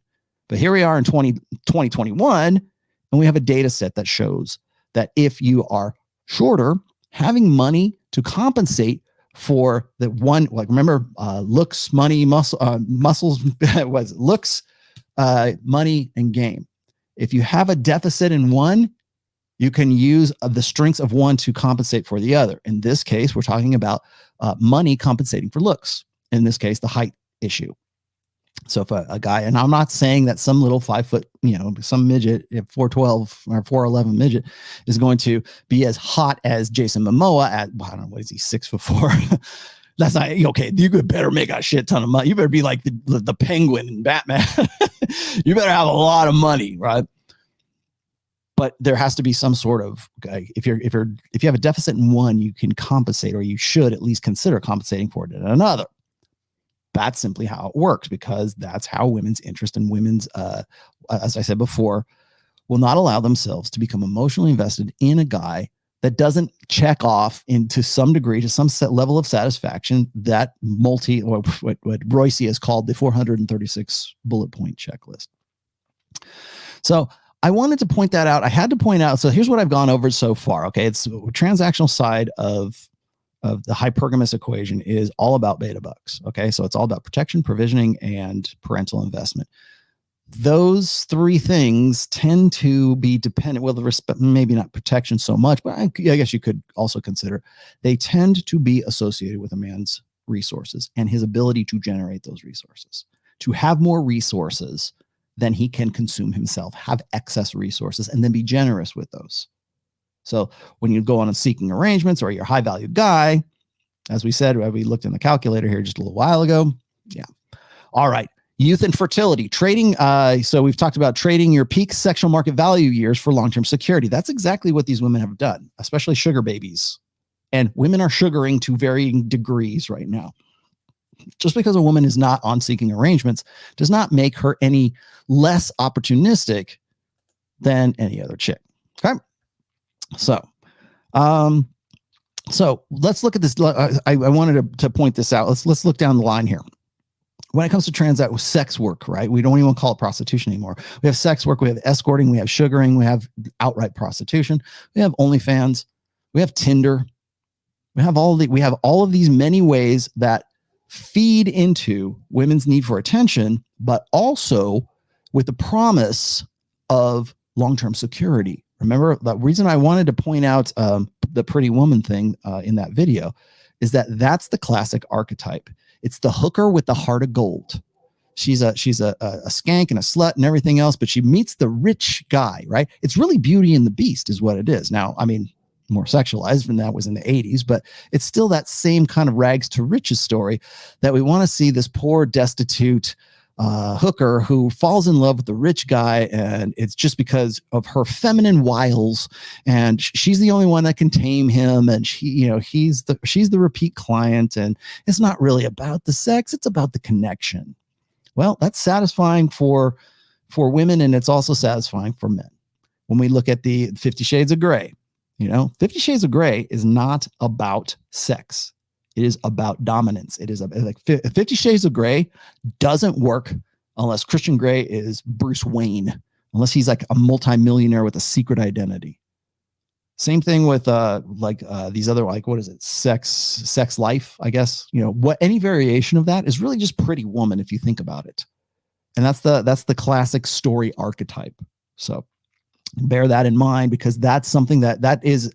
but here we are in 2021, and we have a data set that shows that if you are shorter, having money to compensate for the one, like remember, looks, money, muscles was looks, money, and game. If you have a deficit in one, you can use the strengths of one to compensate for the other. In this case, we're talking about money compensating for looks. In this case, the height issue. So if a guy, and I'm not saying that some little 5 foot, some midget, 4'12" or 4'11" midget is going to be as hot as Jason Momoa at, I don't know, what is he, 6'4"? That's not okay. You could better make a shit ton of money. You better be like the Penguin in Batman. You better have a lot of money, right? But there has to be some sort of, if you have a deficit in one, you can compensate, or you should at least consider compensating for it in another. That's simply how it works, because that's how women's interest in women's, as I said before, will not allow themselves to become emotionally invested in a guy that doesn't check off into some degree, to some set level of satisfaction, that what Royce has called the 436 bullet point checklist. So I wanted to point that out. I had to point out. So here's what I've gone over so far. Okay. It's transactional side of the hypergamous equation is all about beta bucks. Okay. So it's all about protection, provisioning, and parental investment. Those three things tend to be dependent. Well, the respect, maybe not protection so much, but I guess you could also consider they tend to be associated with a man's resources and his ability to generate those resources, to have more resources than he can consume himself, have excess resources, and then be generous with those. So when you go on and seeking arrangements or you're a high value guy, as we said, we looked in the calculator here just a little while ago. Yeah. All right. Youth and fertility trading. So we've talked about trading your peak sexual market value years for long-term security. That's exactly what these women have done, especially sugar babies. And women are sugaring to varying degrees right now. Just because a woman is not on seeking arrangements does not make her any less opportunistic than any other chick. Okay. So let's look at this. I wanted to point this out. Let's look down the line here. When it comes to transact with sex work, right? We don't even call it prostitution anymore. We have sex work, we have escorting, we have sugaring, we have outright prostitution, we have OnlyFans, we have Tinder, we have all of these many ways that feed into women's need for attention, but also with the promise of long-term security. Remember, the reason I wanted to point out the pretty woman thing in that video is that that's the classic archetype. It's the hooker with the heart of gold. She's a skank and a slut and everything else, but she meets the rich guy, right? It's really Beauty and the Beast is what it is. Now, I mean, more sexualized than that was in the 80s, but it's still that same kind of rags to riches story that we want to see this poor, destitute hooker who falls in love with the rich guy, and it's just because of her feminine wiles, and she's the only one that can tame him, and she's the repeat client, and it's not really about the sex, it's about the connection. Well, that's satisfying for women, and it's also satisfying for men. When we look at the 50 Shades of Grey, 50 Shades of Grey is not about sex. It is about dominance. It is like 50 Shades of Grey doesn't work unless Christian Grey is Bruce Wayne, unless he's like a multimillionaire with a secret identity. Same thing with these other, like, what is it? Sex Life, I guess. Any variation of that is really just Pretty Woman if you think about it. And that's the classic story archetype. So bear that in mind, because that's something that is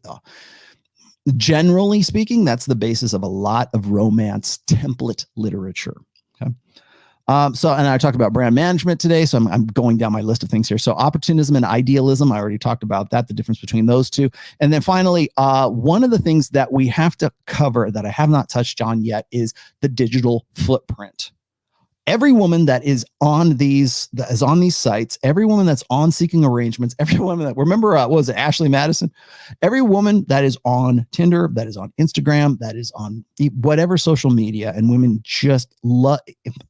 generally speaking, that's the basis of a lot of romance template literature. Okay. And I talked about brand management today, so I'm going down my list of things here. So opportunism and idealism, I already talked about that, the difference between those two. And then finally, one of the things that we have to cover that I have not touched on yet is the digital footprint. Every woman that is on these sites, every woman that's on seeking arrangements, every woman that, remember, what was it, Ashley Madison? Every woman that is on Tinder, that is on Instagram, that is on whatever social media, and women just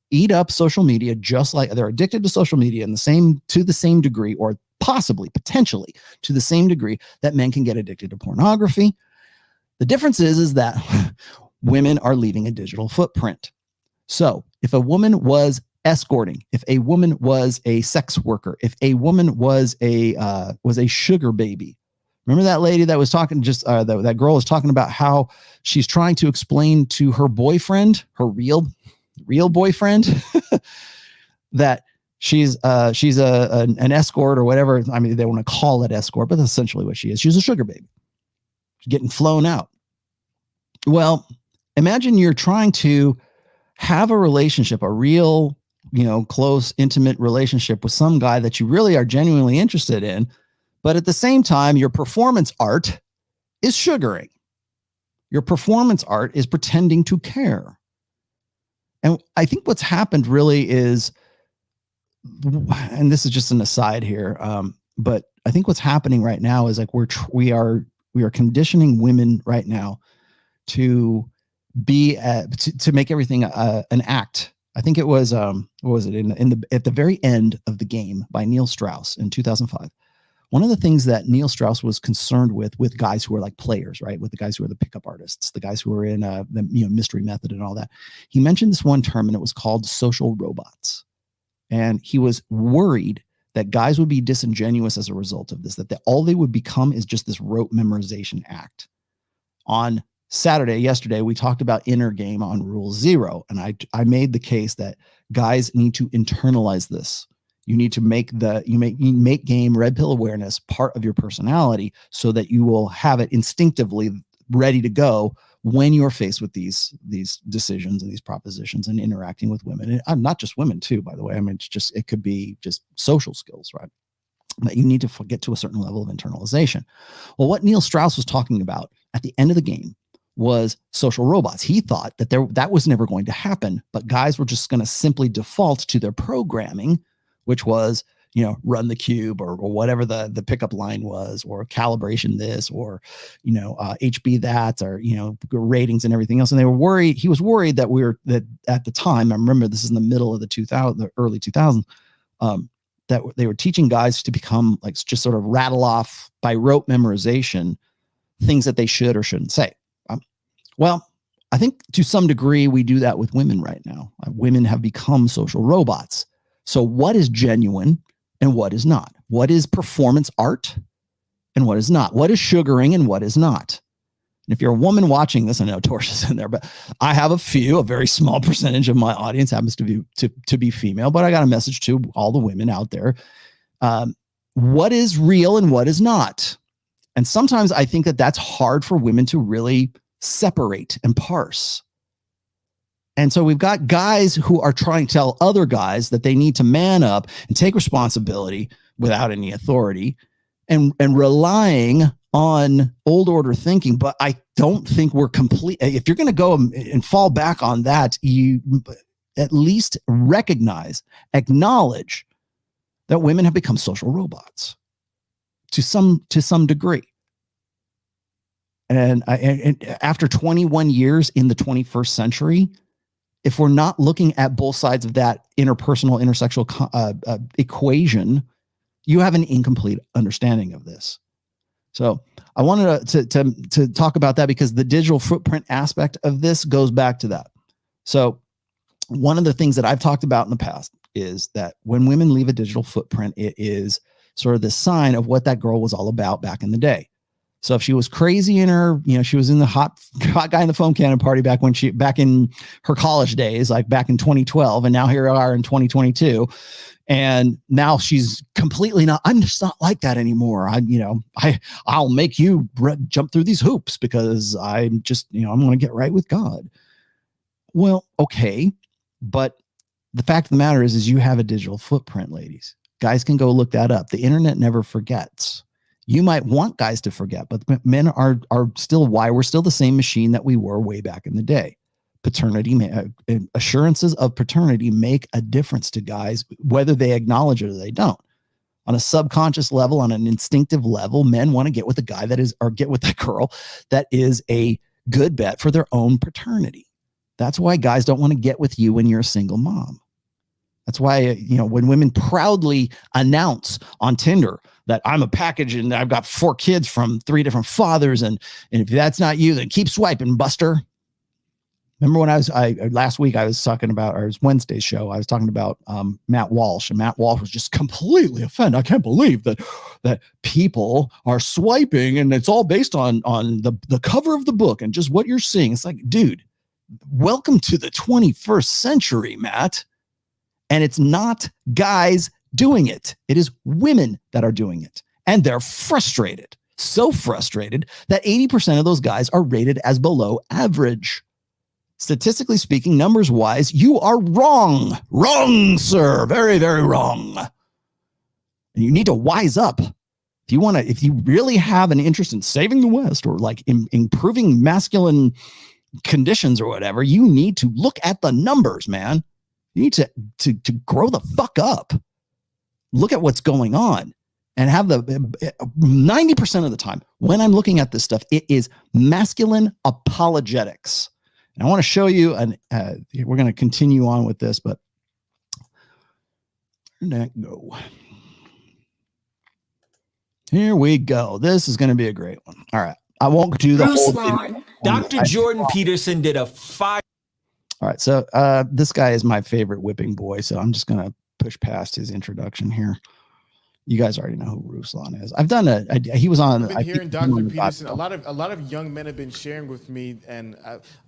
eat up social media, just like they're addicted to social media to the same degree, or potentially to the same degree that men can get addicted to pornography. The difference is that women are leaving a digital footprint. So if a woman was escorting, if a woman was a sex worker, if a woman was a sugar baby, remember that lady that was talking, that girl was talking about how she's trying to explain to her boyfriend, her real boyfriend, that she's an escort or whatever. I mean, they want to call it escort, but that's essentially what she is. She's a sugar baby. She's getting flown out. Well, imagine you're trying to have a relationship, a real, close, intimate relationship with some guy that you really are genuinely interested in. But at the same time, your performance art is sugaring. Your performance art is pretending to care. And I think what's happened really is, and this is just an aside here, but I think what's happening right now is like we are conditioning women right now to be to make everything an act. I think it was what was it at the very end of The Game by Neil Strauss in 2005. One of the things that Neil Strauss was concerned with guys who are like players, right? With the guys who are the pickup artists, the guys who are in the Mystery Method and all that. He mentioned this one term, and it was called social robots. And he was worried that guys would be disingenuous as a result of this, that all they would become is just this rote memorization act. On Saturday, yesterday, we talked about inner game on rule 0. And I made the case that guys need to internalize this. You need to make game red pill awareness part of your personality so that you will have it instinctively ready to go when you're faced with these decisions and these propositions and interacting with women. And not just women too, by the way. I mean, it could be just social skills, right? But you need to get to a certain level of internalization. Well, what Neil Strauss was talking about at the end of the game was social robots. He thought that that was never going to happen, but guys were just going to simply default to their programming, which was, run the cube or whatever the pickup line was, or calibration this, or, HB that, or, ratings and everything else. And they were worried. He was worried that at the time, I remember this is in the middle of the early 2000s, that they were teaching guys to become like just sort of rattle off by rote memorization things that they should or shouldn't say. Well, I think to some degree we do that with women right now. Women have become social robots. So what is genuine and what is not? What is performance art and what is not? What is sugaring and what is not? And if you're a woman watching this, I know Torsia's in there, but I have a very small percentage of my audience happens to be female, but I got a message to all the women out there. What is real and what is not? And sometimes I think that that's hard for women to really separate and parse. And so we've got guys who are trying to tell other guys that they need to man up and take responsibility without any authority and relying on old order thinking. But I don't think we're complete. If you're going to go and fall back on that, you at least acknowledge that women have become social robots to some degree. And after 21 years in the 21st century, if we're not looking at both sides of that interpersonal, intersexual equation, you have an incomplete understanding of this. So I wanted to talk about that because the digital footprint aspect of this goes back to that. So one of the things that I've talked about in the past is that when women leave a digital footprint, it is sort of the sign of what that girl was all about back in the day. So if she was crazy in her, she was in the hot guy in the foam cannon party back in her college days, like back in 2012, and now here we are in 2022. And now she's completely not, I'm just not like that anymore. I'll make you jump through these hoops because I'm just, I'm going to get right with God. Well, okay. But the fact of the matter is you have a digital footprint, ladies. Guys can go look that up. The internet never forgets. You might want guys to forget, but men are still we're still the same machine that we were way back in the day. Paternity, assurances of paternity make a difference to guys, whether they acknowledge it or they don't. On a subconscious level, on an instinctive level, men want to get with a guy get with that girl that is a good bet for their own paternity. That's why guys don't want to get with you when you're a single mom. That's why, when women proudly announce on Tinder that I'm a package and I've got 4 kids from 3 different fathers. And if that's not you, then keep swiping, Buster. Remember when last week I was talking about, or it was Wednesday's show, I was talking about Matt Walsh, and Matt Walsh was just completely offended. I can't believe that people are swiping and it's all based on the cover of the book and just what you're seeing. It's like, dude, welcome to the 21st century, Matt. And it's not guys doing it. It is women that are doing it. And they're frustrated. So frustrated that 80% of those guys are rated as below average. Statistically speaking, numbers wise, you are wrong. Wrong, sir. Very, very wrong. And you need to wise up. If you really have an interest in saving the West or like improving masculine conditions or whatever, you need to look at the numbers, man. You need to grow the fuck up. Look at what's going on and have the 90% of the time when I'm looking at this stuff, it is masculine apologetics. And I want to show you, we're going to continue on with this, but where'd that go? Here we go. This is going to be a great one. All right. I won't do the whole thing. Dr. Jordan Peterson did a fire. All right. So this guy is my favorite whipping boy. So I'm just going to push past his introduction here. You guys already know who Ruslan is. I've done he was on. I've been hearing Dr. Peterson. A lot of young men have been sharing with me, and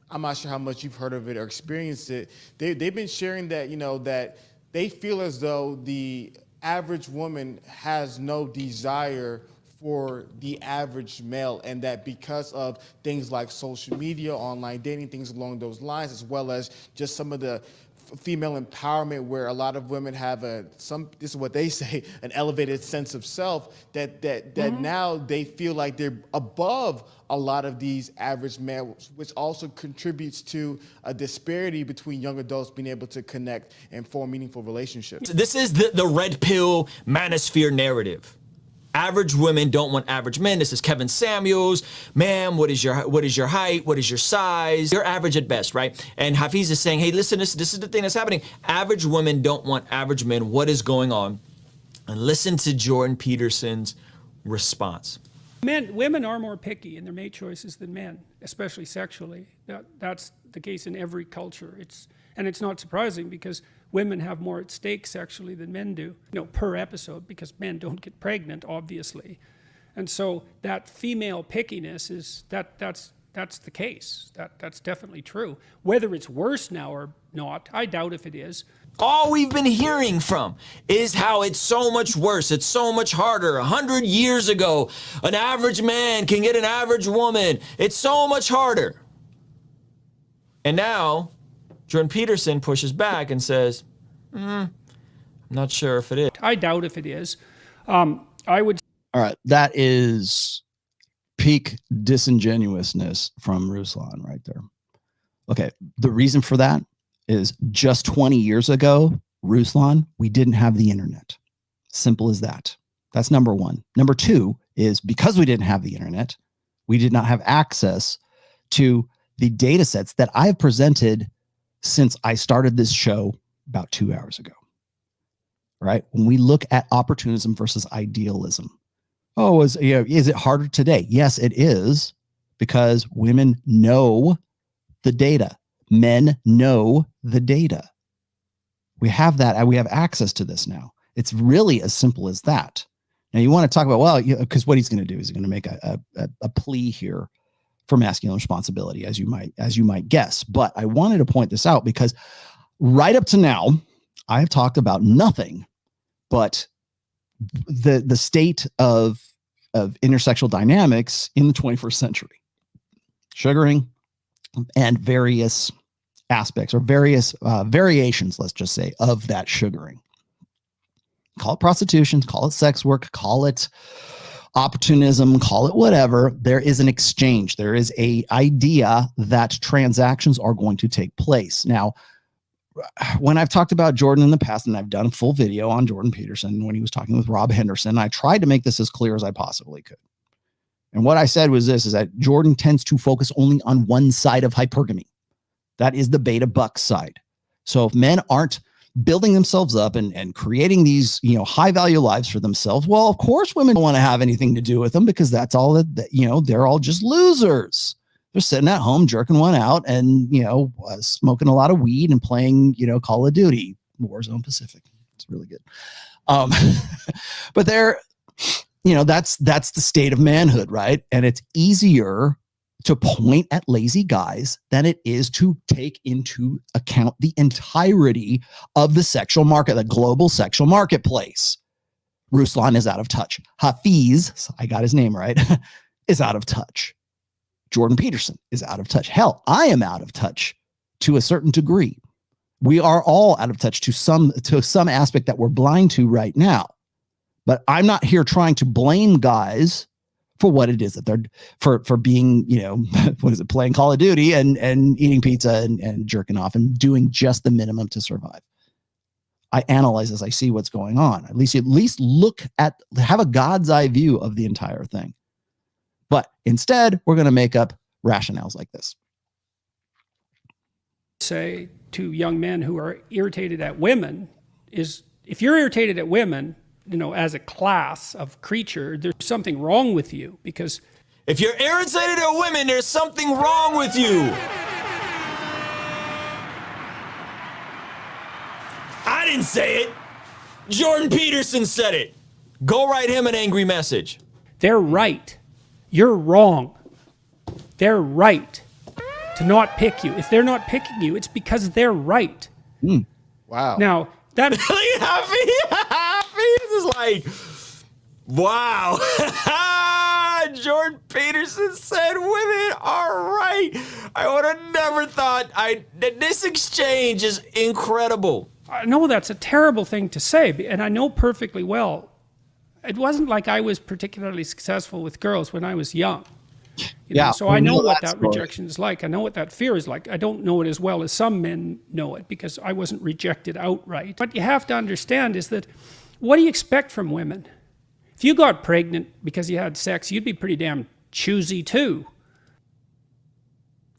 I'm not sure how much you've heard of it or experienced it. They've been sharing that, you know, that they feel as though the average woman has no desire for the average male, and that because of things like social media, online dating, things along those lines, as well as just some of the female empowerment, where a lot of women have this is what they say, an elevated sense of self, that now they feel like they're above a lot of these average males, which also contributes to a disparity between young adults being able to connect and form meaningful relationships. This is the red pill manosphere narrative. Average women don't want average men. This is Kevin Samuels. Ma'am, what is your height? What is your size? You're average at best, right? And Hafiz is saying, hey, listen, this is the thing that's happening. Average women don't want average men. What is going on? And listen to Jordan Peterson's response. Women are more picky in their mate choices than men, especially sexually. That's the case in every culture. And it's not surprising, because women have more at stake sexually than men do, per episode, because men don't get pregnant, obviously. And so that female pickiness is, that's the case. That's definitely true. Whether it's worse now or not, I doubt if it is. All we've been hearing from is how it's so much worse. It's so much harder. 100 years ago, an average man can get an average woman. It's so much harder. And now, Jordan Peterson pushes back and says, I'm not sure if it is. I doubt if it is. I would. All right. That is peak disingenuousness from Ruslan right there. Okay. The reason for that is just 20 years ago, Ruslan, we didn't have the internet. Simple as that. That's number one. Number two is, because we didn't have the internet, we did not have access to the data sets that I've presented since I started this show about 2 hours ago, right? When we look at opportunism versus idealism. Oh, is it harder today? Yes, it is, because women know the data. Men know the data. We have that, and we have access to this now. It's really as simple as that. Now, you want to talk about, well, because what he's going to do is he's going to make a plea here for masculine responsibility, as you might guess. But I wanted to point this out because right up to now, I have talked about nothing but the state of intersexual dynamics in the 21st century, sugaring, and various aspects or various variations, let's just say, of that sugaring. Call it prostitution, call it sex work, call it opportunism, call it whatever. There is an exchange. There is a idea that transactions are going to take place. Now, when I've talked about Jordan in the past, and I've done a full video on Jordan Peterson when he was talking with Rob Henderson, I tried to make this as clear as I possibly could. And what I said was this, is that Jordan tends to focus only on one side of hypergamy. That is the beta buck side. So if men aren't building themselves up and creating these, high value lives for themselves, well, of course, women don't want to have anything to do with them, because that's all that they're all just losers. They're sitting at home jerking one out and, smoking a lot of weed and playing, Call of Duty, Warzone Pacific. It's really good. But they're, that's the state of manhood, right? And it's easier to point at lazy guys than it is to take into account the entirety of the sexual market, the global sexual marketplace. Ruslan is out of touch. Hafiz, I got his name right, is out of touch. Jordan Peterson is out of touch. Hell, I am out of touch to a certain degree. We are all out of touch to some aspect that we're blind to right now. But I'm not here trying to blame guys for what it is that they're for being, playing Call of Duty and eating pizza and jerking off and doing just the minimum to survive. I analyze as I see what's going on. At least have a God's eye view of the entire thing. But instead, we're going to make up rationales like this. Say to young men who are irritated at women is, if you're irritated at women, as a class of creature, there's something wrong with you, because if you're irritated at women, there's something wrong with you. I didn't say it. Jordan Peterson said it. Go write him an angry message. They're right. You're wrong. They're right to not pick you. If they're not picking you, it's because they're right. Wow. Now, that Hafiz is like, wow. Jordan Peterson said women are right. I would have never thought. This exchange is incredible. I know that's a terrible thing to say, and I know perfectly well. It wasn't like I was particularly successful with girls when I was young. You know, so I know what that rejection is like. I know what that fear is like. I don't know it as well as some men know it because I wasn't rejected outright. What you have to understand is that what do you expect from women? If you got pregnant because you had sex, you'd be pretty damn choosy too.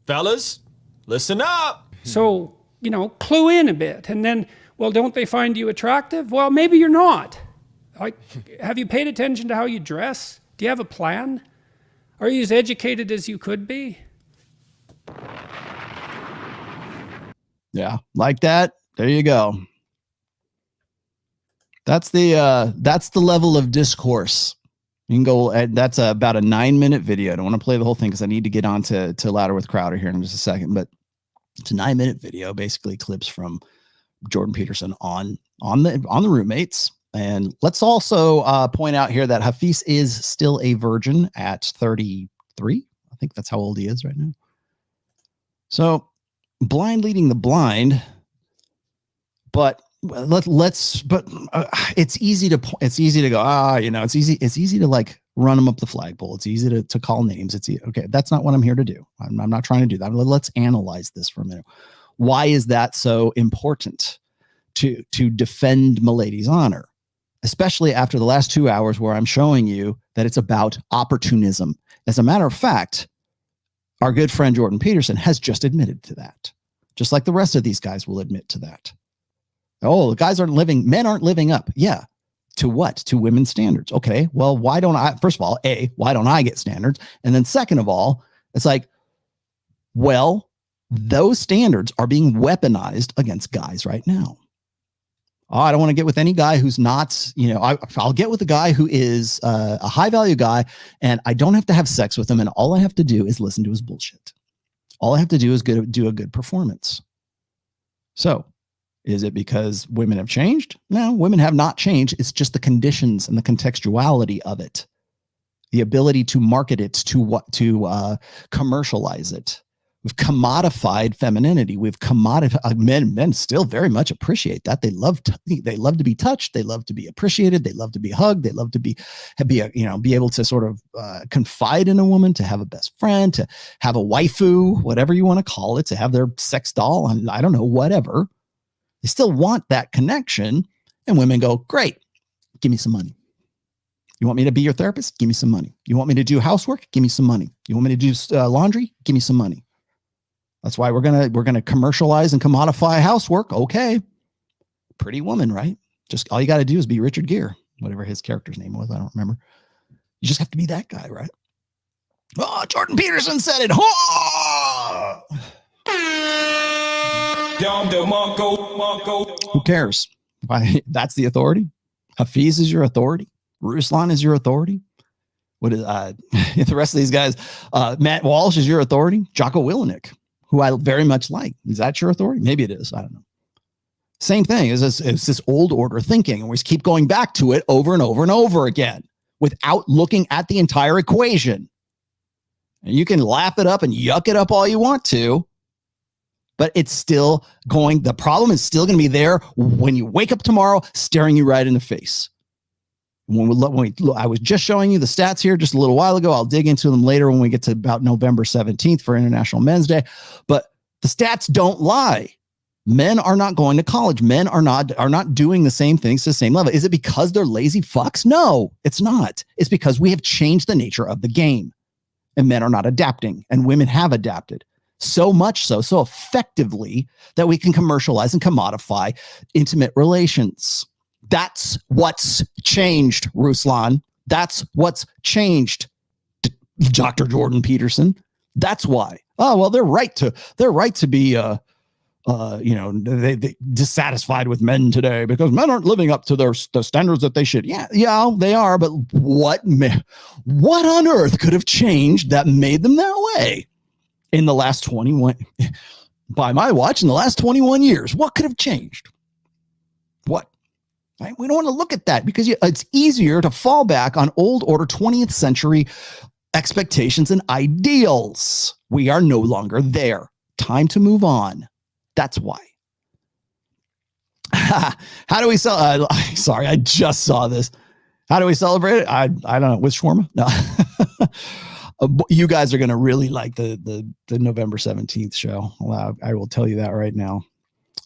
Fellas, listen up. So, you know, clue in a bit. And then, well, don't they find you attractive? Well, maybe you're not. Like, have you paid attention to how you dress? Do you have a plan? Are you as educated as you could be? Yeah, like that. There you go. That's the level of discourse. You can go. That's about a 9-minute video. I don't want to play the whole thing because I need to get on to Louder with Crowder here in just a second. But it's a 9-minute video, basically clips from Jordan Peterson on the roommates. And let's also point out here that Hafiz is still a virgin at 33. I think that's how old he is right now. So blind leading the blind, but it's easy to go, it's easy to like run them up the flagpole. It's easy to call names. Okay. That's not what I'm here to do. I'm not trying to do that. Let's analyze this for a minute. Why is that so important to defend Milady's honor? Especially after the last 2 hours where I'm showing you that it's about opportunism. As a matter of fact, our good friend Jordan Peterson has just admitted to that. Just like the rest of these guys will admit to that. Oh, the men aren't living up. Yeah. To what? To women's standards. Okay. Well, why don't I, first of all, why don't I get standards? And then second of all, it's like, well, those standards are being weaponized against guys right now. Oh, I don't want to get with any guy who's not, I'll get with a guy who is a high value guy and I don't have to have sex with him. And all I have to do is listen to his bullshit. All I have to do is do a good performance. So is it because women have changed? No, women have not changed. It's just the conditions and the contextuality of it. The ability to market it, to commercialize it. We've commodified femininity. We've commodified men still very much appreciate that. They love to be touched. They love to be appreciated. They love to be hugged. They love to be able to sort of confide in a woman, to have a best friend, to have a waifu, whatever you want to call it, to have their sex doll. And I don't know, whatever. They still want that connection. And women go, great, give me some money. You want me to be your therapist? Give me some money. You want me to do housework? Give me some money. You want me to do laundry? Give me some money. That's why we're gonna commercialize and commodify housework. Okay, Pretty Woman, right? Just all you got to do is be Richard Gere, whatever his character's name was. I don't remember. You just have to be that guy, right? Oh, Jordan Peterson said it. Oh! Who cares? Why? That's the authority. Hafiz is your authority. Ruslan is your authority. What is the rest of these guys? Matt Walsh is your authority. Jocko Willenick, who I very much like. Is that your authority? Maybe it is. I don't know. Same thing. It's this old order thinking, and we just keep going back to it over and over and over again without looking at the entire equation. And you can laugh it up and yuck it up all you want to, but it's still going. The problem is still going to be there when you wake up tomorrow, staring you right in the face. I was just showing you the stats here just a little while ago. I'll dig into them later when we get to about November 17th for International Men's Day. But the stats don't lie. Men are not going to college. Men are not doing the same things to the same level. Is it because they're lazy fucks? No, it's not. It's because we have changed the nature of the game. And men are not adapting. And women have adapted. So much so effectively that we can commercialize and commodify intimate relations. That's what's changed, Ruslan. That's what's changed, Dr. Jordan Peterson. That's why. Oh, well, they're right to be they dissatisfied with men today because men aren't living up to the standards that they should. Yeah, they are. But what on earth could have changed that made them that way in the last 21? By my watch, in the last 21 years, what could have changed? What? Right? We don't want to look at that because it's easier to fall back on old order 20th century expectations and ideals. We are no longer there. Time to move on. That's why. How do we sell? Sorry, I just saw this. How do we celebrate it? I don't know. With shawarma? No. You guys are going to really like the November 17th show. Well, I will tell you that right now.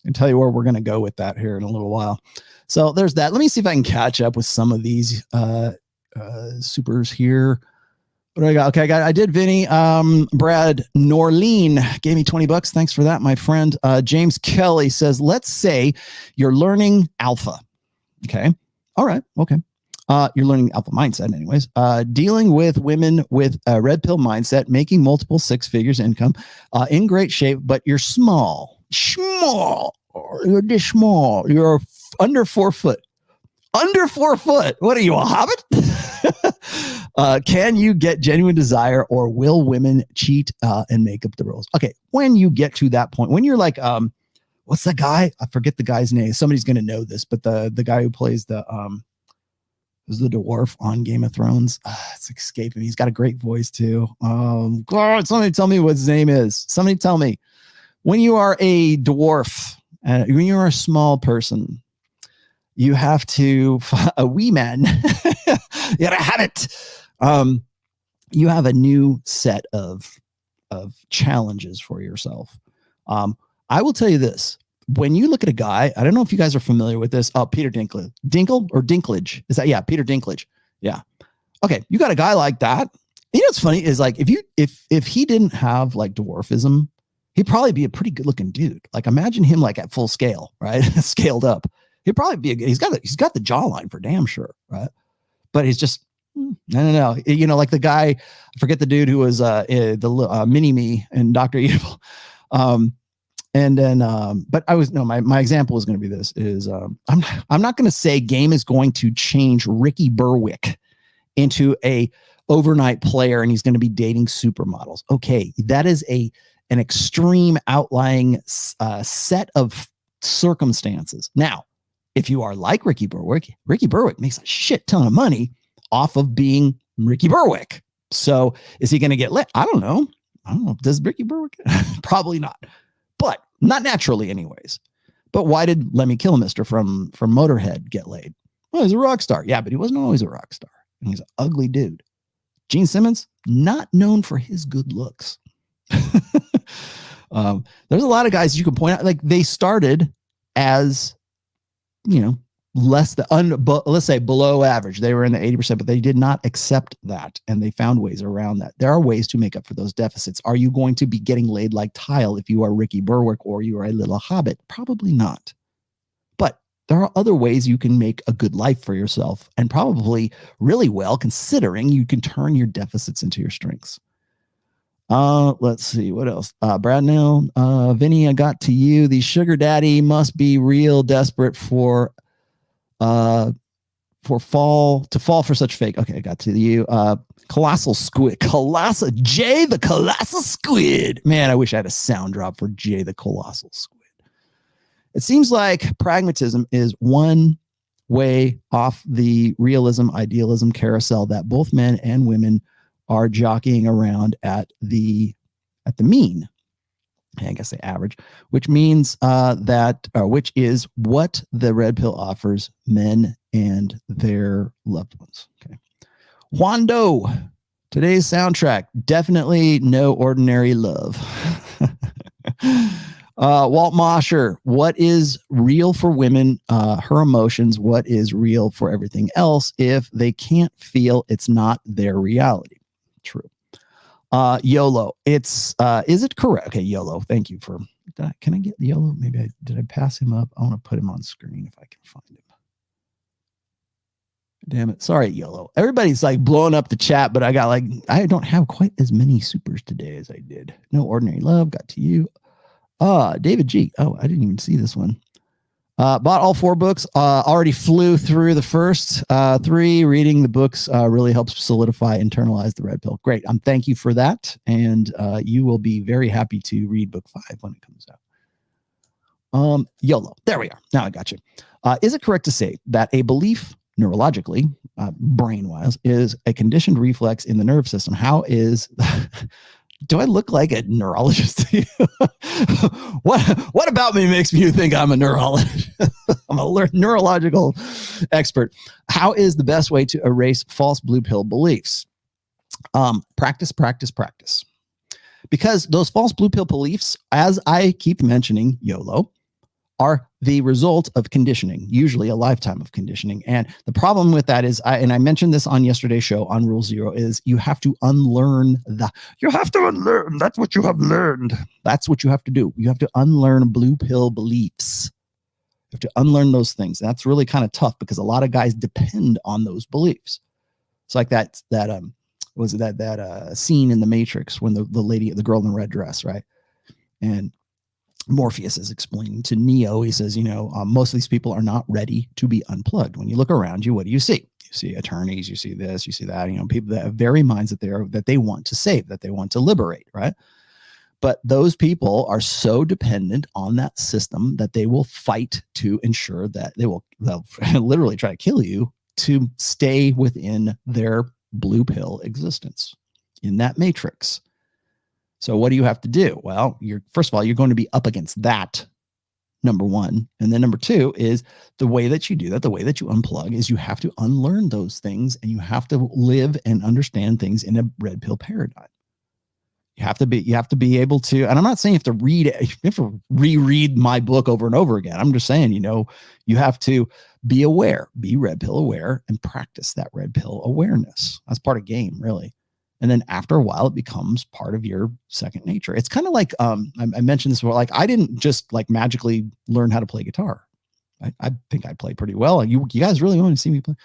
And tell you where we're going to go with that here in a little while. So there's that. Let me see if I can catch up with some of these supers here. What do I got? Okay, I did Vinny. Brad Norleen gave me $20. Thanks for that, my friend. James Kelly says, let's say you're learning alpha. Okay. All right. Okay. You're learning alpha mindset anyways. Dealing with women with a red pill mindset, making multiple six figures income, in great shape, but you're small. You're just small. You're under 4 foot. Under 4 foot. What are you, a hobbit? Can you get genuine desire, or will women cheat and make up the rules? Okay, when you get to that point, when you're like, what's that guy? I forget the guy's name. Somebody's going to know this, but the guy who plays the dwarf on Game of Thrones. It's escaping me. He's got a great voice too. God, somebody tell me what his name is. Somebody tell me. When you are a dwarf, when you're a small person, you have to, a wee man, you gotta have it. You have a new set of challenges for yourself. I will tell you this. When you look at a guy, I don't know if you guys are familiar with this. Oh, Peter Dinklage. Dinklage. Is that? Yeah, Peter Dinklage. Yeah. Okay. You got a guy like that. You know what's funny is like if he didn't have like dwarfism, he'd probably be a pretty good looking dude. Like imagine him like at full scale, right? Scaled up. He'd probably be he's got the jawline for damn sure, right? But he's just no. You know, like the guy, I forget the dude who was the mini-me and Dr. Evil. And then, but my example is going to be this is, I'm not going to say game is going to change Ricky Berwick into a overnight player and he's going to be dating supermodels. Okay. That is an extreme outlying set of circumstances. Now, if you are like Ricky Berwick makes a shit ton of money off of being Ricky Berwick. So is he going to get lit? I don't know. Does Ricky Berwick? Probably not. But not naturally anyways. But why did Lemmy Kilmister from Motorhead get laid? Well, he's a rock star. Yeah, but he wasn't always a rock star. And he's an ugly dude. Gene Simmons, not known for his good looks. There's a lot of guys you can point out, like they started as, let's say below average. They were in the 80%, but they did not accept that. And they found ways around that. There are ways to make up for those deficits. Are you going to be getting laid like tile if you are Ricky Berwick or you are a little hobbit? Probably not. But there are other ways you can make a good life for yourself and probably really well, considering you can turn your deficits into your strengths. Let's see what else. Brad Neal, Vinny, I got to you. The sugar daddy must be real desperate to fall for such fake. Okay, I got to you. Colossal Squid. Jay the Colossal Squid. Man, I wish I had a sound drop for Jay the Colossal Squid. It seems like pragmatism is one way off the realism idealism carousel that both men and women are jockeying around at the mean. I guess the average, which means which is what the red pill offers men and their loved ones. Okay. Wando, today's soundtrack, definitely no ordinary love. Walt Mosher, what is real for women, her emotions, what is real for everything else? If they can't feel, it's not their reality. True. YOLO. It's is it correct? Okay, YOLO. Thank you for that. Can I get YOLO? Maybe did I pass him up? I want to put him on screen if I can find him. Damn it. Sorry, YOLO. Everybody's like blowing up the chat, but I don't have quite as many supers today as I did. No ordinary love. Got to you. David G. Oh, I didn't even see this one. Bought all 4 books. Already flew through the first 3. Reading the books really helps solidify, internalize the red pill. Great. Thank you for that. And you will be very happy to read book 5 when it comes out. YOLO. There we are. Now I got you. Is it correct to say that a belief neurologically, brain-wise, is a conditioned reflex in the nerve system? How is... Do I look like a neurologist to you? What about me makes you think I'm a neurologist? I'm a neurological expert. How is the best way to erase false blue pill beliefs? Practice, practice, practice. Because those false blue pill beliefs, as I keep mentioning, YOLO, are the result of conditioning, usually a lifetime of conditioning. And the problem with that is, I mentioned this on yesterday's show on Rule 0, is you have to unlearn you have to unlearn. That's what you have learned. That's what you have to do. You have to unlearn blue pill beliefs. You have to unlearn those things. That's really kind of tough because a lot of guys depend on those beliefs. It's like that scene in The Matrix when the girl in the red dress, right? And Morpheus is explaining to Neo, he says, most of these people are not ready to be unplugged. When you look around you, what do you see? You see attorneys, you see this, you see that, people that have very minds that they want to save, that they want to liberate, right? But those people are so dependent on that system that they will fight to ensure that they'll literally try to kill you to stay within their blue pill existence in that matrix. So what do you have to do? Well, first of all, you're going to be up against that, number one. And then number 2 is the way that you do that, the way that you unplug is you have to unlearn those things and you have to live and understand things in a red pill paradigm. You have to be able to, and I'm not saying you have to reread my book over and over again. I'm just saying, you have to be aware, be red pill aware and practice that red pill awareness. That's part of game, really. And then after a while, it becomes part of your second nature. It's kind of like, I mentioned this before, like I didn't just like magically learn how to play guitar. I think I play pretty well. You guys really want to see me play?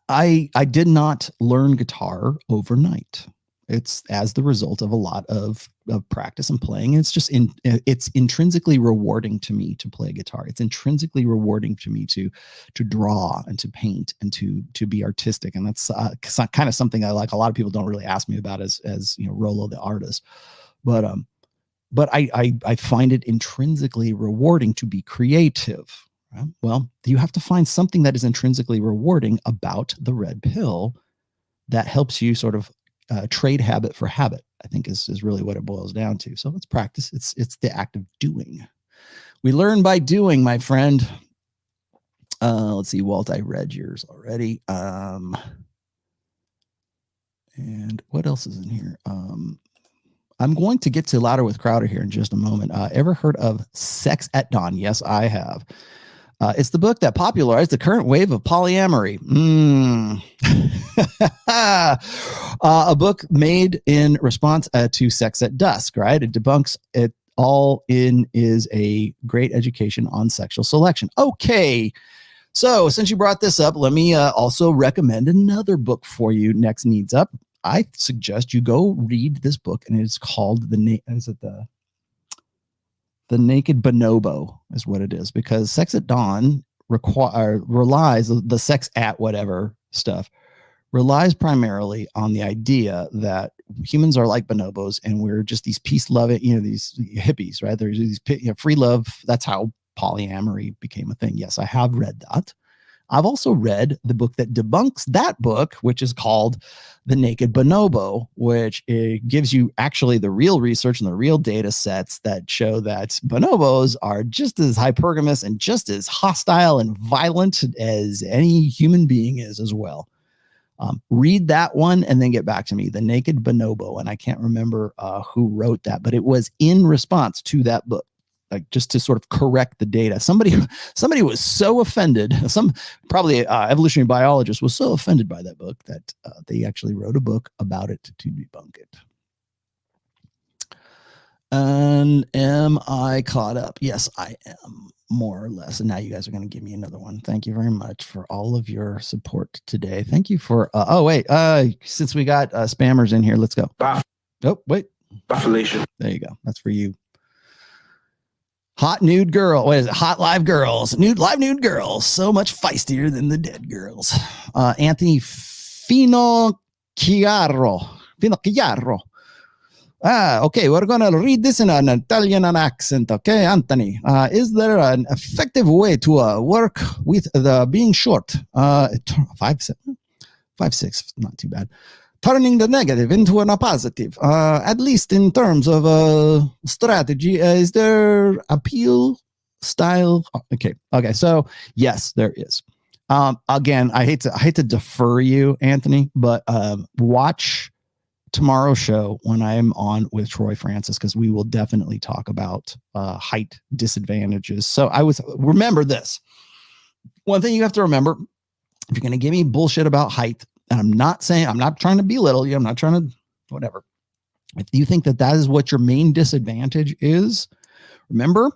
I did not learn guitar overnight. It's as the result of a lot of practice and playing. It's intrinsically rewarding to me to play guitar. It's intrinsically rewarding to me to draw and to paint and to be artistic. And that's kind of something I like. A lot of people don't really ask me about as Rollo the artist, but I find it intrinsically rewarding to be creative. Right? Well, you have to find something that is intrinsically rewarding about the red pill that helps you sort of trade habit for habit, I think is really what it boils down to. So let's practice. It's the act of doing. We learn by doing, my friend. Let's see, Walt, I read yours already. And what else is in here? I'm going to get to Louder with Crowder here in just a moment. Ever heard of Sex at Dawn? Yes, I have. It's the book that popularized the current wave of polyamory. A book made in response to Sex at Dusk, right? It debunks it all is a great education on sexual selection. Okay, so since you brought this up, let me also recommend another book for you. Next Needs Up. I suggest you go read this book, and it's called The Naked Bonobo is what it is, because Sex at Dawn relies, the sex at whatever stuff relies primarily on the idea that humans are like bonobos and we're just these peace loving, these hippies, right? There's these free love. That's how polyamory became a thing. Yes, I have read that. I've also read the book that debunks that book, which is called The Naked Bonobo, which it gives you actually the real research and the real data sets that show that bonobos are just as hypergamous and just as hostile and violent as any human being is as well. Read that one and then get back to me. The Naked Bonobo. And I can't remember who wrote that, but it was in response to that book. Like just to sort of correct the data. Somebody was so offended. Some probably evolutionary biologist was so offended by that book that they actually wrote a book about it to debunk it. And am I caught up? Yes, I am, more or less. And now you guys are going to give me another one. Thank you very much for all of your support today. Thank you for. Since we got spammers in here, let's go. Oh wait. Felicia. There you go. That's for you. Hot nude girl. What is it? Hot live girls. Live nude girls. So much feistier than the dead girls. Anthony Finocchiaro. Okay, we're going to read this in an Italian accent. Okay, Anthony. Is there an effective way to work with the being short? 5'6", not too bad. Turning the negative into a positive, at least in terms of strategy. Is there appeal style? Okay. So yes, there is. Again, I hate to defer you, Anthony, but watch tomorrow's show when I am on with Troy Francis, because we will definitely talk about height disadvantages. So remember this. One thing you have to remember, if you're going to give me bullshit about height, and I'm not trying to belittle you. I'm not trying to whatever. If you think that is what your main disadvantage is, remember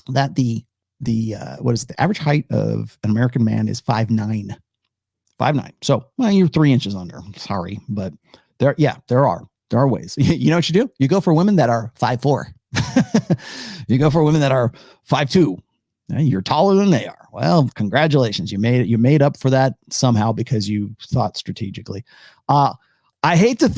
that the average height of an American man is 5'9". 5'9". So you're 3 inches under. Sorry, but there are ways. You know what you do? You go for women that are 5'4". You go for women that are 5'2". You're taller than they are. Well, congratulations. You made it. You made up for that somehow because you thought strategically. I hate to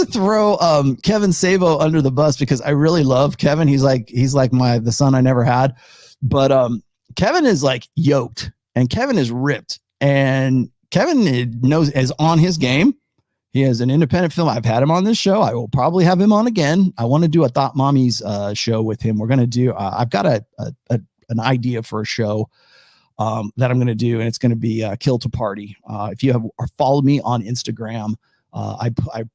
throw Kevin Savo under the bus because I really love Kevin. He's like the son I never had. But Kevin is like yoked and Kevin is ripped and Kevin is on his game. He has an independent film. I've had him on this show. I will probably have him on again. I want to do a Thought Mommies show with him. We're going to do, I've got an idea for a show that I'm going to do, and it's going to be Kill to Party. If you have or followed me on Instagram, I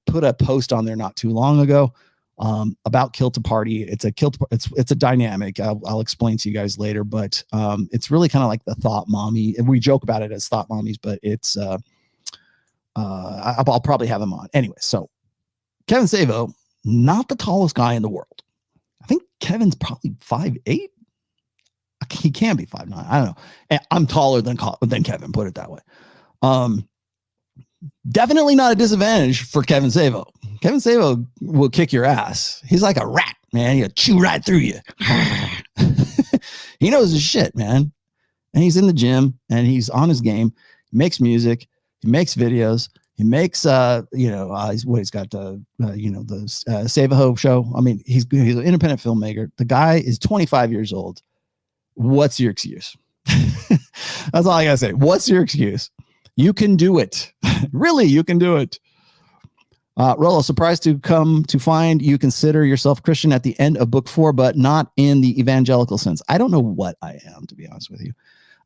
put a post on there not too long ago about Kill to Party. It's a dynamic. I'll explain to you guys later, but it's really kind of like the Thought Mommy, and we joke about it as Thought Mommies, but it's I'll probably have him on anyway. So Kevin Savo, not the tallest guy in the world. I think Kevin's probably 5'8". He can be 5'9". I don't know. And I'm taller than Kevin, put it that way. Definitely not a disadvantage for Kevin Savo. Kevin Savo will kick your ass. He's like a rat, man. He'll chew right through you. He knows his shit, man. And he's in the gym and he's on his game. He makes music. He makes videos. He makes, he's got the Savaho show. I mean, he's an independent filmmaker. The guy is 25 years old. What's your excuse? That's all I gotta say. What's your excuse? You can do it. Really, you can do it. Rollo, surprised to come to find you consider yourself Christian at the end of book 4, but not in the evangelical sense. I don't know what I am, to be honest with you.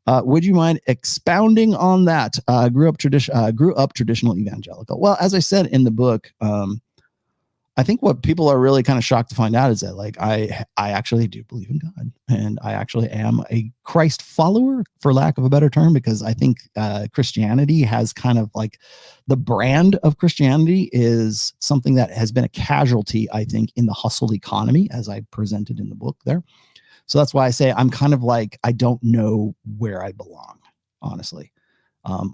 Would you mind expounding on that? Grew up traditional evangelical. Well, as I said in the book, I think what people are really kind of shocked to find out is that, like, I actually do believe in God, and I actually am a Christ follower, for lack of a better term, because I think Christianity has kind of like the brand of Christianity is something that has been a casualty, I think, in the hustle economy, as I presented in the book there. So that's why I say I'm kind of like, I don't know where I belong, honestly.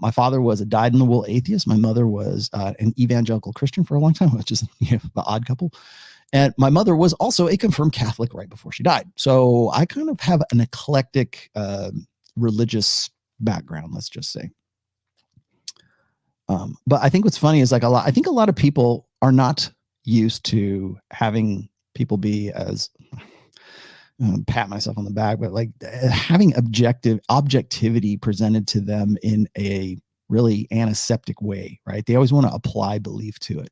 My father was a dyed-in-the-wool atheist. My mother was an evangelical Christian for a long time, which is the odd couple. And my mother was also a confirmed Catholic right before she died. So I kind of have an eclectic religious background, let's just say. But I think what's funny is I think a lot of people are not used to having people be as pat myself on the back, but like having objectivity presented to them in a really antiseptic way, right? They always want to apply belief to it.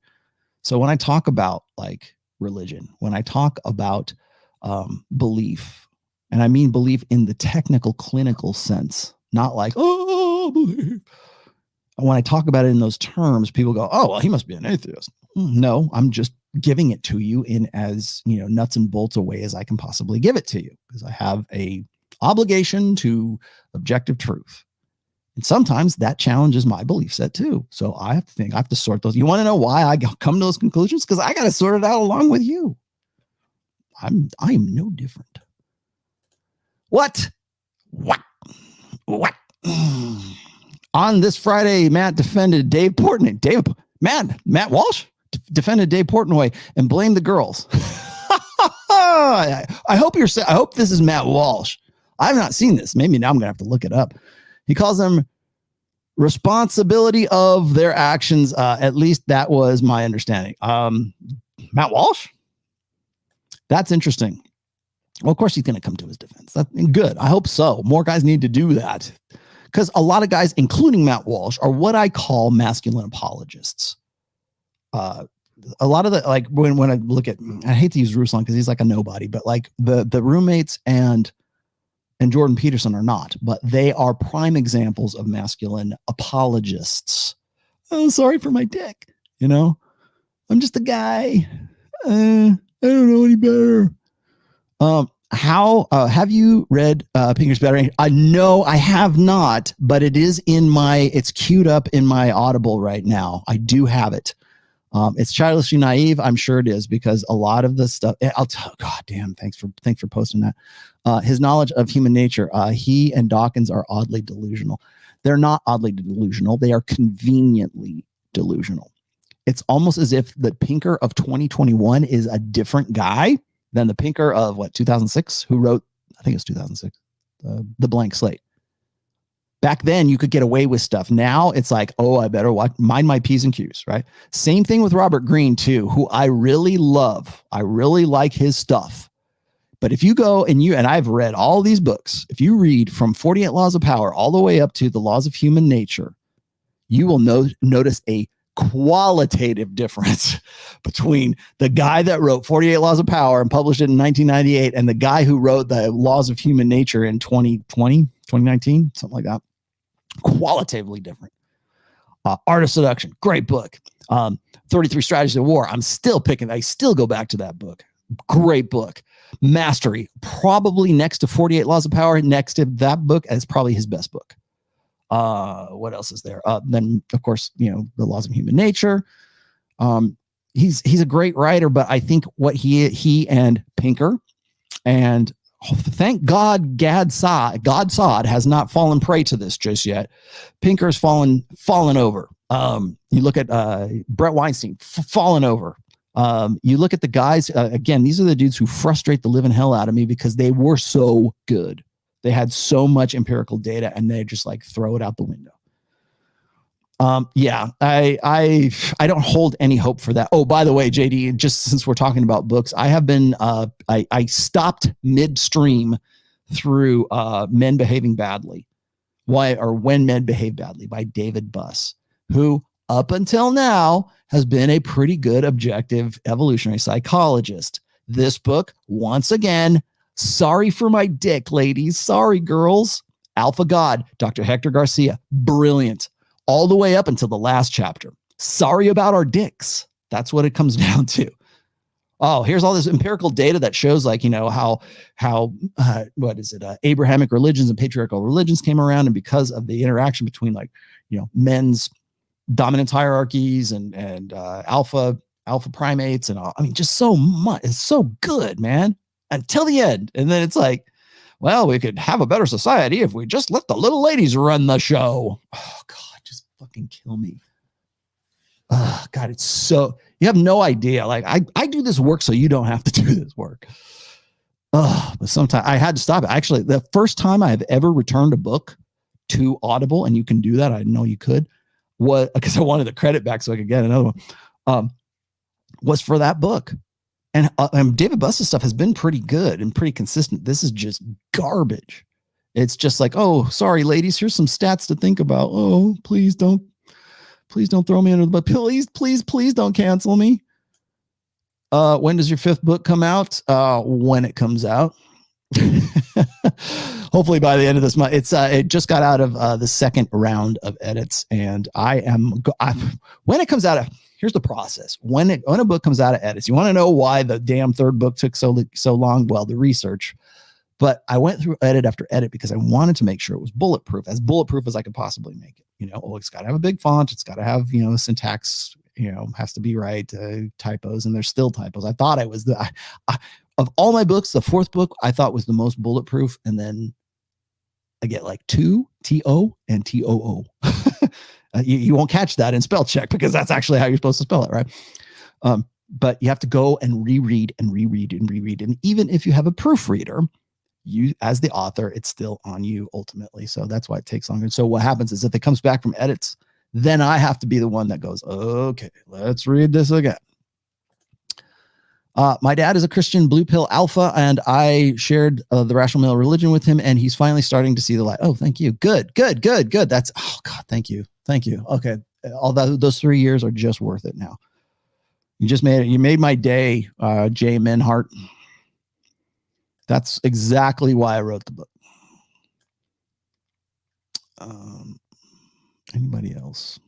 So when I talk about like religion, when I talk about belief, and I mean belief in the technical, clinical sense, not like, oh, belief. When I talk about it in those terms, people go, oh, well, he must be an atheist. No, I'm just giving it to you in as, nuts and bolts a way as I can possibly give it to you, because I have a obligation to objective truth. And sometimes that challenges my belief set too. So I have to sort those. You want to know why I come to those conclusions? Because I got to sort it out along with you. I am no different. What? On this Friday, Matt defended Dave Portnoy. Matt Walsh? defended Dave Portnoy and blamed the girls. I hope this is Matt Walsh. I've not seen this. Maybe now I'm gonna have to look it up. He calls them responsibility of their actions. At least that was my understanding. Matt Walsh. That's interesting. Well, of course he's gonna come to his defense. That's good. I hope so. More guys need to do that, because a lot of guys, including Matt Walsh, are what I call masculine apologists. A lot of the, like, when I look at, I hate to use Ruslan because he's like a nobody, but like the roommates and Jordan Peterson are not, but they are prime examples of masculine apologists. Oh, sorry for my dick. You know, I'm just a guy. I don't know any better. Have you read Pinker's Battery? No, I have not, but it is it's queued up in my Audible right now. I do have it. It's childishly naive. I'm sure it is, because a lot of the stuff, God damn, thanks for posting that. His knowledge of human nature. He and Dawkins are oddly delusional. They're not oddly delusional. They are conveniently delusional. It's almost as if the Pinker of 2021 is a different guy than the Pinker of 2006, who wrote, I think it's 2006, The Blank Slate. Back then, you could get away with stuff. Now it's like, oh, I better mind my P's and Q's, right? Same thing with Robert Greene, too, who I really love. I really like his stuff. But if you go and I've read all these books, if you read from 48 Laws of Power all the way up to the Laws of Human Nature, you will notice a qualitative difference between the guy that wrote 48 Laws of Power and published it in 1998 and the guy who wrote the Laws of Human Nature in 2019, something like that. Qualitatively different. Art of Seduction, great book. 33 Strategies of War. I still go back to that book. Great book. Mastery, probably next to 48 Laws of Power, next to that book, as probably his best book. What else is there? Then of course, the Laws of Human Nature. He's a great writer, but I think what he and Pinker, and thank God God Sod has not fallen prey to this just yet. Pinker's fallen over. You look at Brett Weinstein, fallen over. You look at the guys, again, these are the dudes who frustrate the living hell out of me because they were so good. They had so much empirical data and they just like throw it out the window. I don't hold any hope for that. Oh, by the way, JD, just since we're talking about books, I have been, I stopped midstream through Men Behaving Badly. When Men Behave Badly by David Buss, who up until now has been a pretty good objective evolutionary psychologist. This book, once again, sorry for my dick, ladies. Sorry, girls. Alpha God, Dr. Hector Garcia, brilliant. All the way up until the last chapter. Sorry about our dicks. That's what it comes down to. Oh, here's all this empirical data that shows, like, how Abrahamic religions and patriarchal religions came around, and because of the interaction between, like, men's dominance hierarchies and alpha primates and all. I mean, just so much. It's so good, man. Until the end. And then it's like, well, we could have a better society if we just let the little ladies run the show. Oh, God, just fucking kill me. Oh, God, it's so, you have no idea. Like, I do this work so you don't have to do this work. Oh, but sometimes I had to stop it. Actually, the first time I have ever returned a book to Audible, and you can do that, I didn't know you could, was because I wanted the credit back so I could get another one, was for that book. And David Buss's stuff has been pretty good and pretty consistent. This is just garbage. It's just like, oh, sorry, ladies, here's some stats to think about. Oh, please don't throw me under the bus. Please don't cancel me. When does your 5th book come out? When it comes out. Hopefully by the end of this month. It just got out of the 2nd round of edits, and when it comes out of, here's the process. When a book comes out of edits, you want to know why the damn 3rd book took so long? Well, the research. But I went through edit after edit because I wanted to make sure it was bulletproof as I could possibly make it. It's got to have a big font. It's got to have, syntax, has to be right, typos, and there's still typos. I thought I was of all my books, the 4th book I thought was the most bulletproof. And then I get like 2 T-O and T-O-O. You won't catch that in spell check because that's actually how you're supposed to spell it, right? But you have to go and reread and reread and reread. And even if you have a proofreader, you as the author, it's still on you ultimately. So that's why it takes longer. So what happens is if it comes back from edits, then I have to be the one that goes, okay, let's read this again. My dad is a Christian blue pill alpha, and I shared the rational male religion with him, and he's finally starting to see the light. Oh, thank you. Good. That's, oh God, thank you. Okay. All those 3 years are just worth it now. You made my day, Jay Menhart. That's exactly why I wrote the book. Anybody else?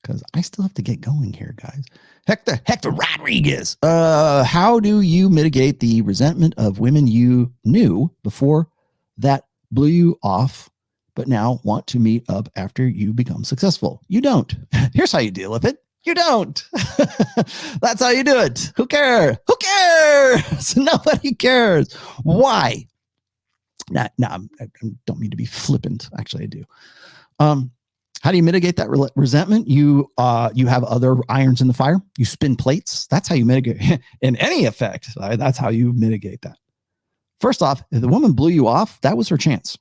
Because I still have to get going here, guys. Hector Rodriguez. How do you mitigate the resentment of women you knew before that blew you off, but now want to meet up after you become successful? You don't. Here's how you deal with it. You don't. That's how you do it. Who cares? Nobody cares. Why? I don't mean to be flippant. Actually, I do. How do you mitigate that resentment? You have other irons in the fire. You spin plates. That's how you mitigate in any effect. That's how you mitigate that. First off, if the woman blew you off, that was her chance.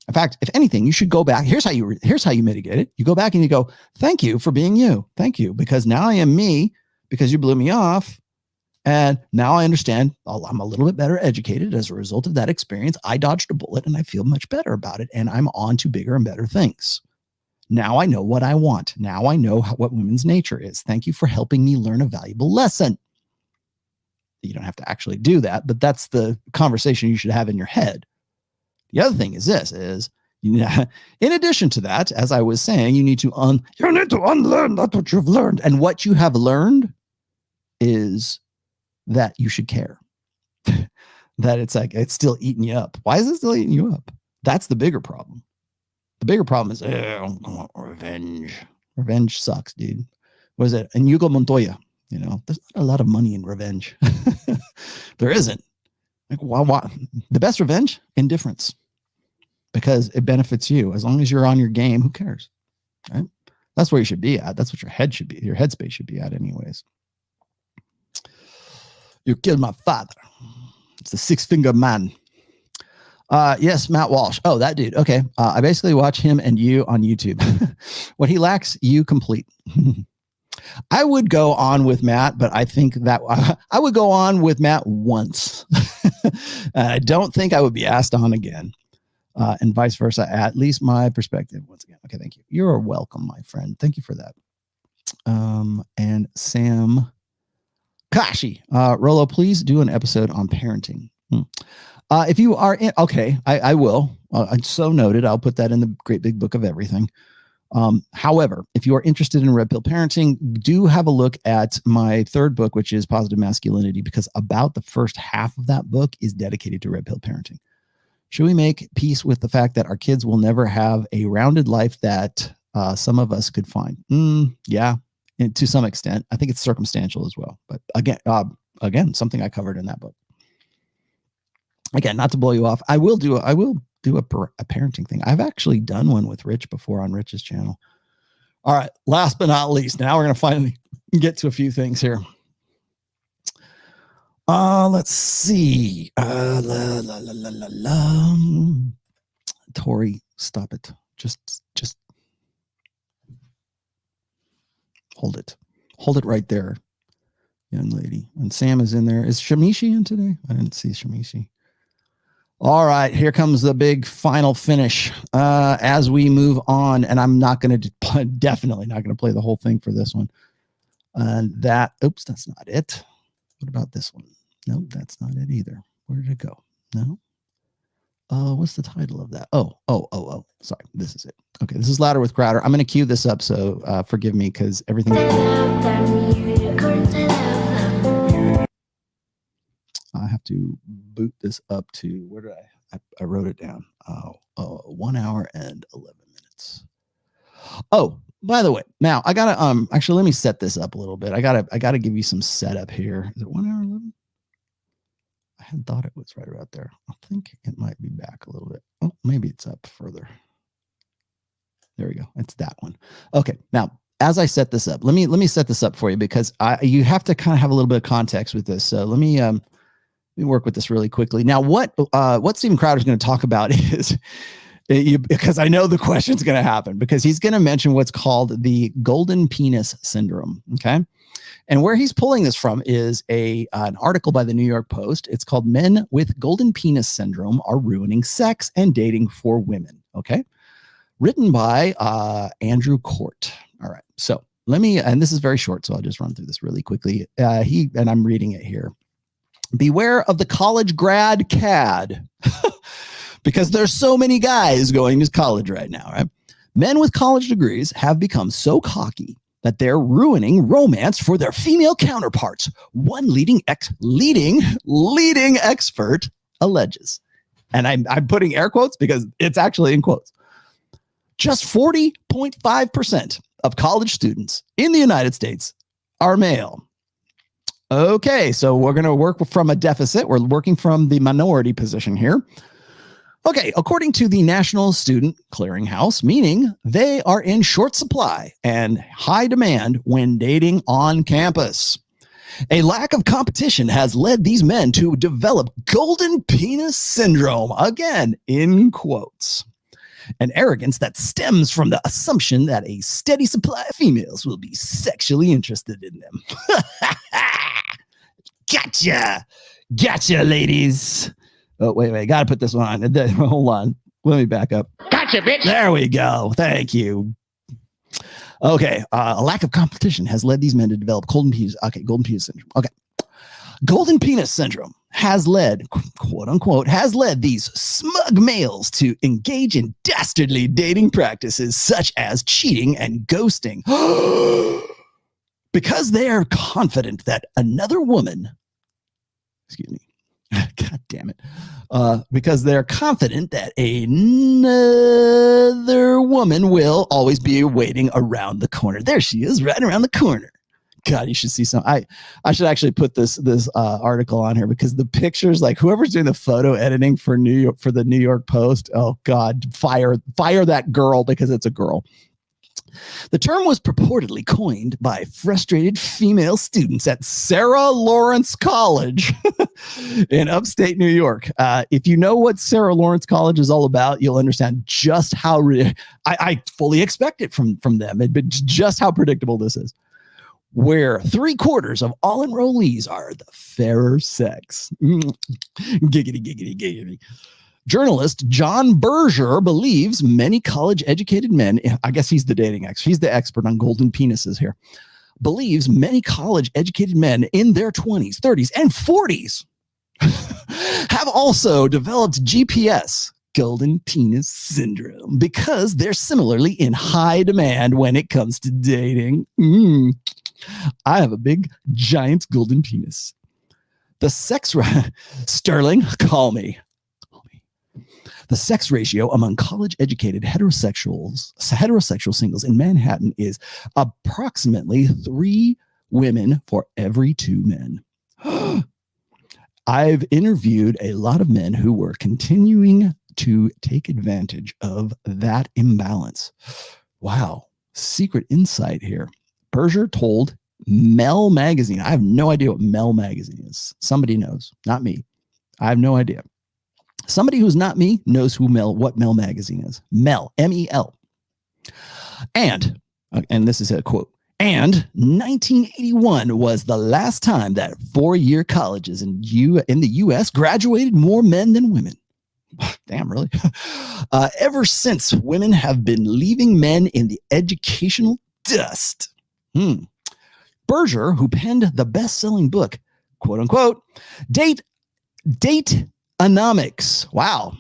In fact, if anything, you should go back. Here's how you mitigate it. You go back and you go, thank you for being you. Thank you. Because now I am me because you blew me off. And now I understand I'm a little bit better educated as a result of that experience. I dodged a bullet and I feel much better about it. And I'm on to bigger and better things. Now I know what I want. Now I know what women's nature is. Thank you for helping me learn a valuable lesson. You don't have to actually do that, but that's the conversation you should have in your head. The other thing is this, in addition to that, as I was saying, you need to unlearn that's what you've learned. And what you have learned is that you should care. That it's still eating you up. Why is it still eating you up? That's the bigger problem. The bigger problem is I want revenge. Revenge sucks, dude. What is it? And Hugo Montoya, there's not a lot of money in revenge. There isn't. Why? The best revenge? Indifference. Because it benefits you. As long as you're on your game, who cares? Right? That's where you should be at. That's what your head should be. Your headspace should be at anyways. You killed my father. It's the 6-finger man. Yes, Matt Walsh. Oh, that dude. Okay. I basically watch him and you on YouTube. What he lacks, you complete. I would go on with Matt, but I think that I would go on with Matt once. I don't think I would be asked on again. And vice versa, at least my perspective. Once again. Okay, thank you. You're welcome, my friend. Thank you for that. And Sam Kashi, Rollo, please do an episode on parenting. If you are in, okay, I will. It's so noted. I'll put that in the great big book of everything. However, if you are interested in red pill parenting, do have a look at my third book, which is Positive Masculinity, because about the first half of that book is dedicated to red pill parenting. Should we make peace with the fact that our kids will never have a rounded life that some of us could find? Yeah, and to some extent. I think it's circumstantial as well. But again, something I covered in that book. Again, not to blow you off, I will do a parenting thing. I've actually done one with Rich before on Rich's channel. All right, last but not least, now we're going to finally get to a few things here. Let's see. Tori, stop it. Just hold it. Hold it right there, young lady. And Sam is in there. Is Shamishi in today? I didn't see Shamishi. All right, here comes the big final finish as we move on. And I'm definitely not going to play the whole thing for this one. And oops, that's not it. What about this one? Nope, that's not it either. Where did it go? No. What's the title of that? Oh. Sorry, this is it. Okay, this is Louder with Crowder. I'm going to cue this up, so forgive me because everything. I have to boot this up to, where did I wrote it down. 1 hour and 11 minutes. Oh, by the way, now I gotta actually let me set this up a little bit. I gotta give you some setup here. Is it 1 hour 11? I had thought it was right about there. I think it might be back a little bit. Oh, maybe it's up further. There we go. It's that one. Okay. Now, as I set this up, let me set this up for you, because you have to kind of have a little bit of context with this. So let me work with this really quickly. Now, what Steven Crowder is going to talk about is, because I know the question's going to happen, because he's going to mention what's called the golden penis syndrome. Okay. And where he's pulling this from is an article by the New York Post. It's called "Men with Golden Penis Syndrome Are Ruining Sex and Dating for Women." Okay. Written by Andrew Court. All right. So let me, and this is very short, so I'll just run through this really quickly. And I'm reading it here. Beware of the college grad cad. Because there's so many guys going to college right now, right? Men with college degrees have become so cocky that they're ruining romance for their female counterparts. One leading expert alleges. And I'm putting air quotes because it's actually in quotes. Just 40.5% of college students in the United States are male. Okay, so we're going to work from a deficit. We're working from the minority position here. Okay, according to the National Student Clearinghouse, meaning they are in short supply and high demand when dating on campus. A lack of competition has led these men to develop golden penis syndrome, again, in quotes. An arrogance that stems from the assumption that a steady supply of females will be sexually interested in them. Gotcha, ladies. Oh, wait. Got to put this one on. Hold on. Let me back up. Gotcha, bitch. There we go. Thank you. Okay. A lack of competition has led these men to develop golden penis. Okay. Golden penis syndrome. Okay. Golden penis syndrome has led, quote unquote, these smug males to engage in dastardly dating practices such as cheating and ghosting. Because they are confident that another woman, God damn it. Because they're confident that another woman will always be waiting around the corner. There she is, right around the corner. God, you should see some. I should actually put this article on here, because the pictures, like whoever's doing the photo editing for the New York Post, oh God, fire that girl, because it's a girl. The term was purportedly coined by frustrated female students at Sarah Lawrence College in upstate New York. If you know what Sarah Lawrence College is all about, you'll understand just how I fully expect it from them, but just how predictable this is. Where 3/4 of all enrollees are the fairer sex. Giggity. Journalist John Berger believes many college-educated men, I guess he's the dating expert, he's the expert on golden penises here, believes many college-educated men in their 20s, 30s, and 40s have also developed GPS, golden penis syndrome, because they're similarly in high demand when it comes to dating. I have a big, giant golden penis. The sex Sterling, call me. The sex ratio among college-educated heterosexual singles in Manhattan is approximately 3 women for every 2 men. I've interviewed a lot of men who were continuing to take advantage of that imbalance. Wow. Secret insight here. Berger told Mel Magazine. I have no idea what Mel Magazine is. Somebody knows. Not me. I have no idea. Somebody who's not me knows what Mel Magazine is. Mel, M-E-L. And this is a quote, and 1981 was the last time that 4-year colleges in the U.S. graduated more men than women. Damn, really? Ever since, women have been leaving men in the educational dust. Berger, who penned the best-selling book, quote unquote, Dateonomics. Wow.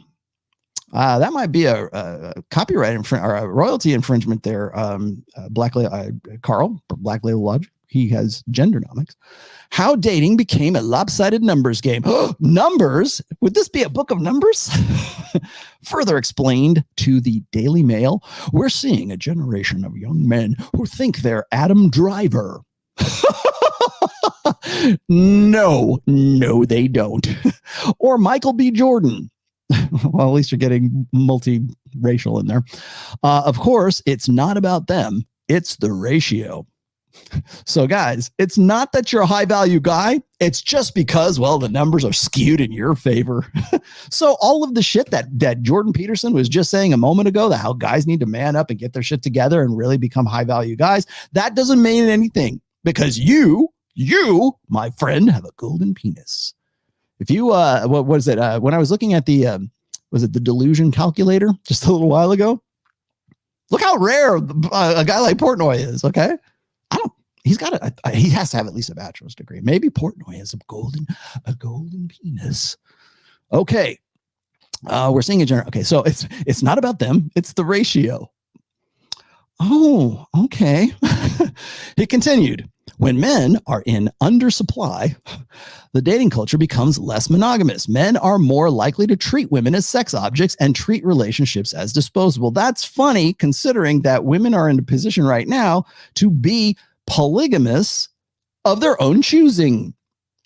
That might be a copyright or a royalty infringement there. Carl, Black Label Logic, he has gendernomics. How dating became a lopsided numbers game. Numbers? Would this be a book of numbers? Further explained to the Daily Mail, we're seeing a generation of young men who think they're Adam Driver. No, they don't. Or Michael B. Jordan. Well, at least you're getting multiracial in there. Of course, it's not about them. it's the ratio. So guys, it's not that you're a high value guy. It's just because, well, the numbers are skewed in your favor. So all of the shit that Jordan Peterson was just saying a moment ago, that how guys need to man up and get their shit together and really become high value guys, that doesn't mean anything, because you, my friend, have a golden penis. If you, what was it? When I was looking at the, was it the Delusion calculator just a little while ago? Look how rare a guy like Portnoy is. Okay. He has to have at least a bachelor's degree. Maybe Portnoy has a golden penis. Okay. We're seeing a general. Okay. So it's not about them. It's the ratio. Oh, okay. He continued. When men are in undersupply, the dating culture becomes less monogamous. Men are more likely to treat women as sex objects and treat relationships as disposable. That's funny, considering that women are in a position right now to be polygamous of their own choosing.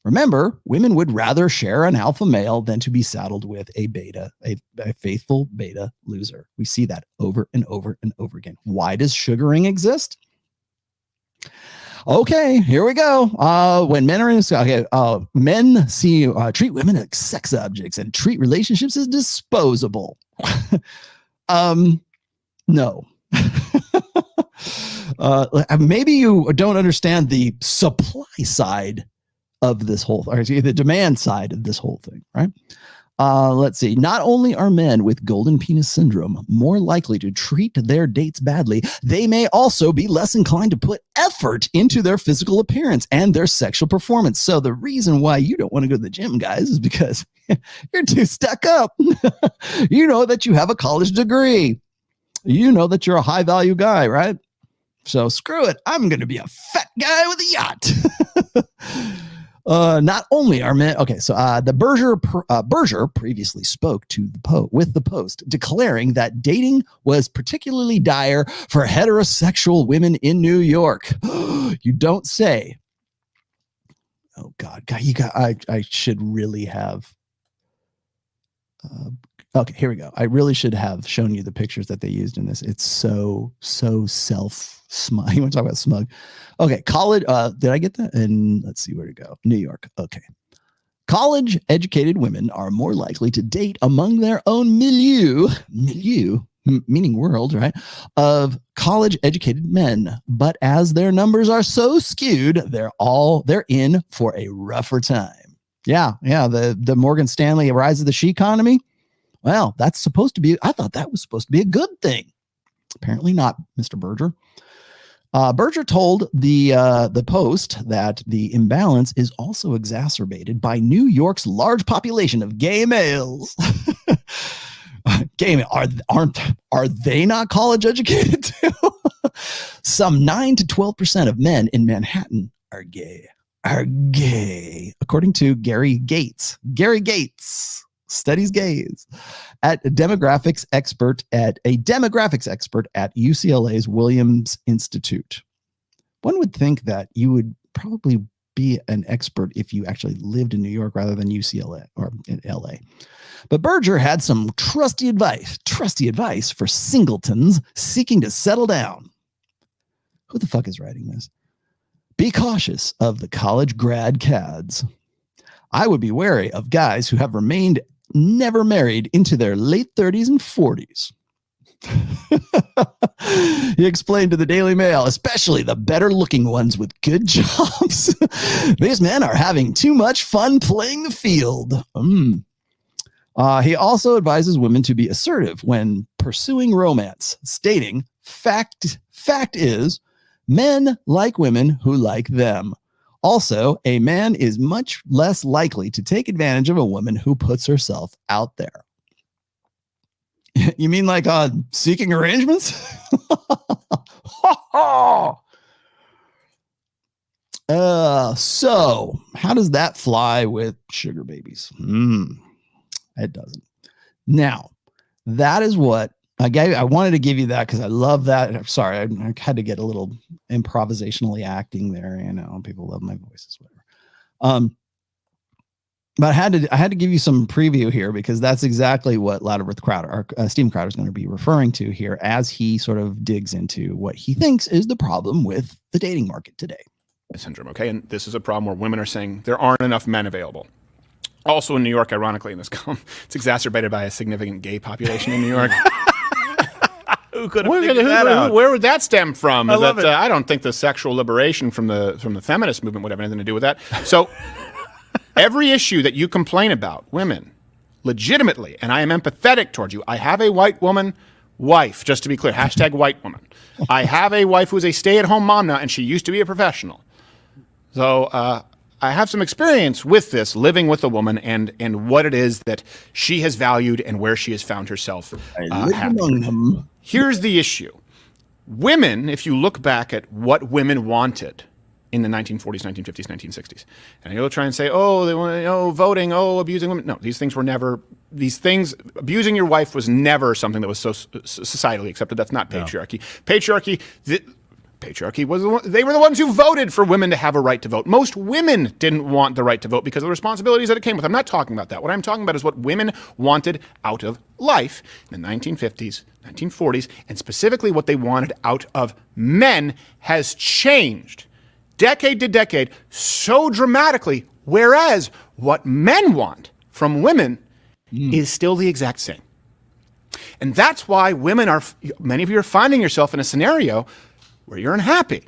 Remember, women would rather share an alpha male than to be saddled with a beta, a faithful beta loser. We see that over and over and over again. Why does sugaring exist? Okay, here we go. When men are in, men treat women as sex objects and treat relationships as disposable. No. Maybe you don't understand the supply side of this whole, or the demand side of this whole thing, right? Let's see. Not only are men with golden penis syndrome more likely to treat their dates badly, they may also be less inclined to put effort into their physical appearance and their sexual performance. So the reason why you don't want to go to the gym, guys, is because you're too stuck up. You know that you have a college degree. You know that you're a high value guy, right? So screw it. I'm going to be a fat guy with a yacht. Not only are men, okay, so the Berger previously spoke to the Post, declaring that dating was particularly dire for heterosexual women in New York. You don't say. Oh God, I should really have. Okay, here we go. I really should have shown you the pictures that they used in this. It's so self-smug. You want to talk about smug? Okay, college. Did I get that? And let's see where to go. New York. Okay. College-educated women are more likely to date among their own milieu, meaning world, right, of college-educated men. But as their numbers are so skewed, they're in for a rougher time. Yeah. The Morgan Stanley rise of the she economy. Well, that's supposed to be, I thought that was supposed to be a good thing. Apparently not, Mr. Berger. Berger told the Post that the imbalance is also exacerbated by New York's large population of gay males. Gay male, are they not college educated too? Some 9 to 12% of men in Manhattan are gay, according to Gary Gates. Studies gays at a demographics expert at UCLA's Williams Institute. One would think that you would probably be an expert if you actually lived in New York rather than UCLA or in LA. But Berger had some trusty advice for singletons seeking to settle down. Who the fuck is writing this? Be cautious of the college grad cads. I would be wary of guys who have remained never married into their late 30s and 40s. He explained to the Daily Mail, especially the better looking ones with good jobs. These men are having too much fun playing the field. He also advises women to be assertive when pursuing romance, stating, fact is, men like women who like them. Also, a man is much less likely to take advantage of a woman who puts herself out there. You mean like seeking arrangements? So how does that fly with sugar babies? It doesn't. Now, that is what I wanted to give you that because I love that. I'm sorry, I had to get a little improvisationally acting there. You know, people love my voices, whatever. But I had to give you some preview here because that's exactly what Louderworth Crowder, or Stephen Crowder, is going to be referring to here as he sort of digs into what he thinks is the problem with the dating market today. Syndrome, okay? And this is a problem where women are saying there aren't enough men available. Also in New York, ironically, in this column, it's exacerbated by a significant gay population in New York. Who could have figured that out? Where would that stem from? Is that, I don't think the sexual liberation from the feminist movement would have anything to do with that. So every issue that you complain about, women, legitimately, and I am empathetic towards you. I have a white woman wife, just to be clear, hashtag white woman. I have a wife who's a stay-at-home mom now, and she used to be a professional. So I have some experience with this, living with a woman and what it is that she has valued and where she has found herself happy. Here's the issue. Women, if you look back at what women wanted in the 1940s, 1950s, 1960s, and you'll try and say, oh, they want, voting, abusing women. No, these things were never, abusing your wife was never something that was so societally accepted. That's not patriarchy. No. Patriarchy was they were the ones who voted for women to have a right to vote. Most women didn't want the right to vote because of the responsibilities that it came with. I'm not talking about that. What I'm talking about is what women wanted out of life in the 1950s, 1940s, and specifically what they wanted out of men has changed decade to decade so dramatically, whereas what men want from women is still the exact same. And that's why many of you are finding yourself in a scenario where you're unhappy.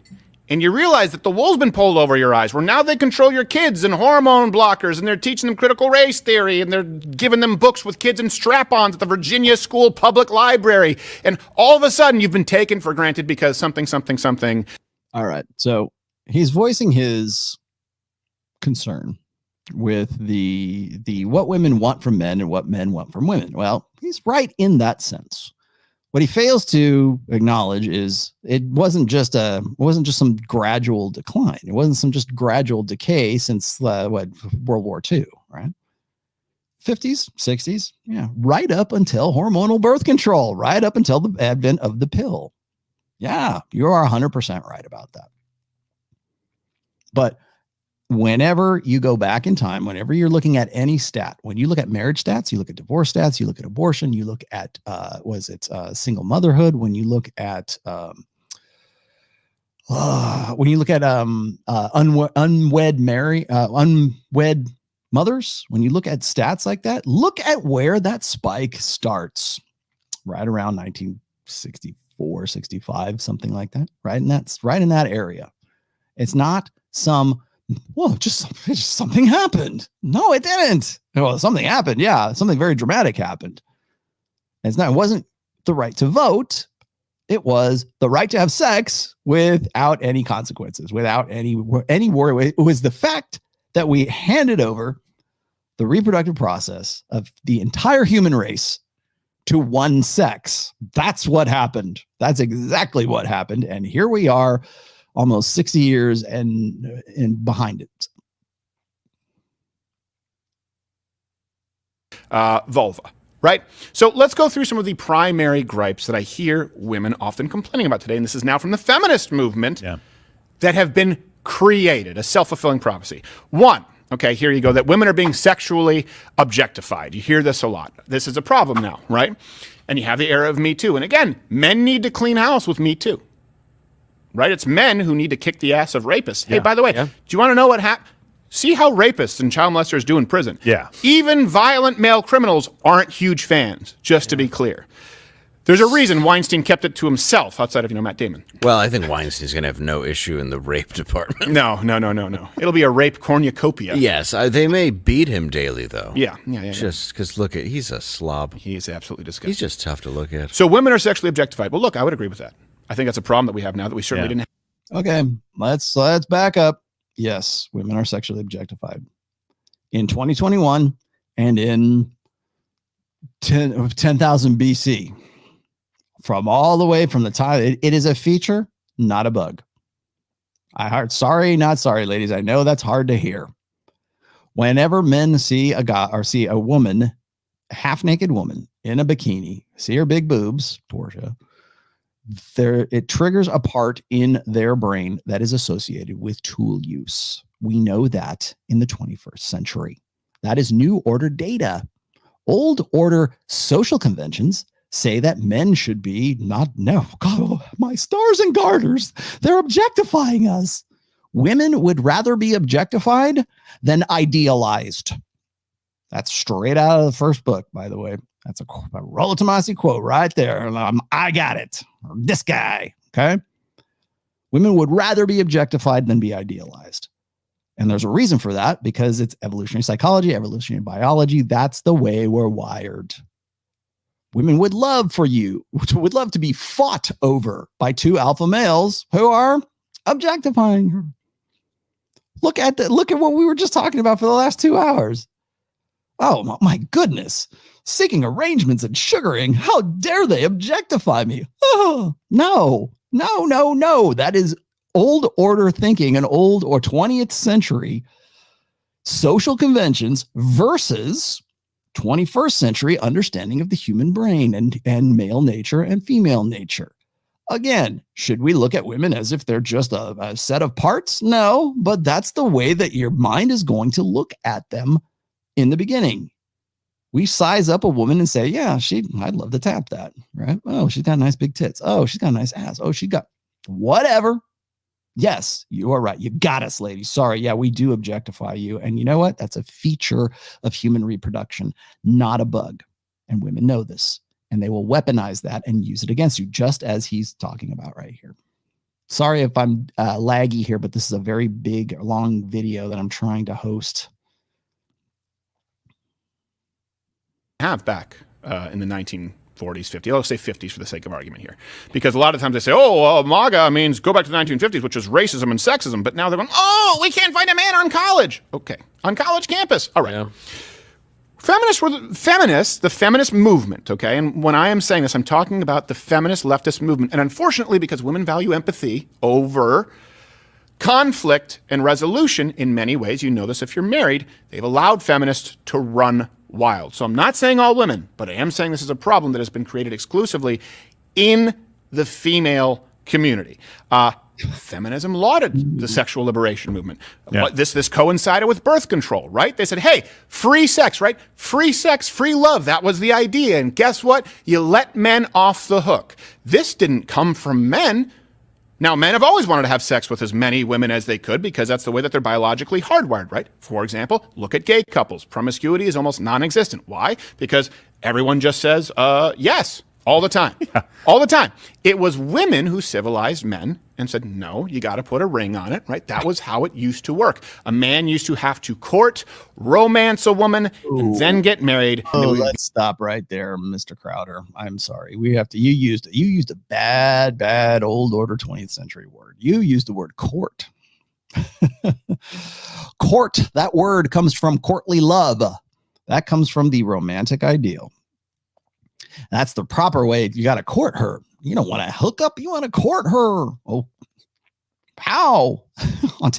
And you realize that the wool's been pulled over your eyes, where now they control your kids and hormone blockers, and they're teaching them critical race theory, and they're giving them books with kids in strap-ons at the Virginia School Public Library. And all of a sudden, you've been taken for granted because something. All right. So he's voicing his concern with the what women want from men and what men want from women. Well, he's right in that sense. What he fails to acknowledge is it wasn't just some gradual decline. It wasn't some just gradual decay since World War II, right? 50s, 60s, yeah, right up until hormonal birth control, right up until the advent of the pill. Yeah, you are 100% right about that. But whenever you go back in time, whenever you're looking at any stat, when you look at marriage stats, you look at divorce stats, you look at abortion, you look at, single motherhood, when you look at, unwed mothers, when you look at stats like that, look at where that spike starts, right around 1964, 65, something like that, right? And that's right in that area. It's not just something happened. No, it didn't. Well, something happened. Yeah, something very dramatic happened. It wasn't the right to vote. It was the right to have sex without any consequences, without any worry. It was the fact that we handed over the reproductive process of the entire human race to one sex. That's what happened. That's exactly what happened. And here we are, almost 60 years and behind it. Vulva, right? So let's go through some of the primary gripes that I hear women often complaining about today. And this is now from the feminist movement that have been created, a self-fulfilling prophecy. One, okay, here you go, that women are being sexually objectified. You hear this a lot. This is a problem now, right? And you have the era of Me Too. And again, men need to clean house with Me Too. Right? It's men who need to kick the ass of rapists. Hey, by the way, do you want to know what happened? See how rapists and child molesters do in prison. Yeah. Even violent male criminals aren't huge fans, just to be clear. There's a reason Weinstein kept it to himself outside of, Matt Damon. Well, I think Weinstein's going to have no issue in the rape department. No. It'll be a rape cornucopia. Yes, they may beat him daily, though. Yeah. Just because, he's a slob. He is absolutely disgusting. He's just tough to look at. So women are sexually objectified. Well, look, I would agree with that. I think that's a problem that we have now that we certainly didn't have. Okay, let's back up. Yes, women are sexually objectified in 2021 and in 10,000 BC. From all the way from the time it is a feature, not a bug. Sorry, not sorry, ladies. I know that's hard to hear. Whenever men see a guy or see a woman, a half-naked woman in a bikini, see her big boobs, Portia, it triggers a part in their brain that is associated with tool use. We know that in the 21st century. That is new order data. Old order social conventions say that men should be God, my stars and garters, they're objectifying us. Women would rather be objectified than idealized. That's straight out of the first book, by the way. That's a rollotomassi quote right there. I got it. This guy, okay? Women would rather be objectified than be idealized. And there's a reason for that, because it's evolutionary psychology, evolutionary biology. That's the way we're wired. Women would love to be fought over by two alpha males who are objectifying her. Look at what we were just talking about for the last 2 hours. Oh my goodness. Seeking arrangements and sugaring. How dare they objectify me? Oh, no. That is old order thinking, an old or 20th century social conventions versus 21st century understanding of the human brain and male nature and female nature. Again, should we look at women as if they're just a set of parts? No, but that's the way that your mind is going to look at them in the beginning. We size up a woman and say, yeah, I'd love to tap that, right? Oh, she's got nice big tits. Oh, she's got a nice ass. Oh, she got whatever. Yes, you are right. You got us, ladies. Sorry. Yeah, we do objectify you. And you know what? That's a feature of human reproduction, not a bug. And women know this. And they will weaponize that and use it against you, just as he's talking about right here. Sorry if I'm laggy here, but this is a very big, long video that I'm trying to host. Have back in the 1940s, 50s. I'll say 50s for the sake of argument here. Because a lot of times they say, oh, MAGA means go back to the 1950s, which is racism and sexism. But now they're going, oh, we can't find a man on college. Okay, on college campus. All right. Yeah. Feminists were the feminist movement, okay? And when I am saying this, I'm talking about the feminist leftist movement. And unfortunately, because women value empathy over conflict and resolution in many ways, you know this if you're married, they've allowed feminists to run wild. So I'm not saying all women, but I am saying this is a problem that has been created exclusively in the female community. Feminism lauded the sexual liberation movement. Yeah. This coincided with birth control, right? They said, hey, free sex, right? Free sex, free love. That was the idea. And guess what? You let men off the hook. This didn't come from men. Now, men have always wanted to have sex with as many women as they could because that's the way that they're biologically hardwired, right? For example, look at gay couples. Promiscuity is almost non-existent. Why? Because everyone just says, yes, all the time. Yeah. All the time. It was women who civilized men and said, no, you got to put a ring on it, right? That was how it used to work. A man used to have to court, romance a woman, and then get married. Oh, let's stop right there, Mr. Crowder. I'm sorry. We have to. You used a bad old order 20th century word. You used the word court. Court, that word comes from courtly love. That comes from the romantic ideal. That's the proper way. You got to court her. You don't want to hook up. You want to court her. Oh, how? On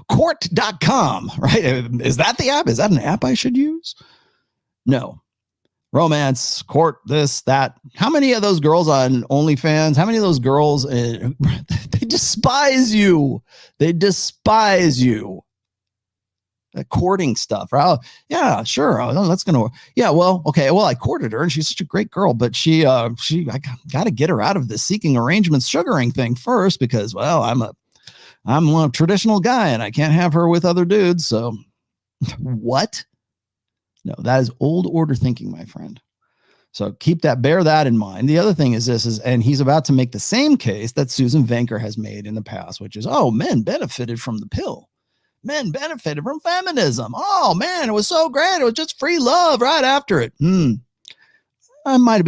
court.com, right? Is that the app? Is that an app I should use? No. Romance, court, this, that. How many of those girls on OnlyFans, how many of those girls, they despise you. They despise you. The courting stuff. Oh, yeah, sure. Oh, that's going to work. Yeah, well, okay. Well, I courted her and she's such a great girl, but I got to get her out of the seeking arrangements sugaring thing first because, well, I'm a traditional guy and I can't have her with other dudes. So what? No, that is old order thinking, my friend. So bear that in mind. The other thing is and he's about to make the same case that Susan Venker has made in the past, which is, oh, men benefited from the pill. Men benefited from feminism. Oh man, it was so great. It was just free love right after it. That might have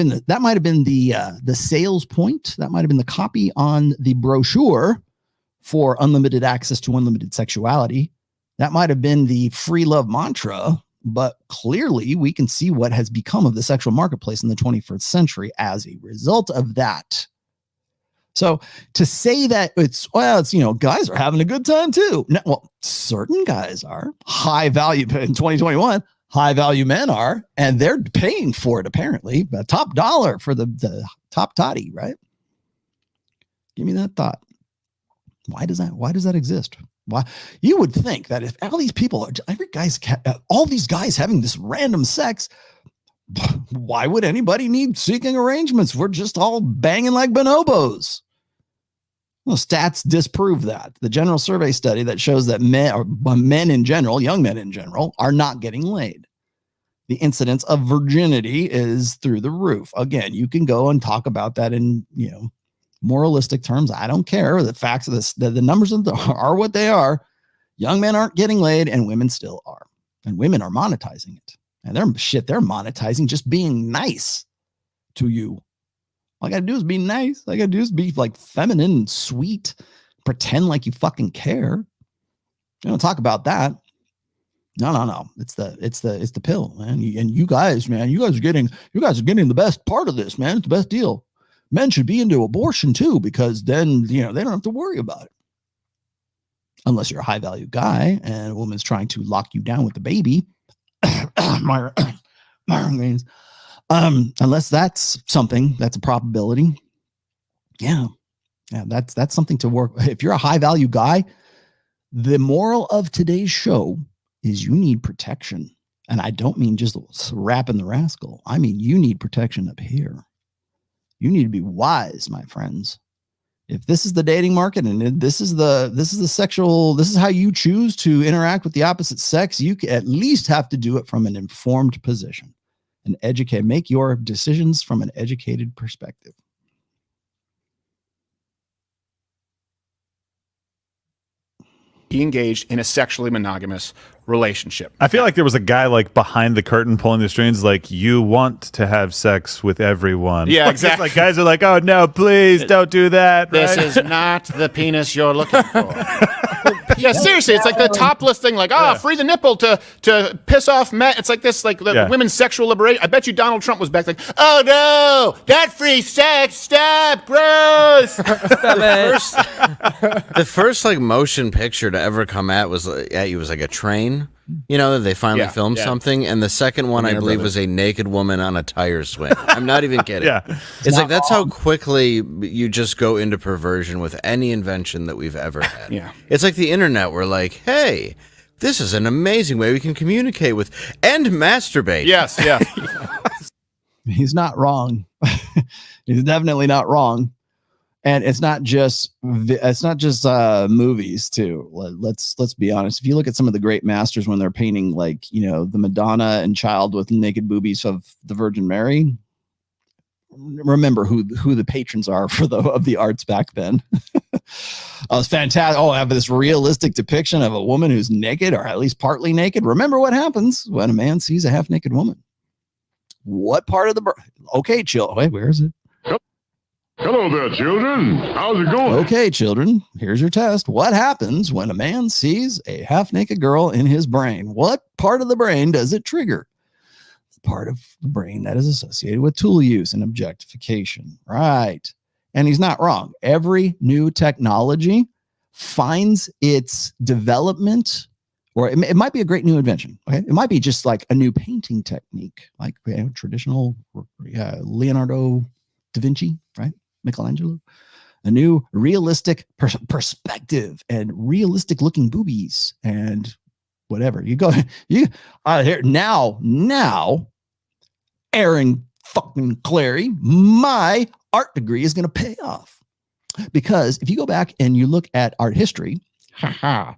been the sales point. That might have been the copy on the brochure for unlimited access to unlimited sexuality. That might have been the free love mantra, but clearly we can see what has become of the sexual marketplace in the 21st century as a result of that. So to say that it's guys are having a good time too. No, well, certain guys are high value in 2021. High value men are, and they're paying for it apparently. The top dollar for the top toddy, right? Give me that thought. Why does that exist? Why? You would think that if all these people, all these guys having this random sex, why would anybody need seeking arrangements? We're just all banging like bonobos. Well, stats disprove that. The general survey study that shows that men in general, young men in general, are not getting laid. The incidence of virginity is through the roof. Again, you can go and talk about that in, moralistic terms. I don't care. The facts of this, the numbers are what they are. Young men aren't getting laid and women still are. And women are monetizing it. And they're monetizing just being nice to you. All I gotta do is be nice. All I gotta do is be like feminine and sweet. Pretend like you fucking care. You don't talk about that. No. It's the pill, man. And you guys, man, you guys are getting the best part of this, man. It's the best deal. Men should be into abortion too, because then, they don't have to worry about it. Unless you're a high value guy and a woman's trying to lock you down with the baby. Myra means, unless that's something, that's a probability. Yeah, that's something to work. If you're a high value guy, the moral of today's show is you need protection. And I don't mean just wrapping the rascal. I mean, you need protection up here. You need to be wise, my friends. If this is the dating market and this is how you choose to interact with the opposite sex, you at least have to do it from an informed position and make your decisions from an educated perspective. He engaged in a sexually monogamous relationship. I feel like there was a guy like behind the curtain pulling the strings, like, you want to have sex with everyone. Yeah, like, exactly. Like guys are like, oh no, please don't do that. This right? is not the penis you're looking for. Yeah, seriously, it's like the topless thing, like, free the nipple to piss off men. It's like this, like the women's sexual liberation. I bet you Donald Trump was back like, oh no, not free sex, stop, gross. The first like motion picture to ever come at you was like a train. They finally filmed something, and the second one I believe was a naked woman on a tire swing. I'm not even kidding. It's like that's how quickly you just go into perversion with any invention that we've ever had. It's like the internet. We're like, hey, this is an amazing way we can communicate with and masturbate. Yes, yeah. He's not wrong. He's definitely not wrong. And it's not just movies too. Let's be honest. If you look at some of the great masters when they're painting, like, the Madonna and child with naked boobies of the Virgin Mary, remember who the patrons are of the arts back then. Oh, it's fantastic. Oh, I have this realistic depiction of a woman who's naked, or at least partly naked. Remember what happens when a man sees a half naked woman. What part of the okay, chill. Wait, where is it? Hello there, children. How's it going? Okay, children, here's your test. What happens when a man sees a half-naked girl in his brain? What part of the brain does it trigger? The part of the brain that is associated with tool use and objectification. Right. And he's not wrong. Every new technology finds its development, or it might be a great new invention. Okay, it might be just like a new painting technique, like traditional Leonardo da Vinci, right? Michelangelo, a new realistic perspective and realistic looking boobies and whatever. Here now, Aaron fucking Clary, my art degree is going to pay off, because if you go back and you look at art history, and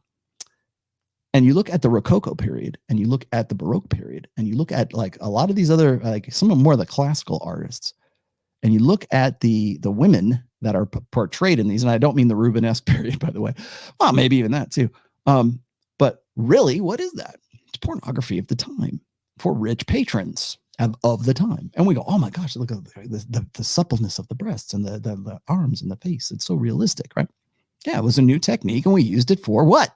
you look at the Rococo period, and you look at the Baroque period, and you look at like a lot of these other, like some of more of the classical artists, and you look at the women that are portrayed in these, and I don't mean the Rubenesque period, by the way. Well, maybe even that too. But really, what is that? It's pornography of the time for rich patrons of the time. And we go, oh my gosh, look at the suppleness of the breasts and the arms and the face. It's so realistic, right? Yeah, it was a new technique, and we used it for what?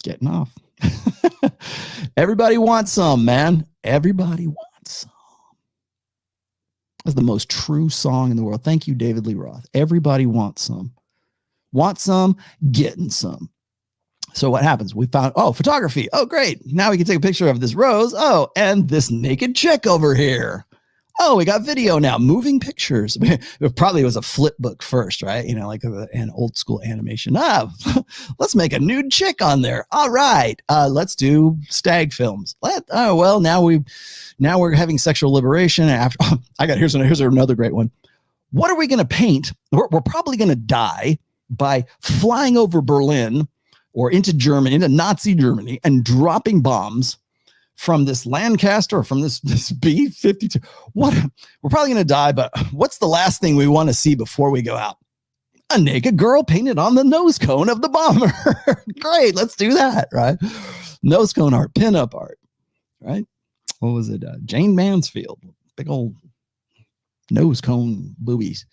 Getting off. Everybody wants some, man. Everybody wants some. That's the most true song in the world. Thank you, David Lee Roth. Everybody wants some. Want some, getting some. So what happens? We found, photography. Oh, great. Now we can take a picture of this rose. Oh, and this naked chick over here. Oh, we got video now, moving pictures. It probably was a flip book first, right? You know, like an old school animation. Let's make a nude chick on there. All right, let's do stag films. Now we're having sexual liberation. Here's another great one. What are we going to paint? We're probably going to die by flying over Berlin or into Germany, into Nazi Germany, and dropping bombs from this Lancaster or from this B-52. We're probably going to die, but what's the last thing we want to see before we go out? A naked girl painted on the nose cone of the bomber. Great, let's do that, right? Nose cone art, pinup art, right? What was it? Jane Mansfield, big old nose cone boobies.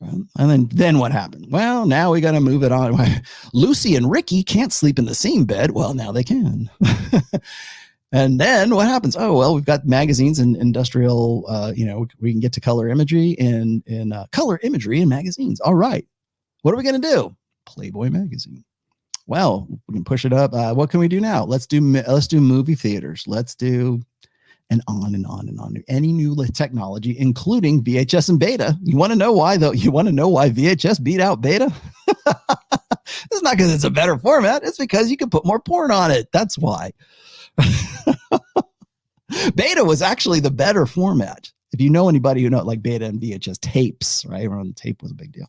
Right? And then what happened? Well, now we got to move it on. Lucy and Ricky can't sleep in the same bed. Well, now they can. And then what happens? Oh, well, we've got magazines and industrial, we can get to color imagery in color imagery in magazines. All right. What are we going to do? Playboy magazine. Well, we can push it up. What can we do now? Let's do movie theaters. Let's do, and on and on and on. Any new technology, including VHS and beta. You want to know why, though? You want to know why VHS beat out beta? It's not because it's a better format. It's because you can put more porn on it. That's why. Beta was actually the better format. If you know anybody who know like beta and VHS tapes, right? Around tape was a big deal.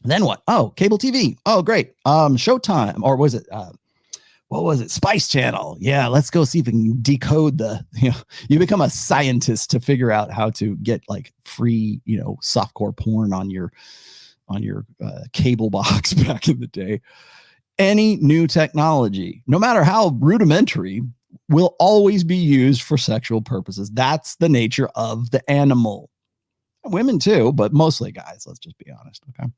Then what? Oh, cable TV. Oh, great. Showtime, or was it what was it? Spice Channel. Yeah, let's go see if we can decode you become a scientist to figure out how to get like free, softcore porn on your cable box back in the day. Any new technology, no matter how rudimentary, will always be used for sexual purposes. That's the nature of the animal. Women too, but mostly guys. Let's just be honest. Okay.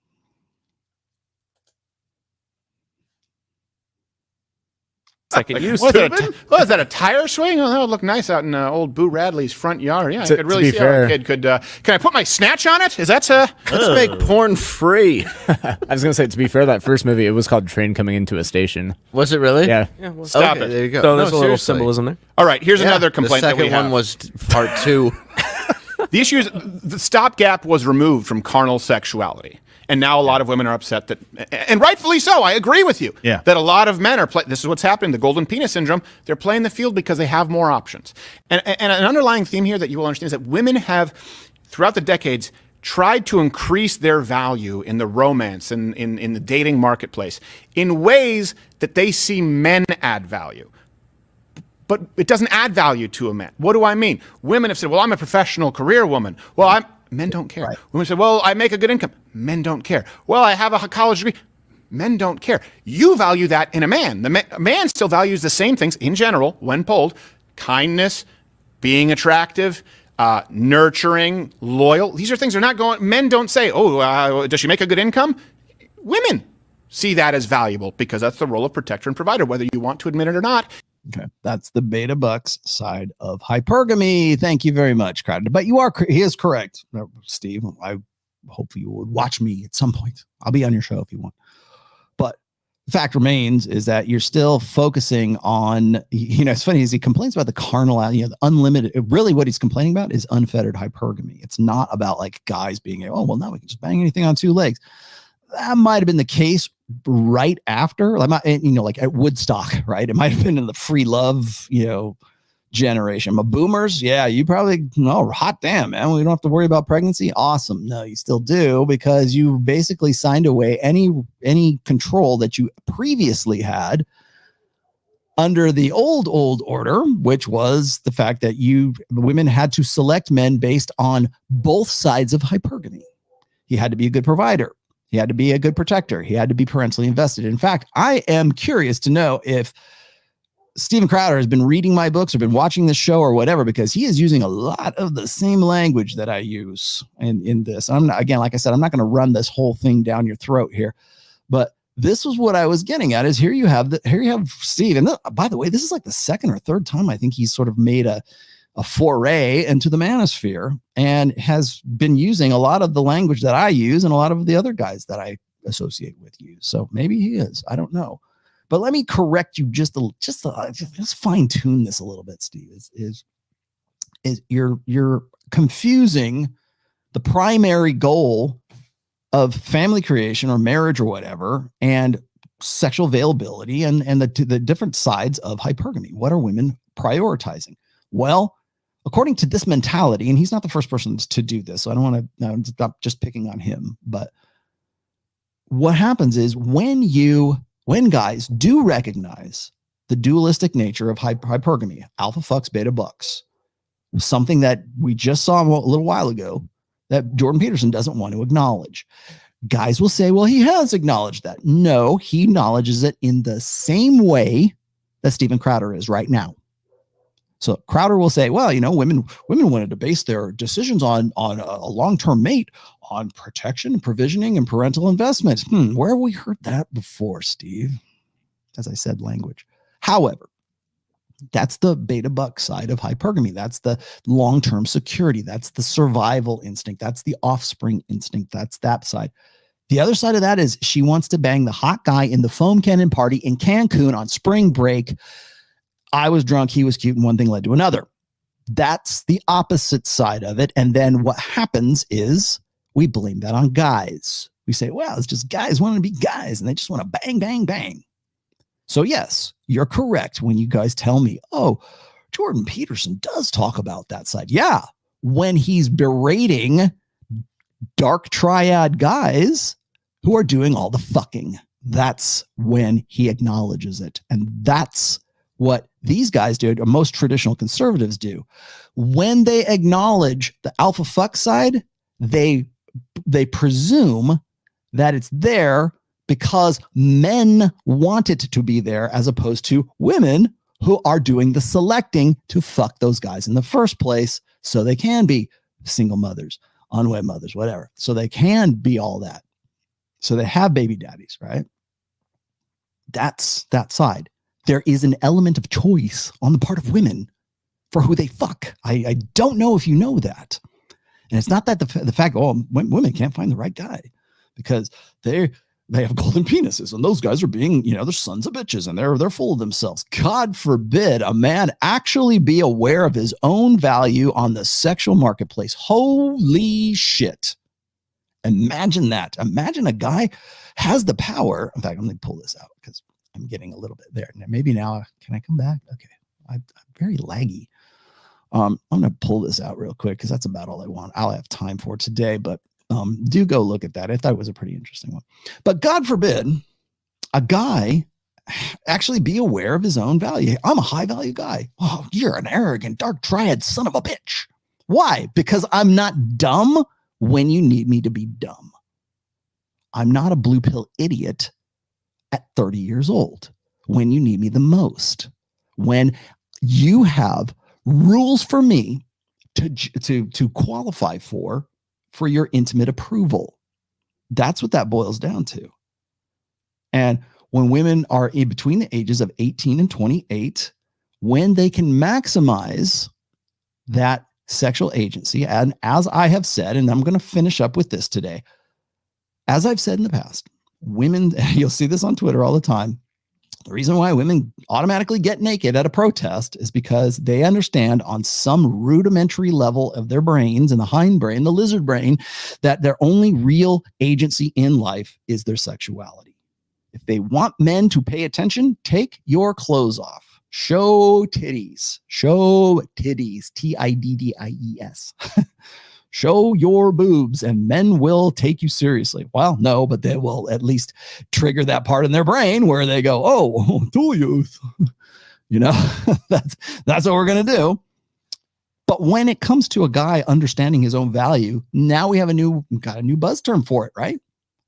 Second use. Was that a tire swing? Oh, that would look nice out in old Boo Radley's front yard. Yeah, I could really see how a kid could. Can I put my snatch on it? Is that let's make porn free? I was gonna say, to be fair, that first movie, it was called Train Coming Into a Station. Was it really? Yeah. Well, stop it. There you go. So there's a little symbolism there. All right, here's another complaint. The second one was part 2. The issue is the stopgap was removed from carnal sexuality. And now a lot of women are upset that, and rightfully so, I agree with you, that a lot of men are this is what's happening, the golden penis syndrome. They're playing the field because they have more options. And an underlying theme here that you will understand is that women have, throughout the decades, tried to increase their value in the romance and in the dating marketplace in ways that they see men add value. But it doesn't add value to a man. What do I mean? Women have said, well, I'm a professional career woman. Well, men don't care. Right. Women say, well, I make a good income. Men don't care. Well, I have a college degree. Men don't care. You value that in a man. A man still values the same things in general when polled: kindness, being attractive, nurturing, loyal. These are things that are not going. Men don't say, oh, does she make a good income? Women see that as valuable because that's the role of protector and provider, whether you want to admit it or not. Okay, that's the beta bucks side of hypergamy. Thank you very much, Crowder. But he is correct, Steve. I hope you would watch me at some point. I'll be on your show if you want. But the fact remains is that you're still focusing on, it's funny, he complains about the carnal, the unlimited. Really what he's complaining about is unfettered hypergamy. It's not about like guys being, now we can just bang anything on 2 legs. That might have been the case right after, like at Woodstock, right? It might have been in the free love, generation. But boomers, you probably, hot damn, man. We don't have to worry about pregnancy. Awesome. No, you still do, because you basically signed away any control that you previously had under the old order, which was the fact that women had to select men based on both sides of hypergamy. He had to be a good provider. He had to be a good protector. He had to be parentally invested. In fact, I am curious to know if Steven Crowder has been reading my books or been watching this show or whatever, because he is using a lot of the same language that I use in this. I'm not, again, like I said, I'm not going to run this whole thing down your throat here, but this was what I was getting at. Is here you have Steve, and by the way, this is like the second or third time I think he's sort of made a foray into the manosphere and has been using a lot of the language that I use and a lot of the other guys that I associate with use. So maybe he is, I don't know, but let me correct you just fine tune this a little bit, Steve. Is is you're confusing the primary goal of family creation or marriage or whatever, and sexual availability and the different sides of hypergamy. What are women prioritizing? Well, according to this mentality, and he's not the first person to do this, so I don't want to stop just picking on him, but what happens is when guys do recognize the dualistic nature of hypergamy, alpha fucks, beta bucks, something that we just saw a little while ago that Jordan Peterson doesn't want to acknowledge. Guys will say, well, he has acknowledged that. No, he acknowledges it in the same way that Steven Crowder is right now. So Crowder will say, well, women wanted to base their decisions on a long-term mate on protection and provisioning and parental investment. Where have we heard that before, Steve? As I said, language. However, that's the beta buck side of hypergamy. That's the long-term security. That's the survival instinct. That's the offspring instinct. That's that side. The other side of that is she wants to bang the hot guy in the foam cannon party in Cancun on spring break. I was drunk, he was cute, and one thing led to another. That's the opposite side of it. And then what happens is we blame that on guys. We say, well, it's just guys wanting to be guys, and they just want to bang, bang, bang. So yes, you're correct when you guys tell me, oh, Jordan Peterson does talk about that side. Yeah, when he's berating dark triad guys who are doing all the fucking. That's when he acknowledges it. And that's what these guys do, or most traditional conservatives do. When they acknowledge the alpha fuck side, they presume that it's there because men want it to be there, as opposed to women who are doing the selecting to fuck those guys in the first place, so they can be single mothers, unwed mothers, whatever. So they can be all that. So they have baby daddies, right? That's that side. There is an element of choice on the part of women for who they fuck. I don't know if you know that. And it's not that the fact, oh, women can't find the right guy because they have golden penises and those guys are being, they're sons of bitches and they're full of themselves. God forbid a man actually be aware of his own value on the sexual marketplace. Holy shit. Imagine that. Imagine a guy has the power. In fact, I'm going to pull this out because I'm getting a little bit there. Maybe now, can I come back? Okay. I'm very laggy. I'm going to pull this out real quick because that's about all I want. I'll have time for today, but do go look at that. I thought it was a pretty interesting one. But God forbid a guy actually be aware of his own value. I'm a high value guy. Oh, you're an arrogant, dark triad son of a bitch. Why? Because I'm not dumb when you need me to be dumb. I'm not a blue pill idiot at 30 years old when you need me the most. When you have rules for me to qualify for your intimate approval. That's what that boils down to. And when women are in between the ages of 18 and 28, when they can maximize that sexual agency, and as I have said, and I'm going to finish up with this today, as I've said in the past, women, you'll see this on Twitter all the time, the reason why women automatically get naked at a protest is because they understand on some rudimentary level of their brains, in the hindbrain, the lizard brain, that their only real agency in life is their sexuality. If they want men to pay attention, take your clothes off. Show titties. Show titties. Tiddies. Show your boobs and men will take you seriously. Well, no, but they will at least trigger that part in their brain where they go, oh, tool youth. That's what we're going to do. But when it comes to a guy understanding his own value, now we have got a new buzz term for it, right?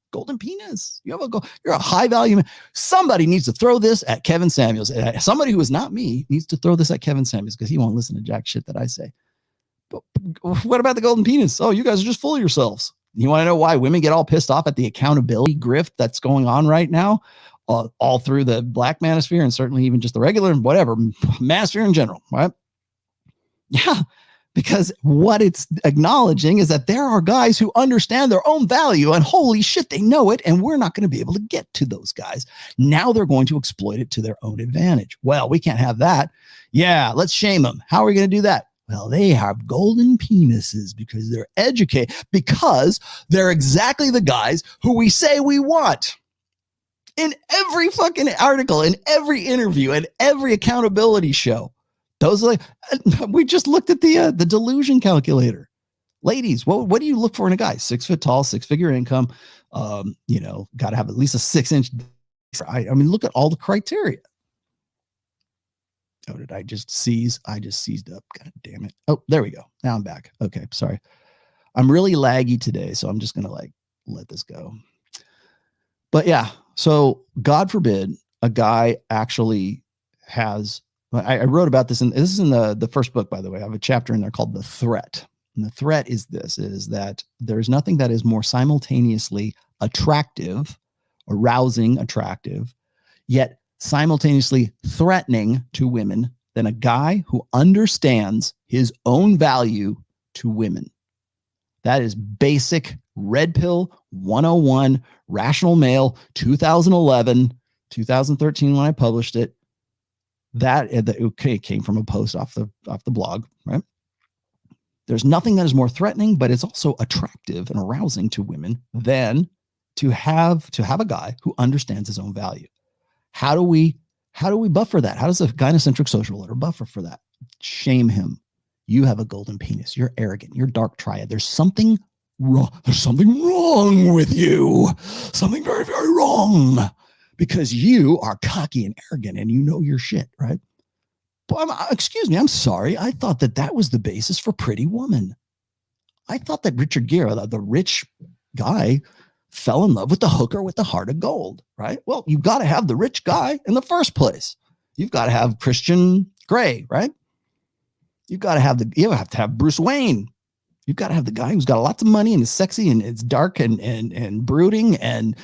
Golden penis. You're a high value man. Somebody needs to throw this at Kevin Samuels. Somebody who is not me needs to throw this at Kevin Samuels because he won't listen to jack shit that I say. But what about the golden penis? Oh, you guys are just full of yourselves. You want to know why women get all pissed off at the accountability grift that's going on right now, all through the black manosphere and certainly even just the regular whatever manosphere in general, right? Yeah, because what it's acknowledging is that there are guys who understand their own value and holy shit, they know it. And we're not going to be able to get to those guys. Now they're going to exploit it to their own advantage. Well, we can't have that. Yeah, let's shame them. How are we going to do that? Well, they have golden penises because they're educated, because they're exactly the guys who we say we want. In every fucking article, in every interview, and every accountability show. Those are like, we just looked at the Delusion calculator. Ladies, what do you look for in a guy? 6 foot tall, 6-figure income, got to have at least a 6-inch. I mean, look at all the criteria. Oh, did I just seize? I just seized up. God damn it. Oh, there we go. Now I'm back. Okay, sorry. I'm really laggy today, so I'm just going to let this go. But yeah, so God forbid a guy actually has, I wrote about this, and this is in the first book, by the way. I have a chapter in there called The Threat. And the threat is this, is that there's nothing that is more simultaneously attractive, arousing, attractive, yet simultaneously threatening to women than a guy who understands his own value to women. That is basic red pill 101, rational male, 2011, 2013 when I published it. It came from a post off the blog, right? There's nothing that is more threatening, but it's also attractive and arousing to women than to have a guy who understands his own value. How do we buffer that? How does a gynocentric social order buffer for that? Shame him. You have a golden penis. You're arrogant. You're dark triad. There's something wrong. There's something wrong with you. Something very, very wrong, because you are cocky and arrogant and you know your shit, right? But excuse me, I'm sorry. I thought that was the basis for Pretty Woman. I thought that Richard Gere, the rich guy, fell in love with the hooker with the heart of gold, right? Well, you've got to have the rich guy in the first place. You've got to have Christian Grey, right? You have to have Bruce Wayne. You've got to have the guy who's got lots of money and is sexy and it's dark and brooding, and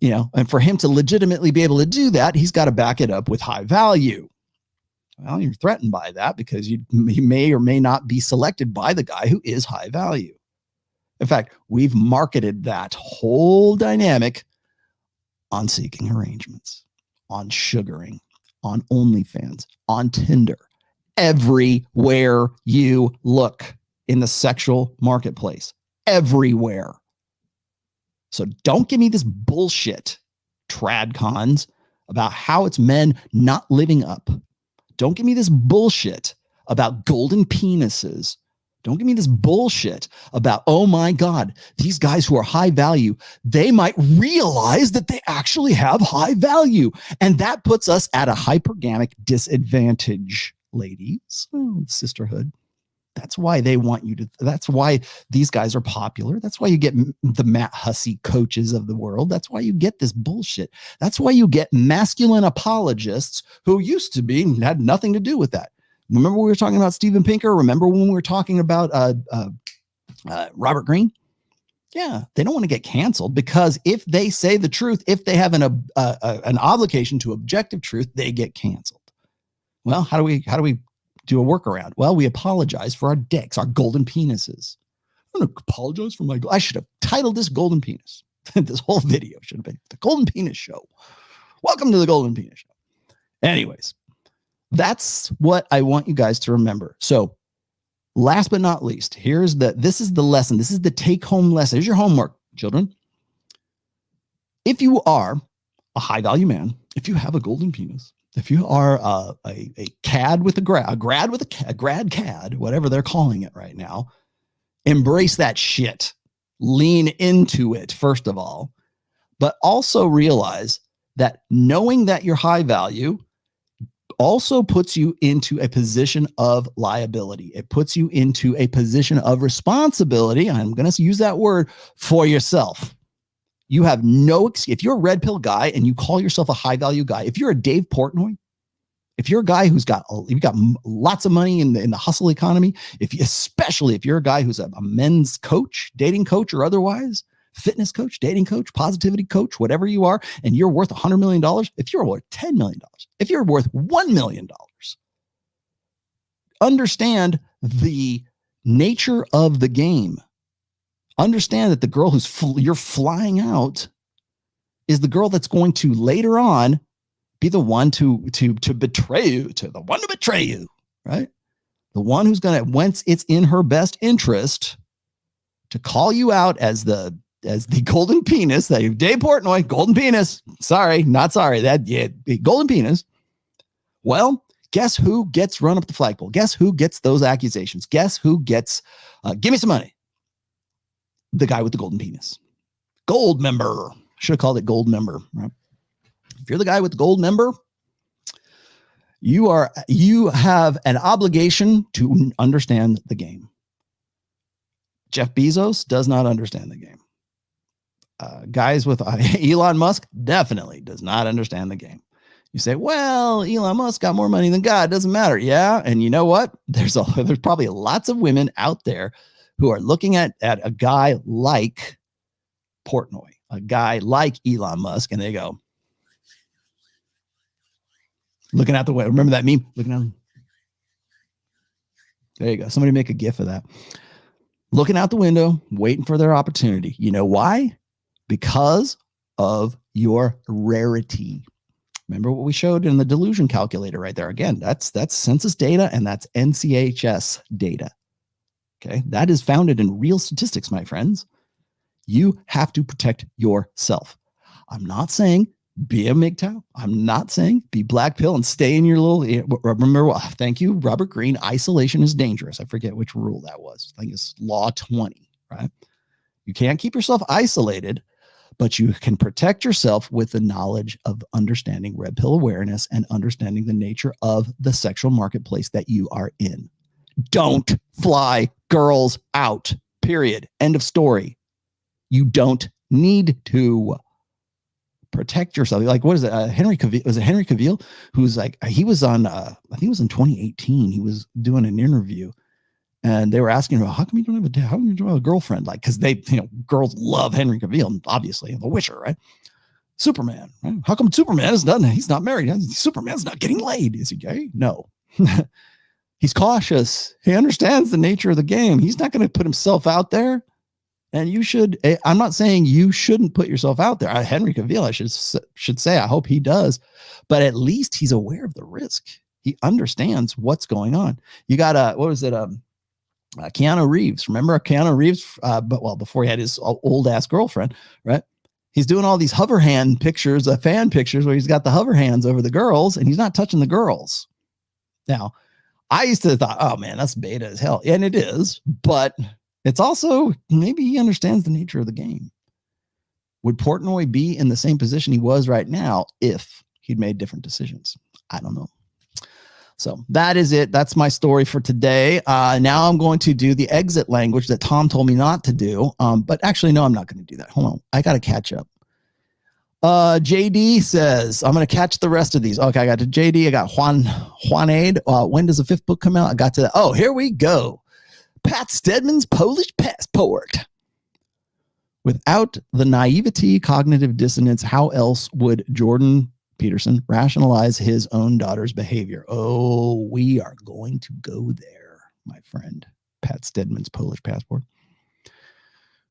and for him to legitimately be able to do that, he's got to back it up with high value. Well, you're threatened by that because he may or may not be selected by the guy who is high value. In fact, we've marketed that whole dynamic on Seeking Arrangements, on sugaring, on OnlyFans, on Tinder, everywhere you look in the sexual marketplace, everywhere. So don't give me this bullshit, tradcons, about how it's men not living up. Don't give me this bullshit about golden penises. Don't give me this bullshit about, oh my God, these guys who are high value, they might realize that they actually have high value. And that puts us at a hypergamic disadvantage, ladies. Oh, sisterhood. That's why they want you to, that's why these guys are popular. That's why you get the Matt Hussey coaches of the world. That's why you get this bullshit. That's why you get masculine apologists who used to be, had nothing to do with that. Remember we were talking about Steven Pinker? Remember when we were talking about Robert Greene? Yeah, they don't want to get canceled because if they say the truth, if they have an obligation to objective truth, they get canceled. Well, how do we do a workaround? Well, we apologize for our dicks, our golden penises. I'm going to apologize for my, I should have titled this Golden Penis. This whole video should have been the Golden Penis Show. Welcome to the Golden Penis Show. Anyways, that's what I want you guys to remember. So last but not least, this is the lesson. This is the take home lesson. Here's your homework, children. If you are a high value man, if you have a golden penis, if you are a cad with a grad cad, whatever they're calling it right now, embrace that shit. Lean into it, first of all, but also realize that knowing that you're high value also puts you into a position of liability. It puts you into a position of responsibility. I'm going to use that word for yourself. You have no excuse. If you're a red pill guy and you call yourself a high value guy, if you're a Dave Portnoy, if you're a guy you've got lots of money in the hustle economy, especially if you're a guy who's a men's coach, dating coach or otherwise, fitness coach, dating coach, positivity coach, whatever you are, and you're worth $100 million, if you're worth $10 million, if you're worth $1 million, understand the nature of the game. Understand that the girl you're flying out is the girl that's going to later on be the one to betray you, right? the one who's going to, whence it's in her best interest to call you out as the golden penis, that Dave Portnoy, golden penis. Sorry, not sorry. Golden penis. Well, guess who gets run up the flagpole? Guess who gets those accusations? Guess who gets, give me some money? The guy with the golden penis. Gold member. Should have called it gold member, right? If you're the guy with the gold member, you have an obligation to understand the game. Jeff Bezos does not understand the game. Guys with Elon Musk definitely does not understand the game. You say, well, Elon Musk got more money than God. Doesn't matter. Yeah. And you know what? There's probably lots of women out there who are looking at a guy like Portnoy, a guy like Elon Musk, and they go, looking out the way. Remember that meme? Looking out. There you go. Somebody make a GIF of that. Looking out the window, waiting for their opportunity. You know why? Because of your rarity. Remember what we showed in the Delusion calculator right there. Again, that's census data and that's NCHS data. Okay. That is founded in real statistics, my friends. You have to protect yourself. I'm not saying be a MGTOW. I'm not saying be black pill and stay in your little, remember, thank you, Robert Greene, isolation is dangerous. I forget which rule that was. I think it's law 20, right? You can't keep yourself isolated, but you can protect yourself with the knowledge of understanding red pill awareness and understanding the nature of the sexual marketplace that you are in. Don't fly girls out, period. End of story. You don't need to protect yourself. Like, what is it? Henry Cavill, was it Henry Cavill? Who's like, he was on, I think it was in 2018. He was doing an interview and they were asking him, how come you don't have how come you don't have a girlfriend? Like, cause they, girls love Henry Cavill, obviously, The Witcher, right? Superman, right? How come Superman is done? He's not married. Superman's not getting laid. Is he gay? No. He's cautious. He understands the nature of the game. He's not going to put himself out there. And you should, I'm not saying you shouldn't put yourself out there. Henry Cavill, I should say, I hope he does, but at least he's aware of the risk. He understands what's going on. You got what was it? Keanu Reeves. Remember Keanu Reeves? Before he had his old ass girlfriend, right? He's doing all these hover hand pictures, fan pictures where he's got the hover hands over the girls and he's not touching the girls. Now, I used to thought, oh man, that's beta as hell. And it is, but it's also, maybe he understands the nature of the game. Would Portnoy be in the same position he was right now if he'd made different decisions? I don't know. So that is it. That's my story for today. Now I'm going to do the exit language that Tom told me not to do. But actually, no, I'm not going to do that. Hold on. I got to catch up. JD says, I'm going to catch the rest of these. Okay, I got to JD. I got Juanaid. When does the 5th book come out? I got to, oh, here we go. Pat Stedman's Polish Passport. Without the naivety, cognitive dissonance, how else would Jordan Peterson rationalize his own daughter's behavior? Oh, we are going to go there, my friend. Pat Stedman's Polish Passport.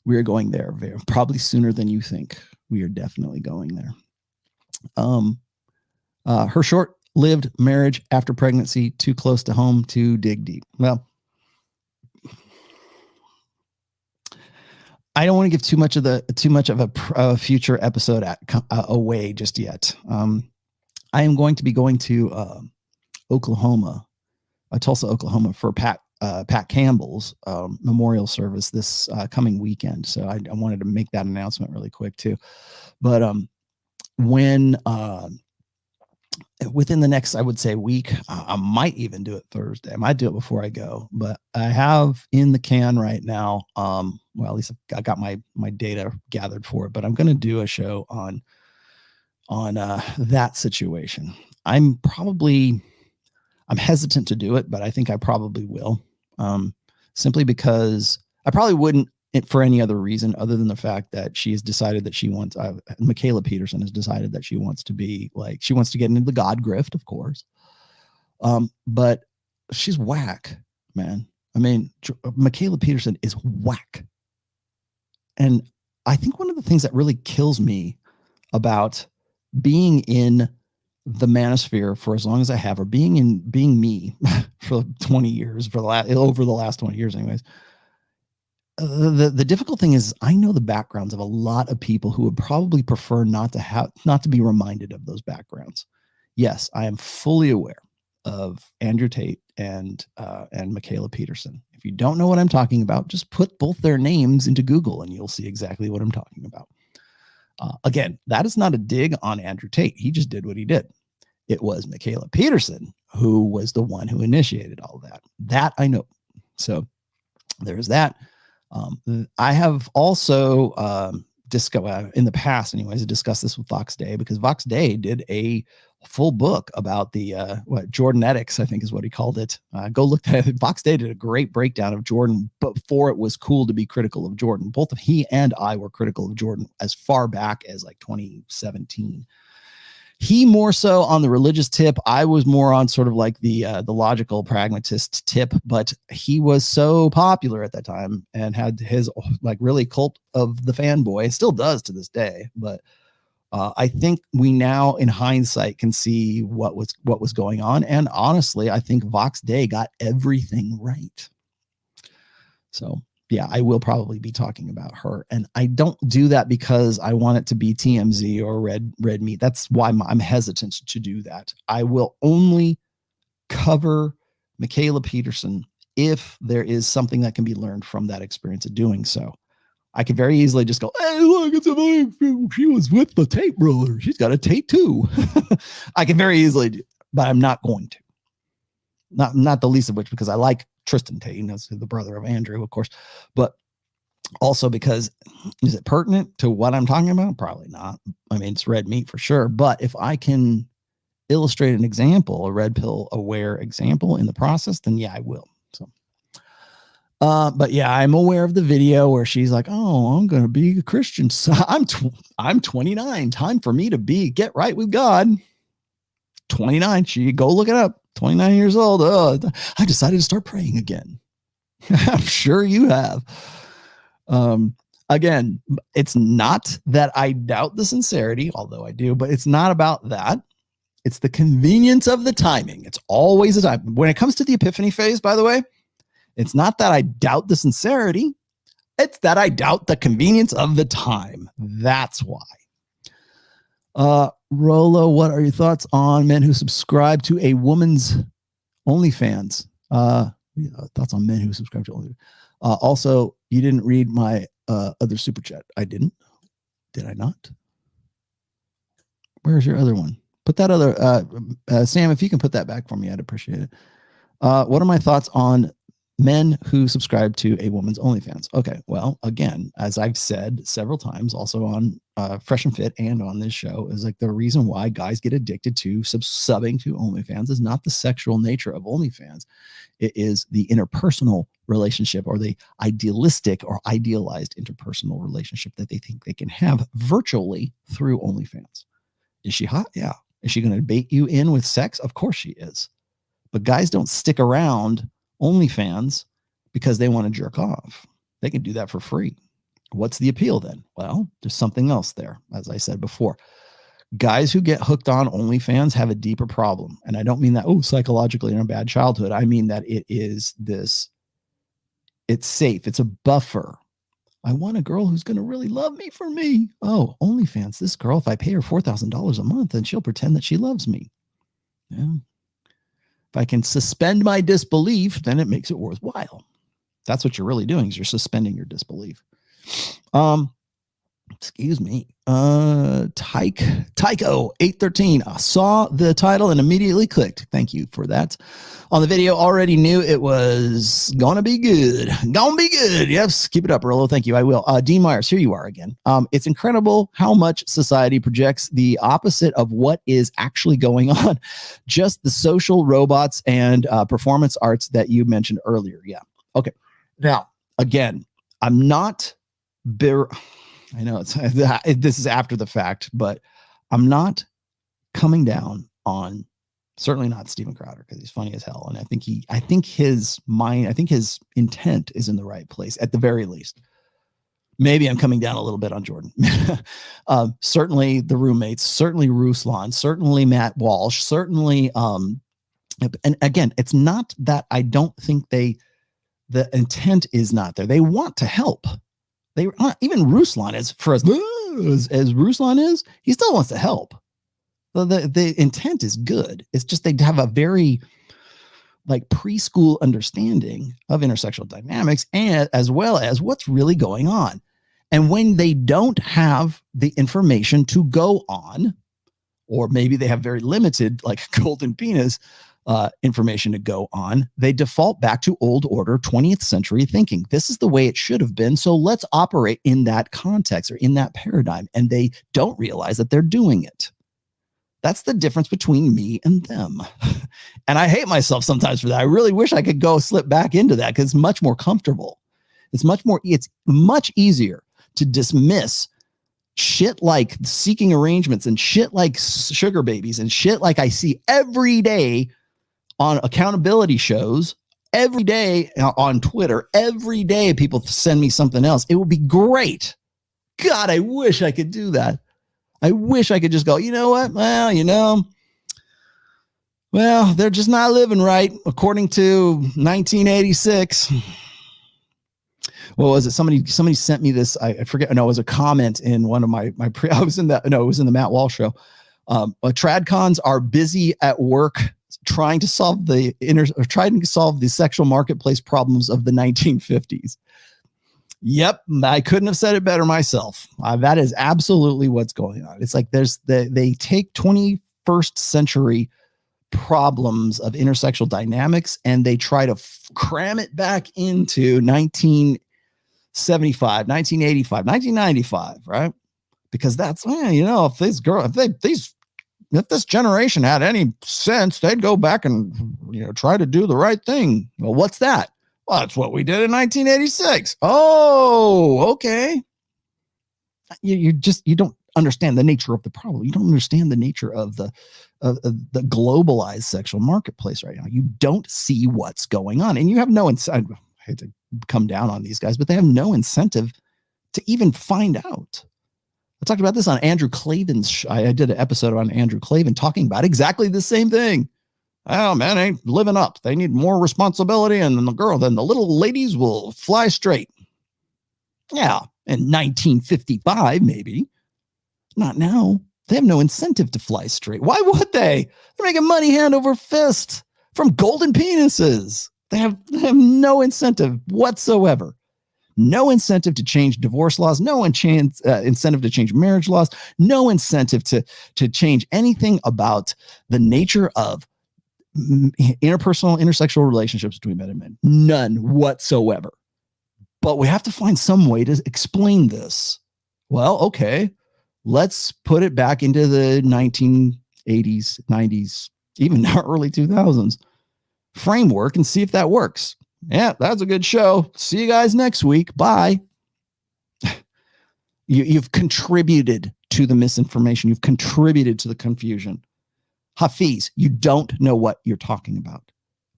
We are going there probably sooner than you think. We are definitely going there. Her short-lived marriage after pregnancy, too close to home to dig deep. Well, I don't want to give too much of a future episode away just yet. I am going to be going to Oklahoma, Tulsa, Oklahoma, for Pat Campbell's memorial service this coming weekend. So I wanted to make that announcement really quick too. But when within the next, I would say, week, I might even do it Thursday. I might do it before I go, but I have in the can right now. Well, at least I got my data gathered for it, but I'm going to do a show on that situation. I'm hesitant to do it, but I think I probably will. Simply because I probably wouldn't for any other reason other than the fact that she has decided that she wants, Michaela Peterson has decided that she wants to be like, she wants to get into the God grift, of course. But she's whack, man. I mean, Michaela Peterson is whack. And I think one of the things that really kills me about being in the manosphere for as long as I have, or being me for 20 years, over the last 20 years anyways. The difficult thing is I know the backgrounds of a lot of people who would probably prefer not to be reminded of those backgrounds. Yes, I am fully aware of Andrew Tate and Michaela Peterson. If you don't know what I'm talking about, just put both their names into Google and you'll see exactly what I'm talking about. Again, that is not a dig on Andrew Tate. He just did what he did. It was Michaela Peterson who was the one who initiated all that. That I know. So there's that. I have also in the past, anyways, discussed this with Vox Day, because Vox Day did a full book about the Jordanetics, I think is what he called it. Go look at it. Vox Day did a great breakdown of Jordan before it was cool to be critical of Jordan. Both of he and I were critical of Jordan as far back as like 2017. He more so on the religious tip. I was more on sort of like the logical pragmatist tip, but he was so popular at that time and had his like really cult of the fanboy. It still does to this day, but I think we now in hindsight can see what was going on. And honestly, I think Vox Day got everything right. So yeah, I will probably be talking about her, and I don't do that because I want it to be TMZ or red meat. That's why I'm hesitant to do that. I will only cover Michaela Peterson if there is something that can be learned from that experience of doing so. I could very easily just go, hey, look, she was with the Tate brother. She's got a Tate too. I can very easily do, but I'm not going to. Not the least of which because I like Tristan Tate, that's the brother of Andrew, of course, but also because is it pertinent to what I'm talking about? Probably not. I mean, it's red meat for sure, but if I can illustrate an example, a red pill aware example in the process, then yeah, I will. So, but yeah, I'm aware of the video where she's like, oh, I'm going to be a Christian. So I'm 29. Time for me to get right with God. 29. She go look it up. 29 years old. I decided to start praying again. I'm sure you have. Again, it's not that I doubt the sincerity, although I do, but it's not about that. It's the convenience of the timing. It's always a time. When it comes to the epiphany phase, by the way, it's not that I doubt the sincerity. It's that I doubt the convenience of the time. That's why. Rollo, what are your thoughts on men who subscribe to a woman's OnlyFans? Thoughts on men who subscribe to OnlyFans. Also, you didn't read my other super chat. I didn't. Did I not? Where's your other one? Put that other Sam, if you can put that back for me, I'd appreciate it. What are my thoughts on men who subscribe to a woman's OnlyFans? Okay, well, again, as I've said several times, also on Fresh and Fit and on this show, is like the reason why guys get addicted to subbing to OnlyFans is not the sexual nature of OnlyFans. It is the interpersonal relationship, or the idealistic or idealized interpersonal relationship that they think they can have virtually through OnlyFans. Is she hot? Yeah. Is she going to bait you in with sex? Of course she is. But guys don't stick around OnlyFans because they want to jerk off. They can do that for free. What's the appeal then? Well, there's something else there. As I said before, guys who get hooked on OnlyFans have a deeper problem. And I don't mean that, psychologically in a bad childhood. I mean that it's safe. It's a buffer. I want a girl who's going to really love me for me. Oh, OnlyFans, this girl, if I pay her $4,000 a month, then she'll pretend that she loves me. Yeah. If I can suspend my disbelief, then it makes it worthwhile. That's what you're really doing, is you're suspending your disbelief. Excuse me. Tycho 813. I saw the title and immediately clicked. Thank you for that. On the video, already knew it was gonna be good. Gonna be good. Yes, keep it up, Rollo. Thank you. I will. Dean Myers, here you are again. It's incredible how much society projects the opposite of what is actually going on. Just the social robots and performance arts that you mentioned earlier. Yeah. Okay. Now, again, I'm not I know this is after the fact, but I'm not coming down on, certainly not Steven Crowder, because he's funny as hell. And I think his intent is in the right place at the very least. maybe I'm coming down a little bit on Jordan. Certainly the roommates, certainly Ruslan, certainly Matt Walsh, certainly, and again, it's not that I don't think the intent is not there. They want to help. They even Ruslan, as Ruslan is, he still wants to help. The intent is good. It's just they have a very like preschool understanding of intersexual dynamics and as well as what's really going on. And when they don't have the information to go on, or maybe they have very limited like golden penis information to go on, they default back to old order 20th century thinking. This is the way it should have been. So let's operate in that context or in that paradigm. And they don't realize that they're doing it. That's the difference between me and them. And I hate myself sometimes for that. I really wish I could go slip back into that because it's much more comfortable. It's much easier to dismiss shit like seeking arrangements and shit like sugar babies and shit like I see every day on accountability shows, every day on Twitter, every day people send me something else. It would be great. God, I wish I could do that. I wish I could just go, you know what? Well, they're just not living right according to 1986. What was it? Somebody sent me this. I forget. No, it was a comment in one of my it was in the Matt Walsh show. Tradcons are busy at work trying to solve the sexual marketplace problems of the 1950s. Yep, I couldn't have said it better myself. That is absolutely what's going on. It's like they take 21st century problems of intersexual dynamics and they try to cram it back into 1975, 1985, 1995, right? Because that's, if this generation had any sense, they'd go back and try to do the right thing. Well, what's that? Well, that's what we did in 1986. Oh, okay. You don't understand the nature of the problem. You don't understand the nature of the globalized sexual marketplace right now. You don't see what's going on, and you have no incentive. I hate to come down on these guys, but they have no incentive to even find out. I talked about this on Andrew Klavan's. I did an episode on Andrew Klavan talking about exactly the same thing. Oh man, ain't living up. They need more responsibility, and then the little ladies will fly straight. Yeah, in 1955, maybe. Not now. They have no incentive to fly straight. Why would they? They're making money hand over fist from golden penises. They have no incentive whatsoever. No incentive to change divorce laws. No incentive to change marriage laws. No incentive to change anything about the nature of interpersonal, intersexual relationships between men and men. None whatsoever. But we have to find some way to explain this. Well, okay, let's put it back into the 1980s, 90s, even early 2000s framework and see if that works. Yeah, that's a good show. See you guys next week. Bye. You've contributed to the misinformation. You've contributed to the confusion. Hafiz, you don't know what you're talking about.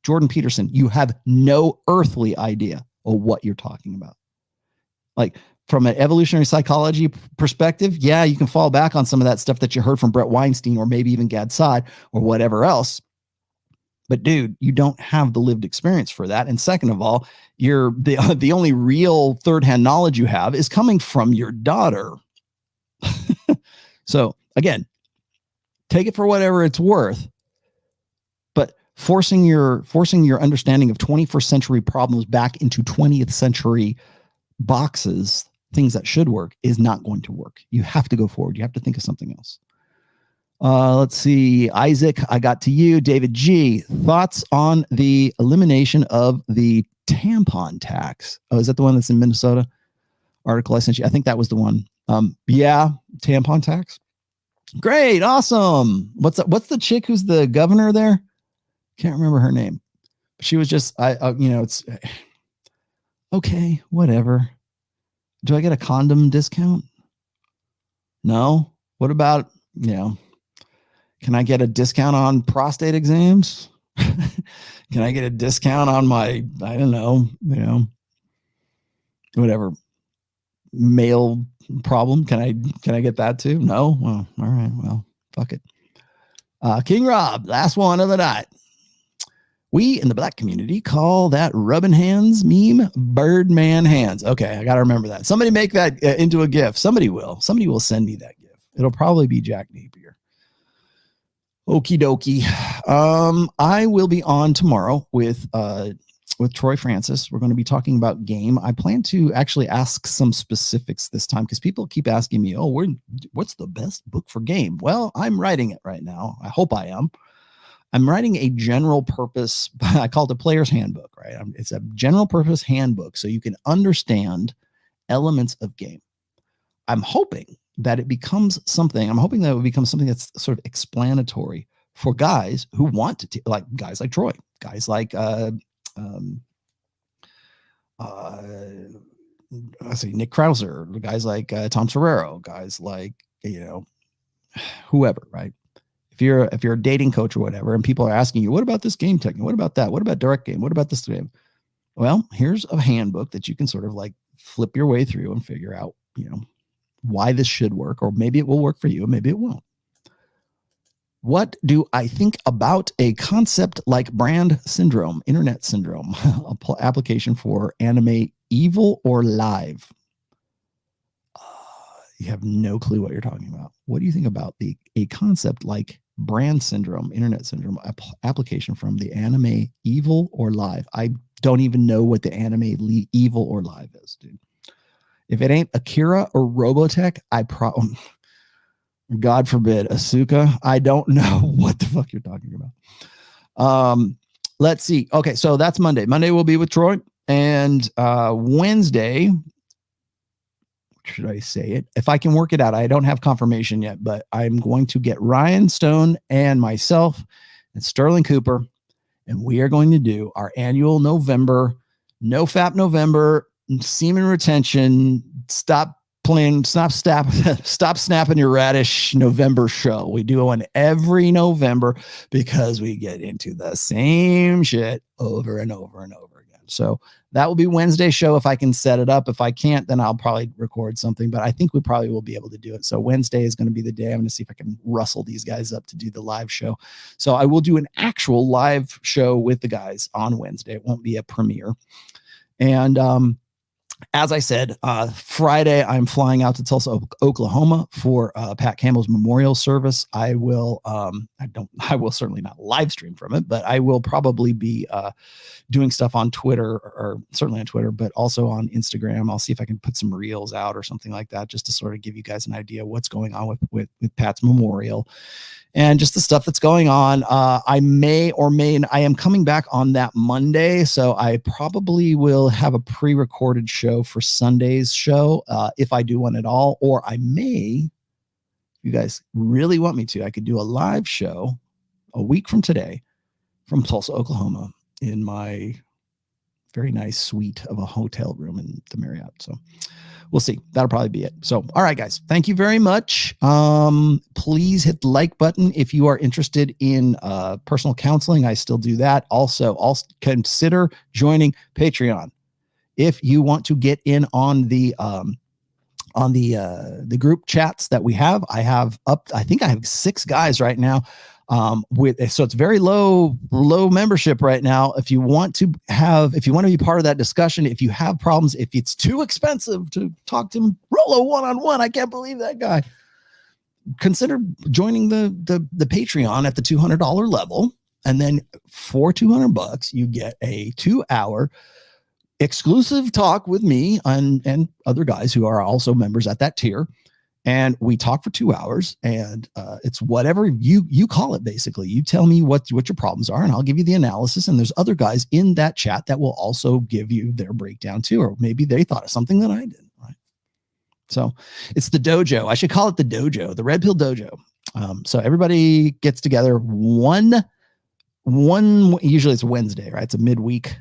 Jordan Peterson, you have no earthly idea of what you're talking about. Like from an evolutionary psychology perspective, yeah, you can fall back on some of that stuff that you heard from Brett Weinstein or maybe even Gad Saad or whatever else. But dude, you don't have the lived experience for that. And second of all, you're the only real third-hand knowledge you have is coming from your daughter. So again, take it for whatever it's worth, but forcing your understanding of 21st century problems back into 20th century boxes, things that should work, is not going to work. You have to go forward. You have to think of something else. Let's see. Isaac, I got to you. David G, thoughts on the elimination of the tampon tax? Oh, is that the one that's in Minnesota? Article I sent you. I think that was the one. Yeah, tampon tax. Great, awesome. What's the chick who's the governor there? Can't remember her name. She was just, it's okay, whatever. Do I get a condom discount? No. What about, can I get a discount on prostate exams? Can I get a discount on my, I don't know, whatever, male problem. Can I get that too? No. Well, all right. Well, fuck it. King Rob, last one of the night. We in the black community call that rubbing hands meme Birdman hands. Okay, I got to remember that. Somebody make that into a GIF. Somebody will send me that GIF. It'll probably be Jack Napier. Okie dokie. I will be on tomorrow with Troy Francis. We're going to be talking about game. I plan to actually ask some specifics this time because people keep asking me, oh, what's the best book for game? Well, I'm writing it right now. I hope I am. I'm writing a general purpose, I call it a player's handbook, right? It's a general purpose handbook so you can understand elements of game. I'm hoping that it becomes something, that's sort of explanatory for guys who want to, like guys like Troy, guys like, let's see, Nick Krauser, guys like Tom Serrero, guys like, whoever, right? If you're a dating coach or whatever, and people are asking you, what about this game technique? What about that? What about direct game? What about this game? Well, here's a handbook that you can sort of like flip your way through and figure out, why this should work, or maybe it will work for you, and maybe it won't. What do I think about a concept like brand syndrome, internet syndrome, application for anime evil or live? You have no clue what you're talking about. What do you think about a concept like brand syndrome, internet syndrome application from the anime evil or live? I don't even know what the anime evil or live is, dude. If it ain't Akira or Robotech, God forbid, Asuka, I don't know what the fuck you're talking about. Let's see. Okay, so that's Monday. Monday will be with Troy, and Wednesday, should I say it? If I can work it out, I don't have confirmation yet, but I'm going to get Ryan Stone and myself and Sterling Cooper, and we are going to do our annual November, no fap November, semen retention, stop snapping your radish November show. We do one every November because we get into the same shit over and over and over again. So that will be Wednesday show if I can set it up. If I can't, then I'll probably record something, but I think we probably will be able to do it. So Wednesday is going to be the day. I'm going to see if I can rustle these guys up to do the live show. So I will do an actual live show with the guys on Wednesday. It won't be a premiere. And, as I said, Friday, I'm flying out to Tulsa, Oklahoma for Pat Campbell's memorial service. I will certainly not live stream from it, but I will probably be doing stuff on Twitter, or certainly on Twitter, but also on Instagram. I'll see if I can put some reels out or something like that, just to sort of give you guys an idea of what's going on with Pat's memorial and just the stuff that's going on. I am coming back on that Monday, so I probably will have a pre-recorded show for Sunday's show, if I do one at all, or I may, if you guys really want me to, I could do a live show a week from today from Tulsa, Oklahoma, in my very nice suite of a hotel room in the Marriott. So we'll see. That'll probably be it. So, all right, guys, thank you very much. Please hit the like button if you are interested in personal counseling. I still do that. Also consider joining Patreon if you want to get in on the group chats that we have. I think I have 6 guys right now. So it's very low membership right now. If you want to be part of that discussion, if you have problems, if it's too expensive to talk to Rollo one-on-one, I can't believe that guy, consider joining the Patreon at the $200 level. And then for $200, you get a 2-hour exclusive talk with me and other guys who are also members at that tier. And we talk for 2 hours, and it's whatever you call it. Basically, you tell me what your problems are, and I'll give you the analysis. And there's other guys in that chat that will also give you their breakdown too, or maybe they thought of something that I didn't. Right? So it's the dojo. I should call it the dojo, the Red Pill Dojo. So everybody gets together one. Usually it's Wednesday, right? It's a midweek,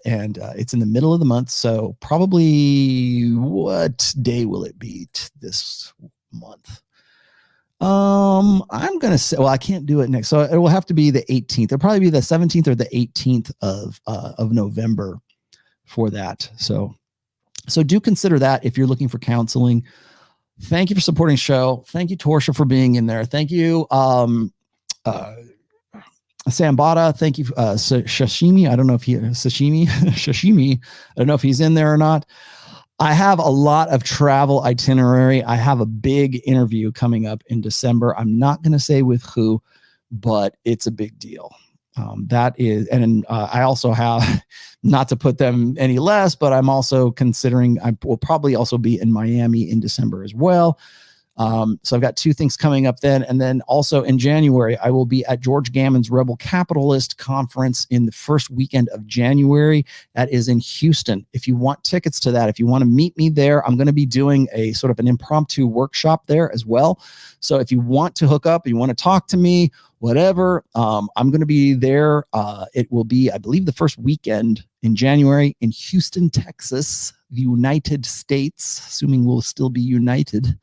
and it's in the middle of the month. So probably, what day will it be this month? I'm gonna say, well, I can't do it next, so it will have to be the 18th. It'll probably be the 17th or the 18th of November for that. So So do consider that if you're looking for counseling. Thank you for supporting the show. Thank you, Torsha, for being in there. Thank you, Sambata. Thank you, Sashimi. I don't know if Sashimi. I don't know if he's in there or not. I have a lot of travel itinerary. I have a big interview coming up in December. I'm not going to say with who, but it's a big deal. That is, and I also have, not to put them any less, but I'm also considering, I will probably also be in Miami in December as well. So I've got 2 things coming up then. And then also in January, I will be at George Gammon's Rebel Capitalist Conference in the first weekend of January. That is in Houston. If you want tickets to that, if you want to meet me there, I'm going to be doing a sort of an impromptu workshop there as well. So if you want to hook up, you want to talk to me, whatever, I'm going to be there. It will be, I believe, the first weekend in January in Houston, Texas, the United States, assuming we'll still be united.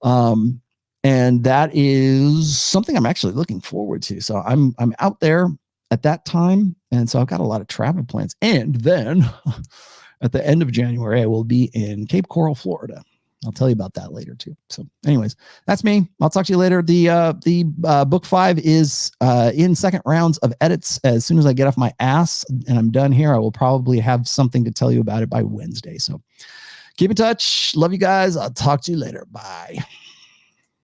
And that is something I'm actually looking forward to. So I'm out there at that time. And so I've got a lot of travel plans. And then at the end of January, I will be in Cape Coral, Florida. I'll tell you about that later too. So anyways, that's me. I'll talk to you later. The book 5 is in second rounds of edits. As soon as I get off my ass and I'm done here, I will probably have something to tell you about it by Wednesday. So keep in touch. Love you guys. I'll talk to you later. Bye.